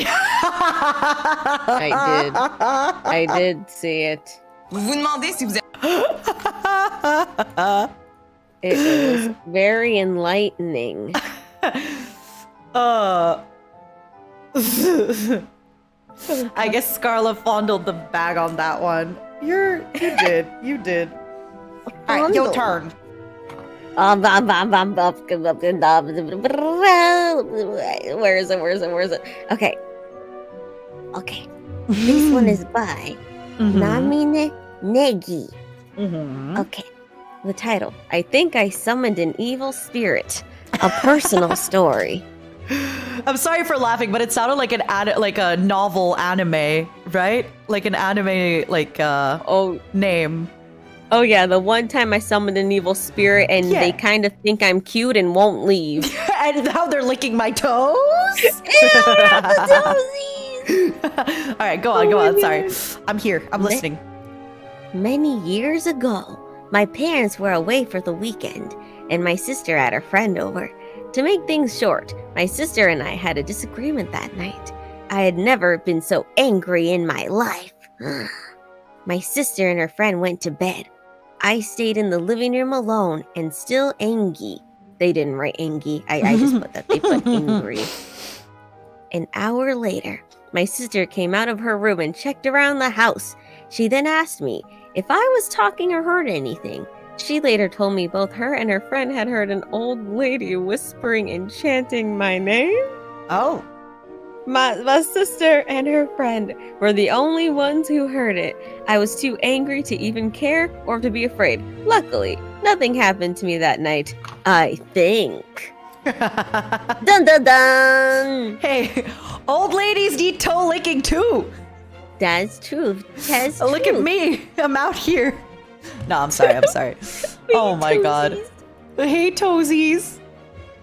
S2: did see it.
S4: Vous vous demandez si vous
S2: It was very enlightening.
S1: I guess Scarla fondled the bag on that one. You did. Alright, your turn.
S2: Where is it? Okay. This one is by Namine Negi. Okay. The title, I Think I Summoned an Evil Spirit. A personal story.
S1: I'm sorry for laughing, but it sounded like a novel anime, right? Like an anime name.
S2: Oh yeah, the one time I summoned an evil spirit and they kind of think I'm cute and won't leave.
S1: And now they're licking my toes?
S2: Ew, not the toesies!
S1: Alright, go on. Sorry. I'm here. I'm listening.
S2: Many years ago, my parents were away for the weekend, and my sister had a friend over. To make things short, my sister and I had a disagreement that night. I had never been so angry in my life. My sister and her friend went to bed. I stayed in the living room alone and still angry. They didn't write angry. I just put that. They put angry. An hour later, my sister came out of her room and checked around the house. She then asked me if I was talking or heard anything. She later told me both her and her friend had heard an old lady whispering and chanting my name.
S1: Oh.
S2: My sister and her friend were the only ones who heard it. I was too angry to even care or to be afraid. Luckily, nothing happened to me that night. I think. Dun dun dun!
S1: Hey, old ladies need toe licking too.
S2: That's true. That's
S1: Look at me. I'm out here. No, I'm sorry. Oh my god. Hey, toesies.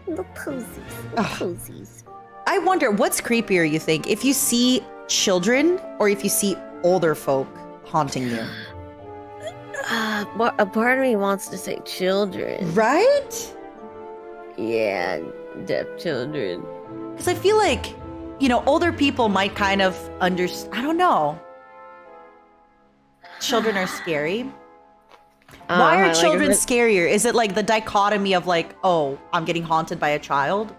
S2: The posies.
S1: I wonder what's creepier, you think, if you see children or if you see older folk haunting you?
S2: A part of me wants to say children.
S1: Right?
S2: Yeah, deaf children.
S1: Because I feel like, older people might kind of understand. I don't know. Children are scary. Why are children scarier? Is it like the dichotomy of like, oh, I'm getting haunted by a child?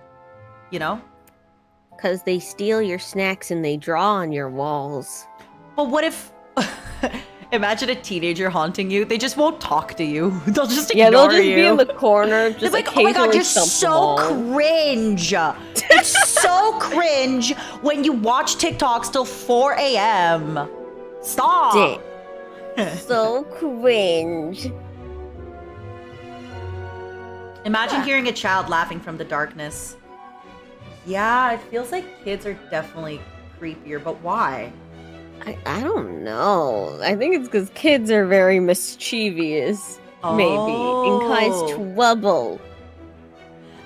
S2: Because they steal your snacks and they draw on your walls.
S1: But what if... Imagine a teenager haunting you. They just won't talk to you. They'll just ignore you.
S2: Yeah, they'll just be in the corner. Just
S1: like, oh my god, you're so cringe. It's so cringe when you watch TikToks till 4 a.m. Stop.
S2: So cringe.
S1: Imagine hearing a child laughing from the darkness. Yeah, it feels like kids are definitely creepier, but why?
S2: I don't know. I think it's because kids are very mischievous, maybe, and cause trouble.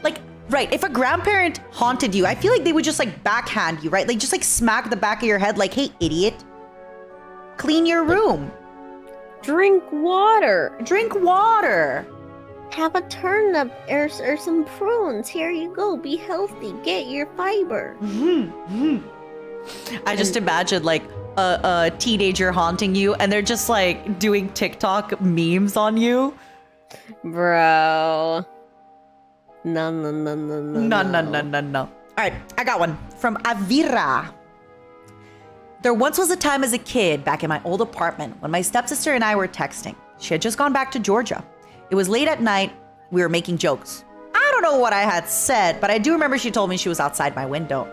S1: Like, right, if a grandparent haunted you, I feel like they would just like backhand you, right? Like just like smack the back of your head like, hey, idiot. Clean your room.
S2: Drink water. Have a turnip or some prunes. Here you go. Be healthy. Get your fiber.
S1: I just imagine like a teenager haunting you and they're just like doing TikTok memes on you.
S2: Bro. No.
S1: All right, I got one from Avira. There once was a time as a kid back in my old apartment when my stepsister and I were texting. She had just gone back to Georgia. It was late at night. We were making jokes. I don't know what I had said, but I do remember she told me she was outside my window.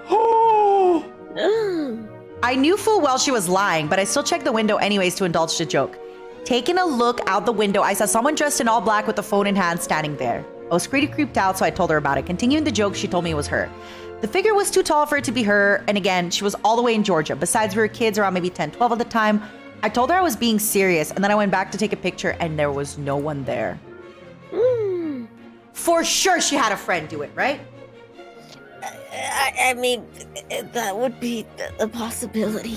S1: I knew full well she was lying, but I still checked the window anyways to indulge the joke. Taking a look out the window, I saw someone dressed in all black with a phone in hand standing there. I was pretty creeped out, so I told her about it. Continuing the joke, she told me it was her. The figure was too tall for it to be her, and again, she was all the way in Georgia. Besides, we were kids around maybe 10, 12 at the time. I told her I was being serious, and then I went back to take a picture, and there was no one there. For sure she had a friend do it, right?
S2: I mean, that would be a possibility.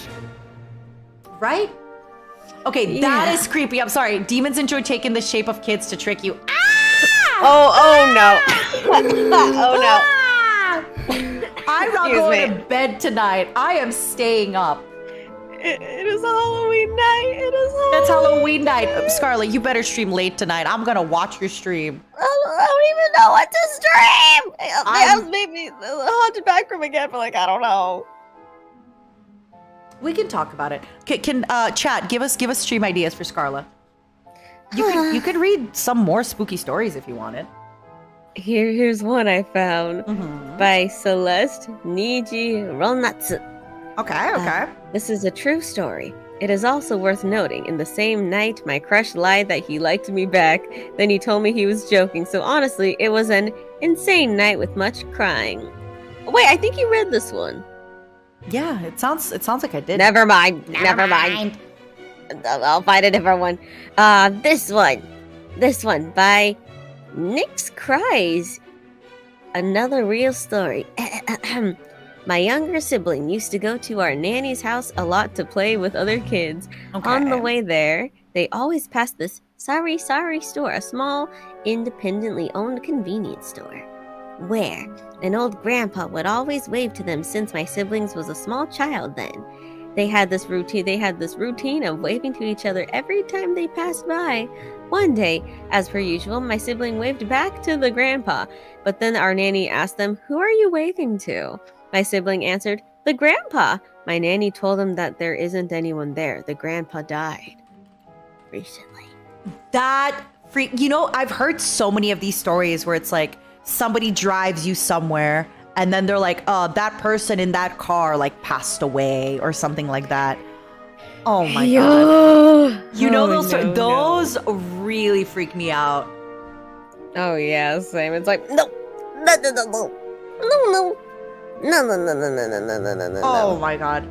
S1: Right? Okay, that is creepy. I'm sorry. Demons enjoy taking the shape of kids to trick you.
S2: Oh no. Oh no.
S1: I'm not going to bed tonight. I am staying up.
S2: It is Halloween night. It is Halloween.
S1: It's Halloween night. Scarlett, you better stream late tonight. I'm going to watch your stream.
S2: I don't even know what to stream. They have maybe the haunted back room again, but like, I don't know.
S1: We can talk about it. Can chat, give us stream ideas for Scarlett. You could read some more spooky stories if you wanted.
S2: Here's one I found by Celeste Nijironatsu.
S1: Okay.
S2: This is a true story. It is also worth noting, in the same night, my crush lied that he liked me back. Then he told me he was joking. So honestly, it was an insane night with much crying. Wait, I think you read this one.
S1: Yeah, it sounds like I did.
S2: Never mind. I'll find a different one. This one by Nyx Cries. Another real story. My younger sibling used to go to our nanny's house a lot to play with other kids.
S1: Okay.
S2: On the way there, they always passed this sorry store, a small, independently owned convenience store, where an old grandpa would always wave to them since my siblings was a small child then. They had this routine of waving to each other every time they passed by. One day, as per usual, my sibling waved back to the grandpa, but then our nanny asked them, "Who are you waving to?" My sibling answered, "The grandpa." My nanny told him that there isn't anyone there. The grandpa died recently.
S1: I've heard so many of these stories where it's like somebody drives you somewhere and then they're like, that person in that car like passed away or something like that. Oh my god. Those really freak me out.
S2: Oh yeah, same. It's like, no.
S1: Oh my god.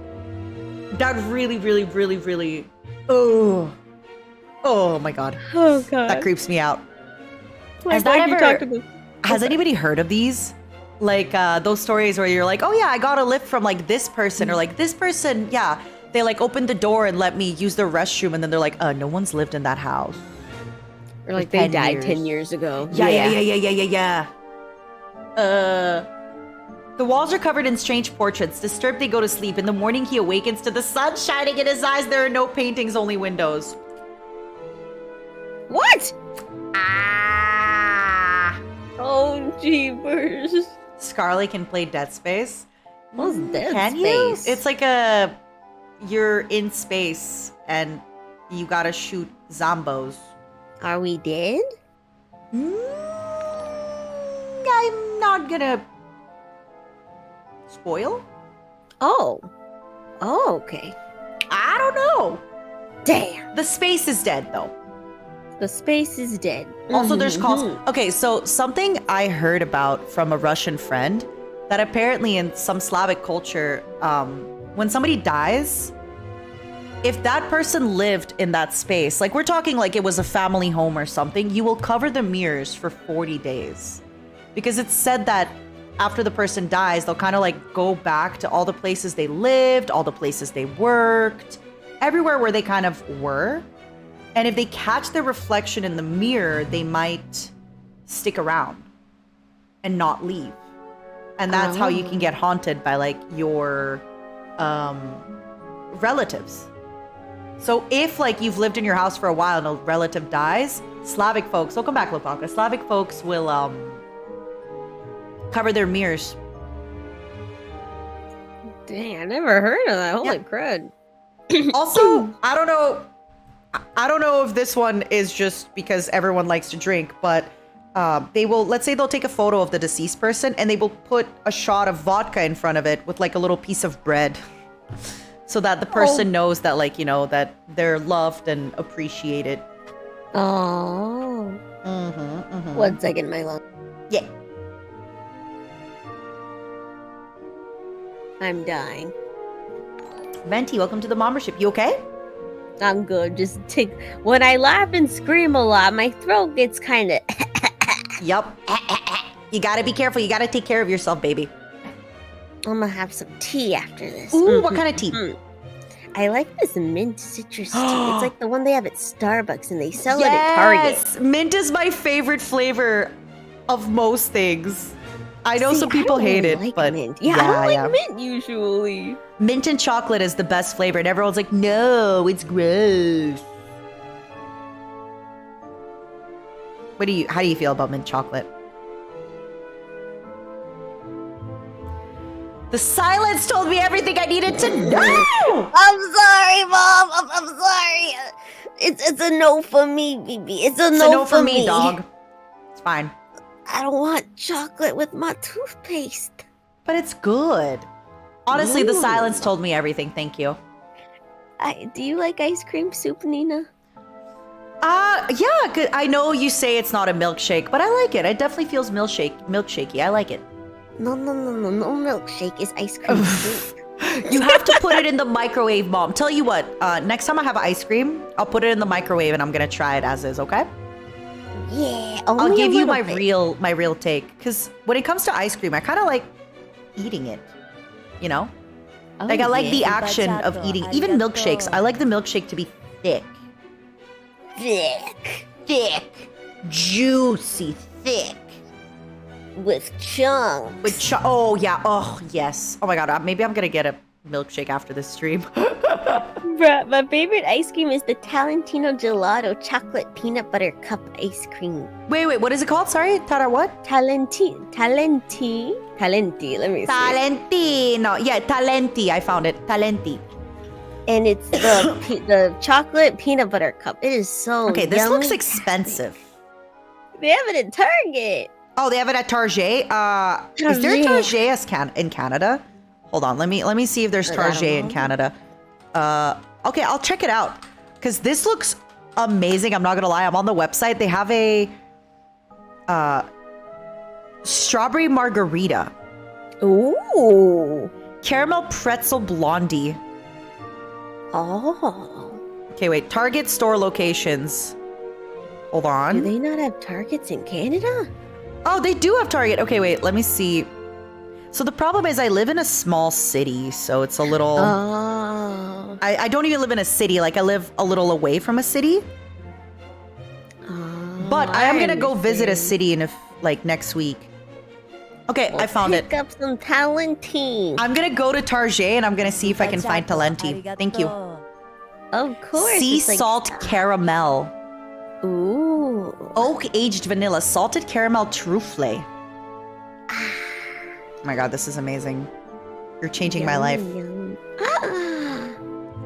S1: That really oh my god.
S2: Oh god.
S1: That creeps me out.
S2: Has
S1: anybody heard of these? Like those stories where you're like, oh yeah, I got a lift from like this person, or like this person, yeah, they like opened the door and let me use the restroom, and then they're like, no one's lived in that house.
S2: Or like they died 10 years ago.
S1: Yeah. The walls are covered in strange portraits. Disturbed, they go to sleep. In the morning, he awakens to the sun shining in his eyes. There are no paintings, only windows.
S2: What?
S1: Ah!
S2: Oh, jeepers.
S1: Scarle can play Dead Space.
S2: What's Dead
S1: Can
S2: Space?
S1: you? It's like you're in space and you gotta shoot zombos.
S2: Are we dead?
S1: I'm not gonna spoil.
S2: Oh, okay.
S1: I don't know.
S2: Damn.
S1: The space is dead though.
S2: The space is dead.
S1: Also, there's calls. Okay, so something I heard about from a Russian friend, that apparently in some Slavic culture, when somebody dies, if that person lived in that space, like we're talking like it was a family home or something, you will cover the mirrors for 40 days. Because it's said that after the person dies, they'll kind of like go back to all the places they lived, all the places they worked, everywhere where they kind of were. And if they catch their reflection in the mirror, they might stick around and not leave. And that's how you can get haunted by like your relatives. So if like you've lived in your house for a while and a relative dies, Slavic folks, welcome back, Lopanka. Slavic folks will cover their mirrors.
S2: Dang, I never heard of that. Holy crud.
S1: Also, I don't know if this one is just because everyone likes to drink, but let's say they'll take a photo of the deceased person and they will put a shot of vodka in front of it with like a little piece of bread. so that the person knows that, like, you know, that they're loved and appreciated.
S2: Oh. 1 second, my love.
S1: Yeah.
S2: I'm dying.
S1: Venti, welcome to the membership. You okay?
S2: I'm good. Just take. When I laugh and scream a lot, my throat gets kind of.
S1: Yup. You gotta be careful. You gotta take care of yourself, baby.
S2: I'm gonna have some tea after this.
S1: Ooh, what kind of tea?
S2: I like this mint citrus tea. It's like the one they have at Starbucks and they sell it at Target.
S1: Mint is my favorite flavor of most things. I know some people hate it,
S2: like
S1: but
S2: mint. Yeah, I don't like mint usually.
S1: Mint and chocolate is the best flavor, and everyone's like, no, it's gross. How do you feel about mint chocolate? The silence told me everything I needed to know.
S2: I'm sorry, Mom. I'm sorry. It's a no for me, baby. It's a no for me,
S1: dog. It's fine.
S2: I don't want chocolate with my toothpaste.
S1: But it's good. Honestly, the silence told me everything. Thank you.
S2: Do you like ice cream soup, Nina?
S1: Yeah. I know you say it's not a milkshake, but I like it. It definitely feels milkshakey. I like it.
S2: No milkshake is ice cream soup.
S1: You have to put it in the microwave, Mom. Tell you what, next time I have ice cream, I'll put it in the microwave and I'm gonna try it as is, okay?
S2: Yeah,
S1: I'll give you my real take. Because when it comes to ice cream, I kind of like eating it, you know? Like, I like the action of eating. Even milkshakes, I like the milkshake to be thick. Thick. Juicy, thick.
S2: With chunks.
S1: Oh, yeah. Oh, yes. Oh, my God. Maybe I'm going to get a milkshake after this stream.
S2: Bruh, my favorite ice cream is the Talentino Gelato chocolate peanut butter cup ice cream.
S1: Wait. What is it called? Sorry? Tara what?
S2: Talenti. Let me see.
S1: Talentino. Yeah, Talenti. I found it. Talenti.
S2: And it's the chocolate peanut butter cup. It is so
S1: Okay, this
S2: yummy.
S1: looks expensive.
S2: They have it at Target.
S1: Oh, they have it at Target? Is there a Target in Canada? Hold on, let me see if there's Target in Canada. Okay, I'll check it out. Because this looks amazing, I'm not gonna lie. I'm on the website. They have a strawberry margarita.
S2: Ooh.
S1: Caramel pretzel blondie.
S2: Oh.
S1: Okay, wait. Target store locations. Hold on.
S2: Do they not have Targets in Canada?
S1: Oh, they do have Target. Okay, wait. Let me see. So the problem is I live in a small city, so it's a little...
S2: Oh.
S1: I don't even live in a city. Like, I live a little away from a city. But I am going to go visit a city like next week. Okay, I found it.
S2: Pick up some Talenti.
S1: I'm going to go to Target and I'm going to see if I can find Talenti. Thank you.
S2: Of course.
S1: Sea salt caramel.
S2: Ooh.
S1: Oak aged vanilla. Salted caramel truffle. Oh my God, this is amazing. You're changing my life.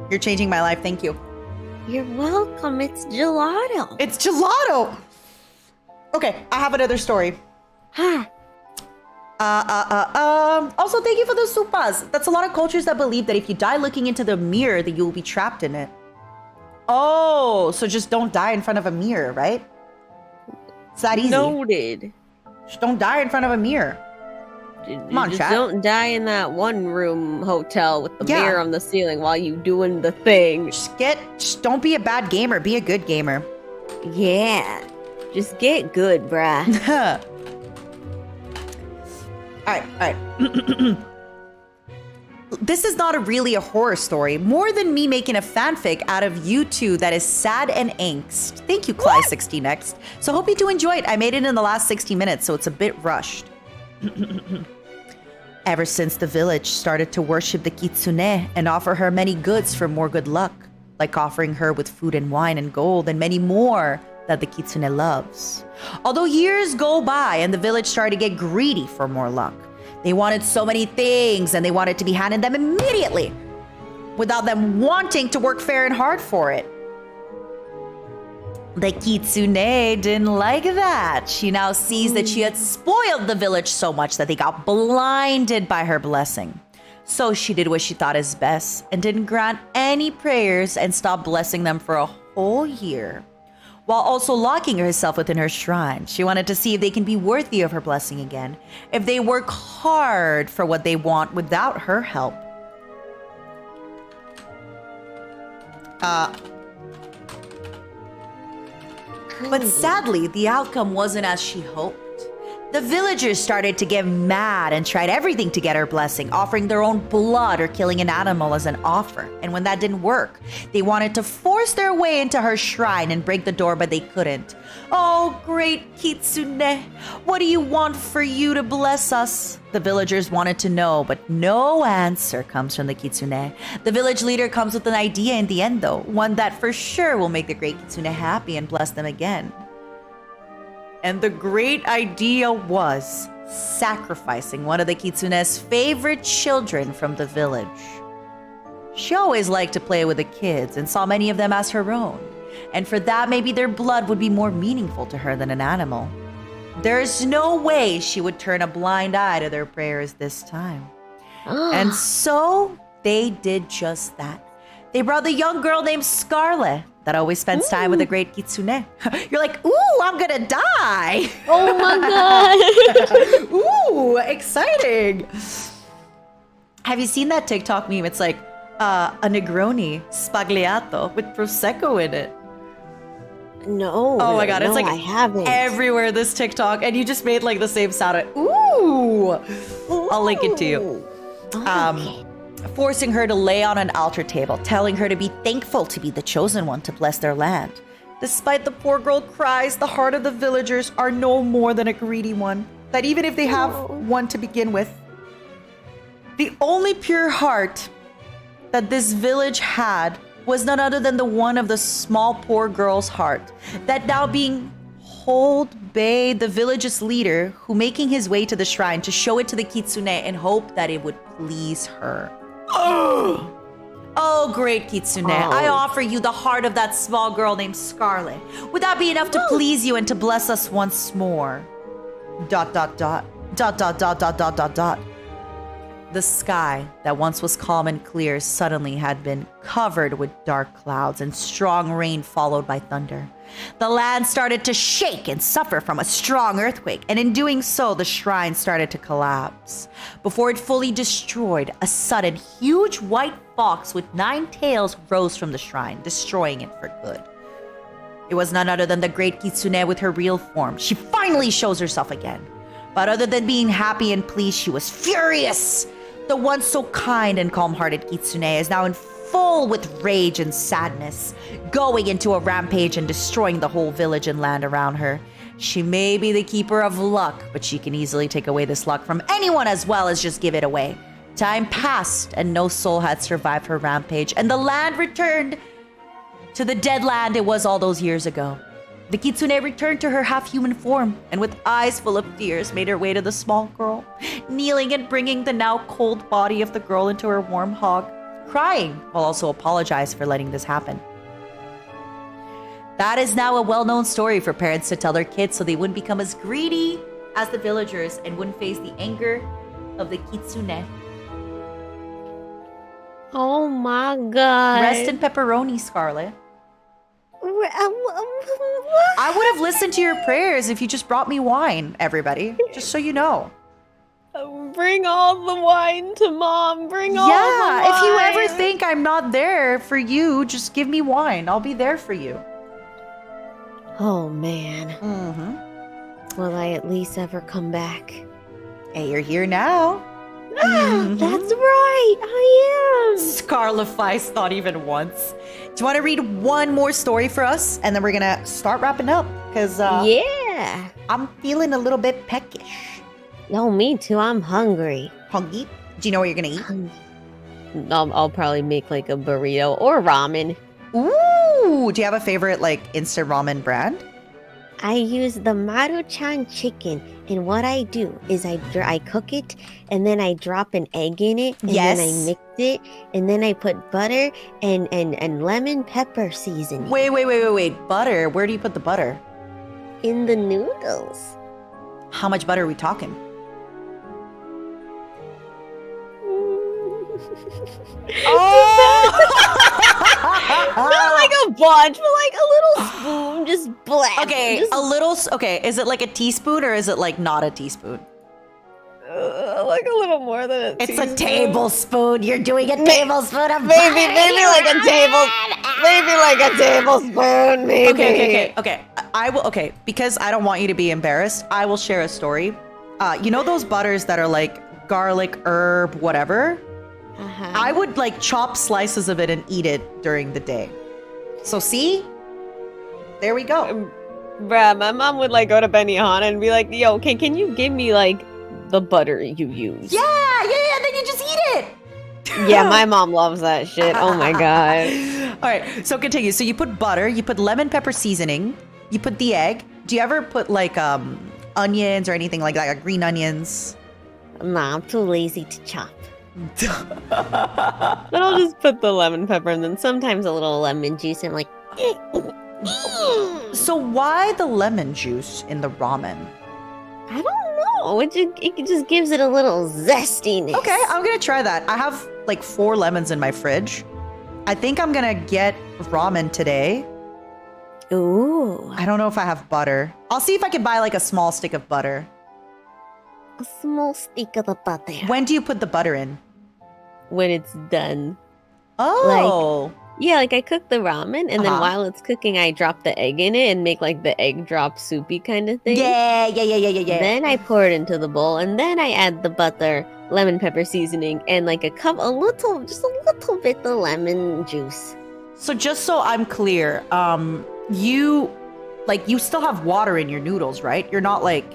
S1: You're changing my life. Thank you.
S2: You're welcome. It's gelato.
S1: It's gelato. Okay, I have another story.
S2: Huh.
S1: Also, thank you for the supas. That's a lot of cultures that believe that if you die looking into the mirror, that you will be trapped in it. Oh, so just don't die in front of a mirror, right? It's that easy.
S2: Noted.
S1: Just don't die in front of a mirror. Come on,
S2: just
S1: chat.
S2: don't die in that one-room hotel with the mirror on the ceiling while you doing the thing.
S1: Just don't be a bad gamer. Be a good gamer.
S2: Yeah. Just get good, bruh.
S1: All right. This is not really a horror story. More than me making a fanfic out of you two that is sad and angst. Thank you, Cly60 Next. So hope you do enjoy it. I made it in the last 60 minutes, so it's a bit rushed. Ever since the village started to worship the kitsune and offer her many goods for more good luck, like offering her with food and wine and gold and many more that the kitsune loves. Although years go by and the village started to get greedy for more luck. They wanted so many things and they wanted to be handed them immediately without them wanting to work fair and hard for it. The kitsune didn't like that. She now sees that she had spoiled the village so much that they got blinded by her blessing. So she did what she thought is best and didn't grant any prayers and stopped blessing them for a whole year. While also locking herself within her shrine, she wanted to see if they can be worthy of her blessing again, if they work hard for what they want without her help. But sadly, the outcome wasn't as she hoped. The villagers started to get mad and tried everything to get her blessing, offering their own blood or killing an animal as an offer. And when that didn't work, they wanted to force their way into her shrine and break the door, but they couldn't. Oh, great Kitsune, what do you want for you to bless us? The villagers wanted to know, but no answer comes from the Kitsune. The village leader comes with an idea in the end, though, one that for sure will make the great Kitsune happy and bless them again. And the great idea was sacrificing one of the Kitsune's favorite children from the village. She always liked to play with the kids and saw many of them as her own. And for that, maybe their blood would be more meaningful to her than an animal. There's no way she would turn a blind eye to their prayers this time. And so they did just that. They brought the young girl named Scarle that always spends time with the great Kitsune. You're like, ooh, I'm gonna die.
S2: Oh my god.
S1: Ooh, exciting. Have you seen that TikTok meme? It's like a Negroni spagliato with Prosecco in it.
S2: No.
S1: Oh my god,
S2: no,
S1: it's like
S2: I haven't.
S1: everywhere this TikTok, and you just made like the same sound. Ooh. I'll link it to you.
S2: Okay.
S1: Forcing her to lay on an altar table, telling her to be thankful to be the chosen one to bless their land. Despite the poor girl cries, the heart of the villagers are no more than a greedy one, that even if they have one to begin with, the only pure heart that this village had was none other than the one of the small poor girl's heart, that now being hold bay the village's leader, who making his way to the shrine to show it to the Kitsune in hope that it would please her. Oh, great Kitsune, I offer you the heart of that small girl named Scarle. Would that be enough to please you and to bless us once more? ... The sky that once was calm and clear suddenly had been covered with dark clouds and strong rain followed by thunder. The land started to shake and suffer from a strong earthquake, and in doing so, the shrine started to collapse. Before it fully destroyed, a sudden huge white fox with 9 tails rose from the shrine, destroying it for good. It was none other than the great Kitsune with her real form. She finally shows herself again. But other than being happy and pleased, she was furious. The once so kind and calm-hearted Kitsune is now in full with rage and sadness, going into a rampage and destroying the whole village and land around her. She may be the keeper of luck, but she can easily take away this luck from anyone as well as just give it away. Time passed, and no soul had survived her rampage, and the land returned to the dead land it was all those years ago. The Kitsune returned to her half-human form, and with eyes full of tears made her way to the small girl, kneeling and bringing the now cold body of the girl into her warm hug, crying while also apologized for letting this happen. That is now a well-known story for parents to tell their kids so they wouldn't become as greedy as the villagers and wouldn't face the anger of the Kitsune.
S2: Oh my god.
S1: Rest in pepperoni, Scarlet. I would have listened to your prayers if you just brought me wine, everybody. Just so you know.
S2: Bring all the wine to Mom. Bring all the wine.
S1: Yeah, if you ever think I'm not there for you, just give me wine. I'll be there for you.
S2: Oh, man.
S1: Mm-hmm.
S2: Will I at least ever come back?
S1: Hey, you're here now.
S2: That's right. I am.
S1: Scarlifies not even once. Do you want to read one more story for us? And then we're going to start wrapping up. Because
S2: yeah.
S1: I'm feeling a little bit peckish.
S2: No, me too. I'm hungry.
S1: Hungry? Do you know what you're going to eat?
S2: I'll probably make like a burrito or ramen.
S1: Ooh. Do you have a favorite like instant ramen brand?
S2: I use the Maruchan chicken, and what I do is I cook it, and then I drop an egg in it, and then I mix it, and then I put butter and lemon pepper seasoning.
S1: Wait. Butter? Where do you put the butter?
S2: In the noodles.
S1: How much butter are we talking?
S2: Not like a bunch, but like a little spoon, just black.
S1: Okay,
S2: just,
S1: a little. Okay, is it like a teaspoon or is it like not a teaspoon?
S2: like a little more than a
S3: It's
S2: teaspoon.
S3: a tablespoon. You're doing a tablespoon of
S2: Maybe
S3: butter.
S2: like a tablespoon. Maybe.
S1: Okay. I will. Okay, because I don't want you to be embarrassed. I will share a story. You know those butters that are like garlic, herb, whatever. I would like chop slices of it and eat it during the day. So see, there we go.
S2: Bruh, my mom would like go to Benihana and be like, "Yo, can you give me like the butter you use?"
S3: Yeah. Then you just eat it.
S2: Yeah, my mom loves that shit. Oh my god.
S1: All right, so continue. So you put butter, you put lemon pepper seasoning, you put the egg. Do you ever put like onions or anything like that, like green onions?
S2: Nah, I'm too lazy to chop. Then I'll just put the lemon pepper and then sometimes a little lemon juice and like.
S1: So why the lemon juice in the ramen?
S2: I don't know. It just gives it a little zestiness.
S1: Okay, I'm gonna try that. I have like 4 lemons in my fridge. I think I'm gonna get ramen today.
S2: Ooh.
S1: I don't know if I have butter. I'll see if I can buy like a small stick of butter.
S2: A small stick of the butter.
S1: When do you put the butter in?
S2: When it's done.
S1: Oh.
S2: Yeah, like I cook the ramen and then
S1: Uh-huh.
S2: while it's cooking, I drop the egg in it and make like the egg drop soupy kind of thing.
S3: Yeah.
S2: Then I pour it into the bowl and then I add the butter, lemon pepper seasoning, and like just a little bit of lemon juice.
S1: So just so I'm clear, you still have water in your noodles, right? You're not like,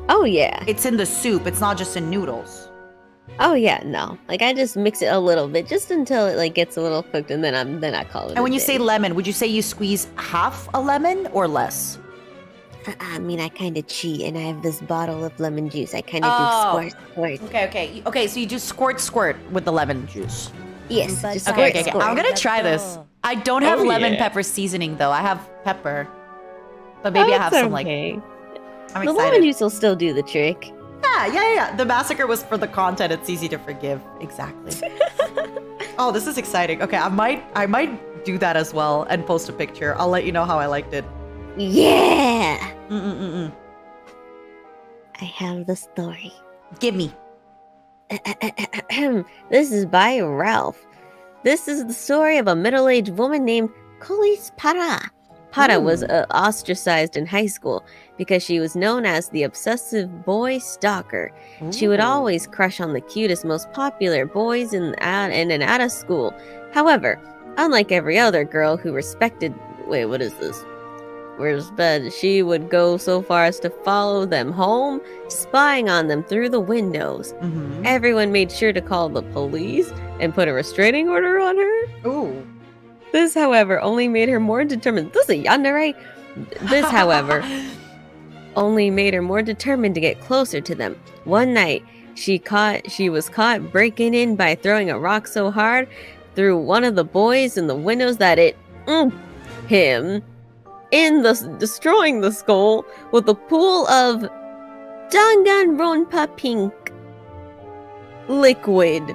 S2: Oh yeah.
S1: it's in the soup. It's not just in noodles.
S2: Oh yeah, no. Like I just mix it a little bit just until it like gets a little cooked and then I call it.
S1: And when
S2: a
S1: you
S2: day.
S1: say lemon, would you say you squeeze half a lemon or less?
S2: I mean, I kind of cheat and I have this bottle of lemon juice. I kind of
S1: Oh.
S2: do squirt.
S1: Okay, so you do squirt with the lemon juice.
S2: Yes, just
S1: Okay,
S2: squirt, squirt.
S1: I'm gonna try this. I don't have
S2: Oh,
S1: lemon
S2: yeah.
S1: pepper seasoning though. I have pepper. But maybe I have some like, I'm
S2: The lemon
S1: excited.
S2: juice will still do the trick.
S1: Yeah. The massacre was for the content. It's easy to forgive. Exactly. Oh, this is exciting. Okay, I might do that as well and post a picture. I'll let you know how I liked it.
S2: Yeah!
S1: Mm-mm-mm-mm.
S2: I have the story.
S1: Give me.
S2: This is by Ralph. This is the story of a middle-aged woman named Colis Para. Para was ostracized in high school because she was known as the obsessive boy stalker. She would always crush on the cutest, most popular boys in and out of school. However, unlike every other girl who respected... Wait, what is this? Where's bed? She would go so far as to follow them home, spying on them through the windows.
S1: Mm-hmm.
S2: Everyone made sure to call the police and put a restraining order on her.
S1: Ooh.
S2: This, however, only made her more determined. This is yandere. This, however, only made her more determined to get closer to them. One night, she was caught breaking in by throwing a rock so hard through one of the boys in the windows that it him destroying the skull with a pool of Danganronpa pink liquid.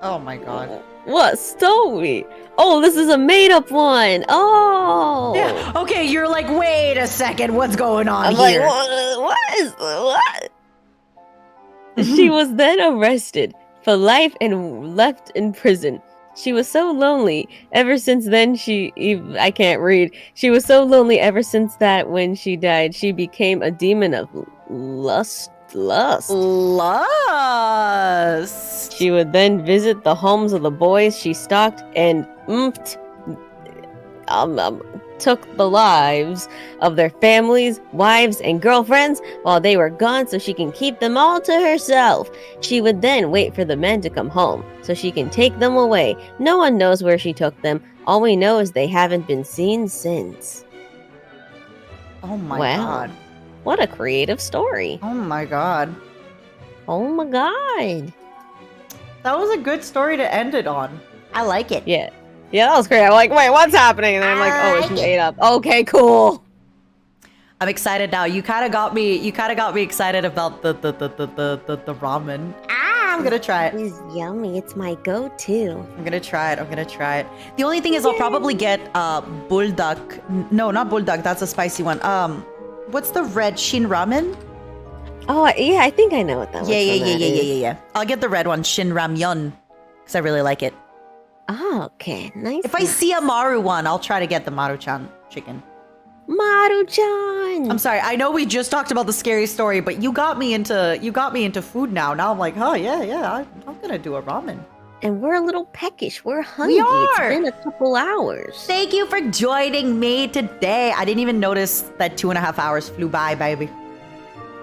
S1: Oh my god.
S2: What story? Oh, this is a made-up one. Oh.
S1: Yeah. Okay, you're like, wait a second, what's going on
S2: I'm
S1: here?
S2: like, what? She was then arrested for life and left in prison. She was so lonely ever since then I can't read. She was so lonely ever since that when she died, she became a demon of lust.
S1: Lust.
S2: She would then visit the homes of the boys she stalked and took the lives of their families, wives, and girlfriends while they were gone so she can keep them all to herself. She would then wait for the men to come home so she can take them away. No one knows where she took them. All we know is they haven't been seen since.
S1: Oh my
S2: Wow.
S1: god.
S2: What a creative story.
S1: Oh my god.
S2: Oh my god.
S1: That was a good story to end it on.
S3: I like it.
S2: Yeah. Yeah, that was great. I'm like, wait, what's happening? And then I'm like, oh, it's
S3: I like
S2: made up. Okay, cool.
S1: I'm excited now. You kind of got me excited about the ramen.
S3: I
S1: I'm gonna try it.
S2: It's yummy. It's my go-to.
S1: I'm gonna try it. The only thing is I'll probably get buldak. No, not buldak. That's a spicy one. What's the red shin ramen?
S2: Oh, yeah, I think I know what that was.
S1: Yeah. I'll get the red one, shin ramyeon, because I really like it.
S2: Oh, okay. Nice.
S1: If I see a Maru one, I'll try to get the Maruchan chicken.
S2: Maru-chan.
S1: I'm sorry. I know we just talked about the scary story, but you got me into food now. Now I'm like, oh yeah. I'm gonna do a ramen.
S2: And we're a little peckish. We're hungry.
S1: We are.
S2: It's been a couple hours.
S1: Thank you for joining me today. I didn't even notice that 2.5 hours flew by, baby.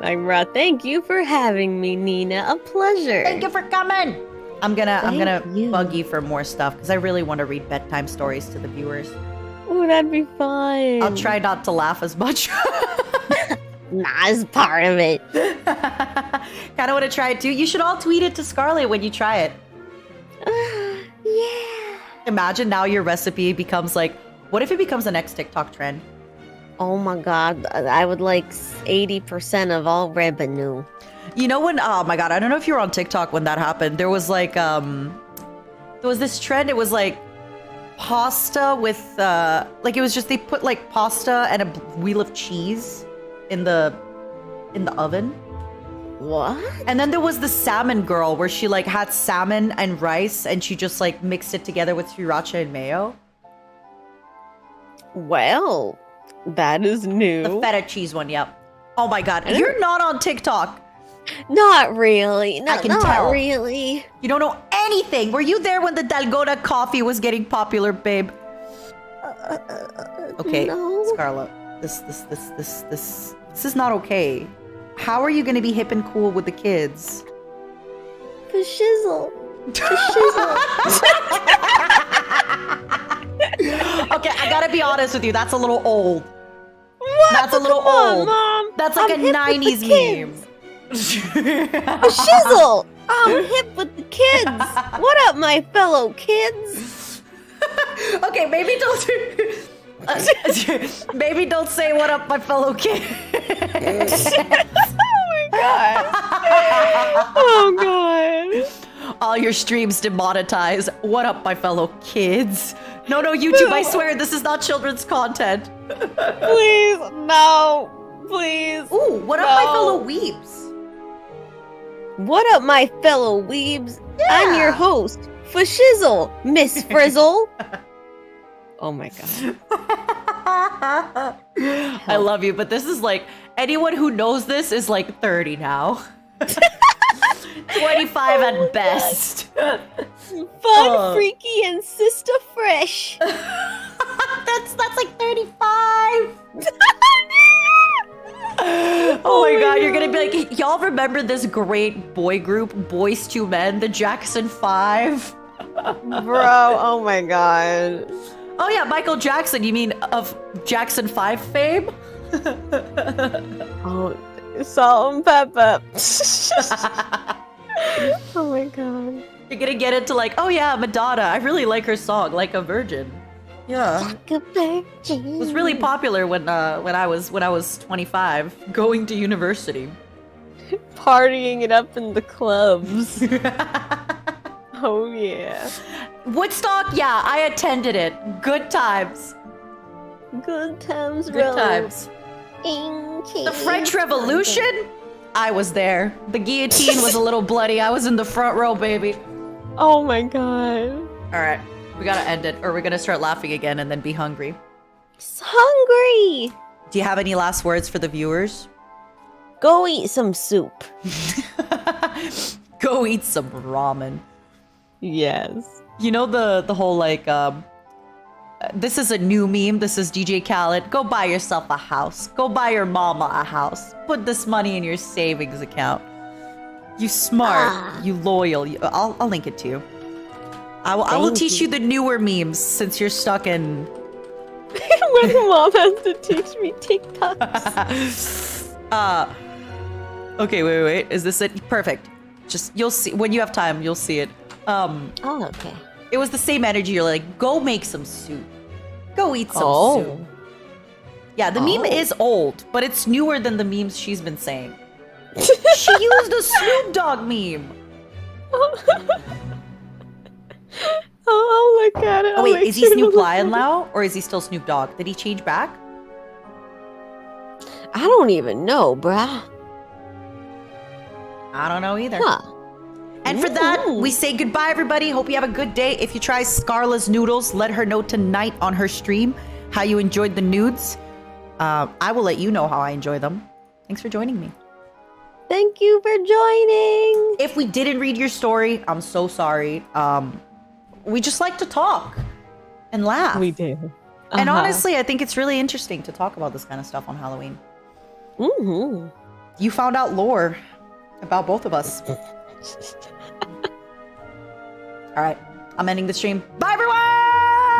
S2: Ira, thank you for having me, Nina. A pleasure.
S1: Thank you for coming. I'm gonna
S2: Thank you.
S1: bug you for more stuff because I really want to read bedtime stories to the viewers.
S2: Oh, that'd be fun.
S1: I'll try not to laugh as much.
S2: Nah, it's part of it.
S1: Kind of want to try it too. You should all tweet it to Scarlet when you try it.
S2: Yeah.
S1: Imagine now your recipe becomes like, what if it becomes the next TikTok trend?
S2: Oh my god, I would like 80% of all revenue.
S1: You know when, oh my god, I don't know if you were on TikTok when that happened. There was like, there was this trend. It was like pasta with, like it was just, they put like pasta and a wheel of cheese in the oven.
S2: What?
S1: And then there was the salmon girl where she like had salmon and rice and she just like mixed it together with sriracha and mayo.
S2: Well, that is new.
S1: The feta cheese one, yep. Oh my god, you're not on TikTok.
S2: Not really.
S1: I can
S2: not
S1: tell.
S2: really.
S1: You don't know anything. Were you there when the Dalgona coffee was getting popular, babe? Okay,
S2: No.
S1: Scarlet, this is not okay. How are you gonna be hip and cool with the kids?
S2: For shizzle. For shizzle.
S1: Okay, I gotta be honest with you. That's a little old.
S2: What?
S1: That's a little
S2: Come on,
S1: old.
S2: Mom.
S1: That's like
S2: I'm
S1: a
S2: hip with the
S1: 90s
S2: kids.
S1: meme.
S2: For shizzle. I'm hip with the kids. What up, my fellow kids?
S1: Okay, maybe don't. Maybe don't say what up, my fellow kid.
S2: Oh god.
S1: All your streams demonetized. What up, my fellow kids? No, YouTube, I swear this is not children's content.
S2: Please, no. Please.
S1: Ooh, what up, my fellow weebs?
S2: What up, my fellow weebs? I'm your host, for shizzle, Miss Frizzle. Oh my god.
S1: I love you, but this is like, anyone who knows this is like 30 now. 25 at best.
S2: Fun, freaky, and sister fresh.
S1: That's like 35. Oh my god, you're gonna be like, y'all remember this great boy group, Boys to Men, the Jackson 5?
S2: Bro, oh my god.
S1: Oh yeah, Michael Jackson, you mean of Jackson 5 fame?
S2: Oh, salt and pepper. Oh my god.
S1: You're gonna get into like, oh yeah, Madonna, I really like her song, Like a Virgin. Yeah.
S2: Like a virgin.
S1: It was really popular when I was 25, going to university.
S2: Partying it up in the clubs. Oh yeah.
S1: Woodstock, yeah, I attended it. Good times.
S2: Good times,
S1: Good times. The French Revolution? I was there. The guillotine was a little bloody. I was in the front row, baby.
S2: Oh my god.
S1: All right, we gotta end it, or we're gonna start laughing again and then be hungry.
S2: It's hungry.
S1: Do you have any last words for the viewers?
S2: Go eat some soup.
S1: Go eat some ramen.
S2: Yes.
S1: You know the whole like, this is a new meme. This is DJ Khaled. Go buy yourself a house. Go buy your mama a house. Put this money in your savings account. You smart. You loyal. I'll link it to you. I will teach you the newer memes since you're stuck in.
S2: When mom has to teach me TikToks.
S1: Okay, wait. Is this it? Perfect. Just, you'll see when you have time. You'll see it.
S2: Oh, okay.
S1: It was the same energy. You're like, go make some soup. Go eat some soup. Yeah, the meme is old, but it's newer than the memes she's been saying. She used a Snoop Dogg meme.
S2: I'll look at it.
S1: Oh wait, is he Snoop Lion now, or is he still Snoop Dogg? Did he change back?
S2: I don't even know, bruh.
S1: I don't know either.
S2: Huh.
S1: And for that, we say goodbye, everybody. Hope you have a good day. If you try Scarle's noodles, let her know tonight on her stream how you enjoyed the nudes. I will let you know how I enjoy them. Thanks for joining me.
S2: Thank you for joining.
S1: If we didn't read your story, I'm so sorry. We just like to talk and laugh.
S2: We do.
S1: And honestly, I think it's really interesting to talk about this kind of stuff on Halloween.
S2: Mm-hmm.
S1: You found out lore about both of us. All right, I'm ending the stream. Bye, everyone!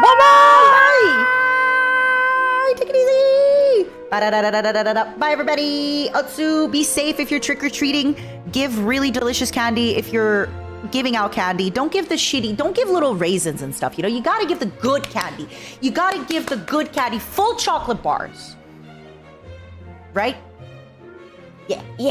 S2: Bye-bye!
S1: Bye! Take it easy! Ba-da-da-da-da-da-da. Bye, everybody! Otsu, be safe if you're trick-or-treating. Give really delicious candy if you're giving out candy. Don't give the shitty, don't give little raisins and stuff. You know, you gotta give the good candy. You gotta give the good candy, full chocolate bars. Right?
S3: Yeah.
S1: Bye,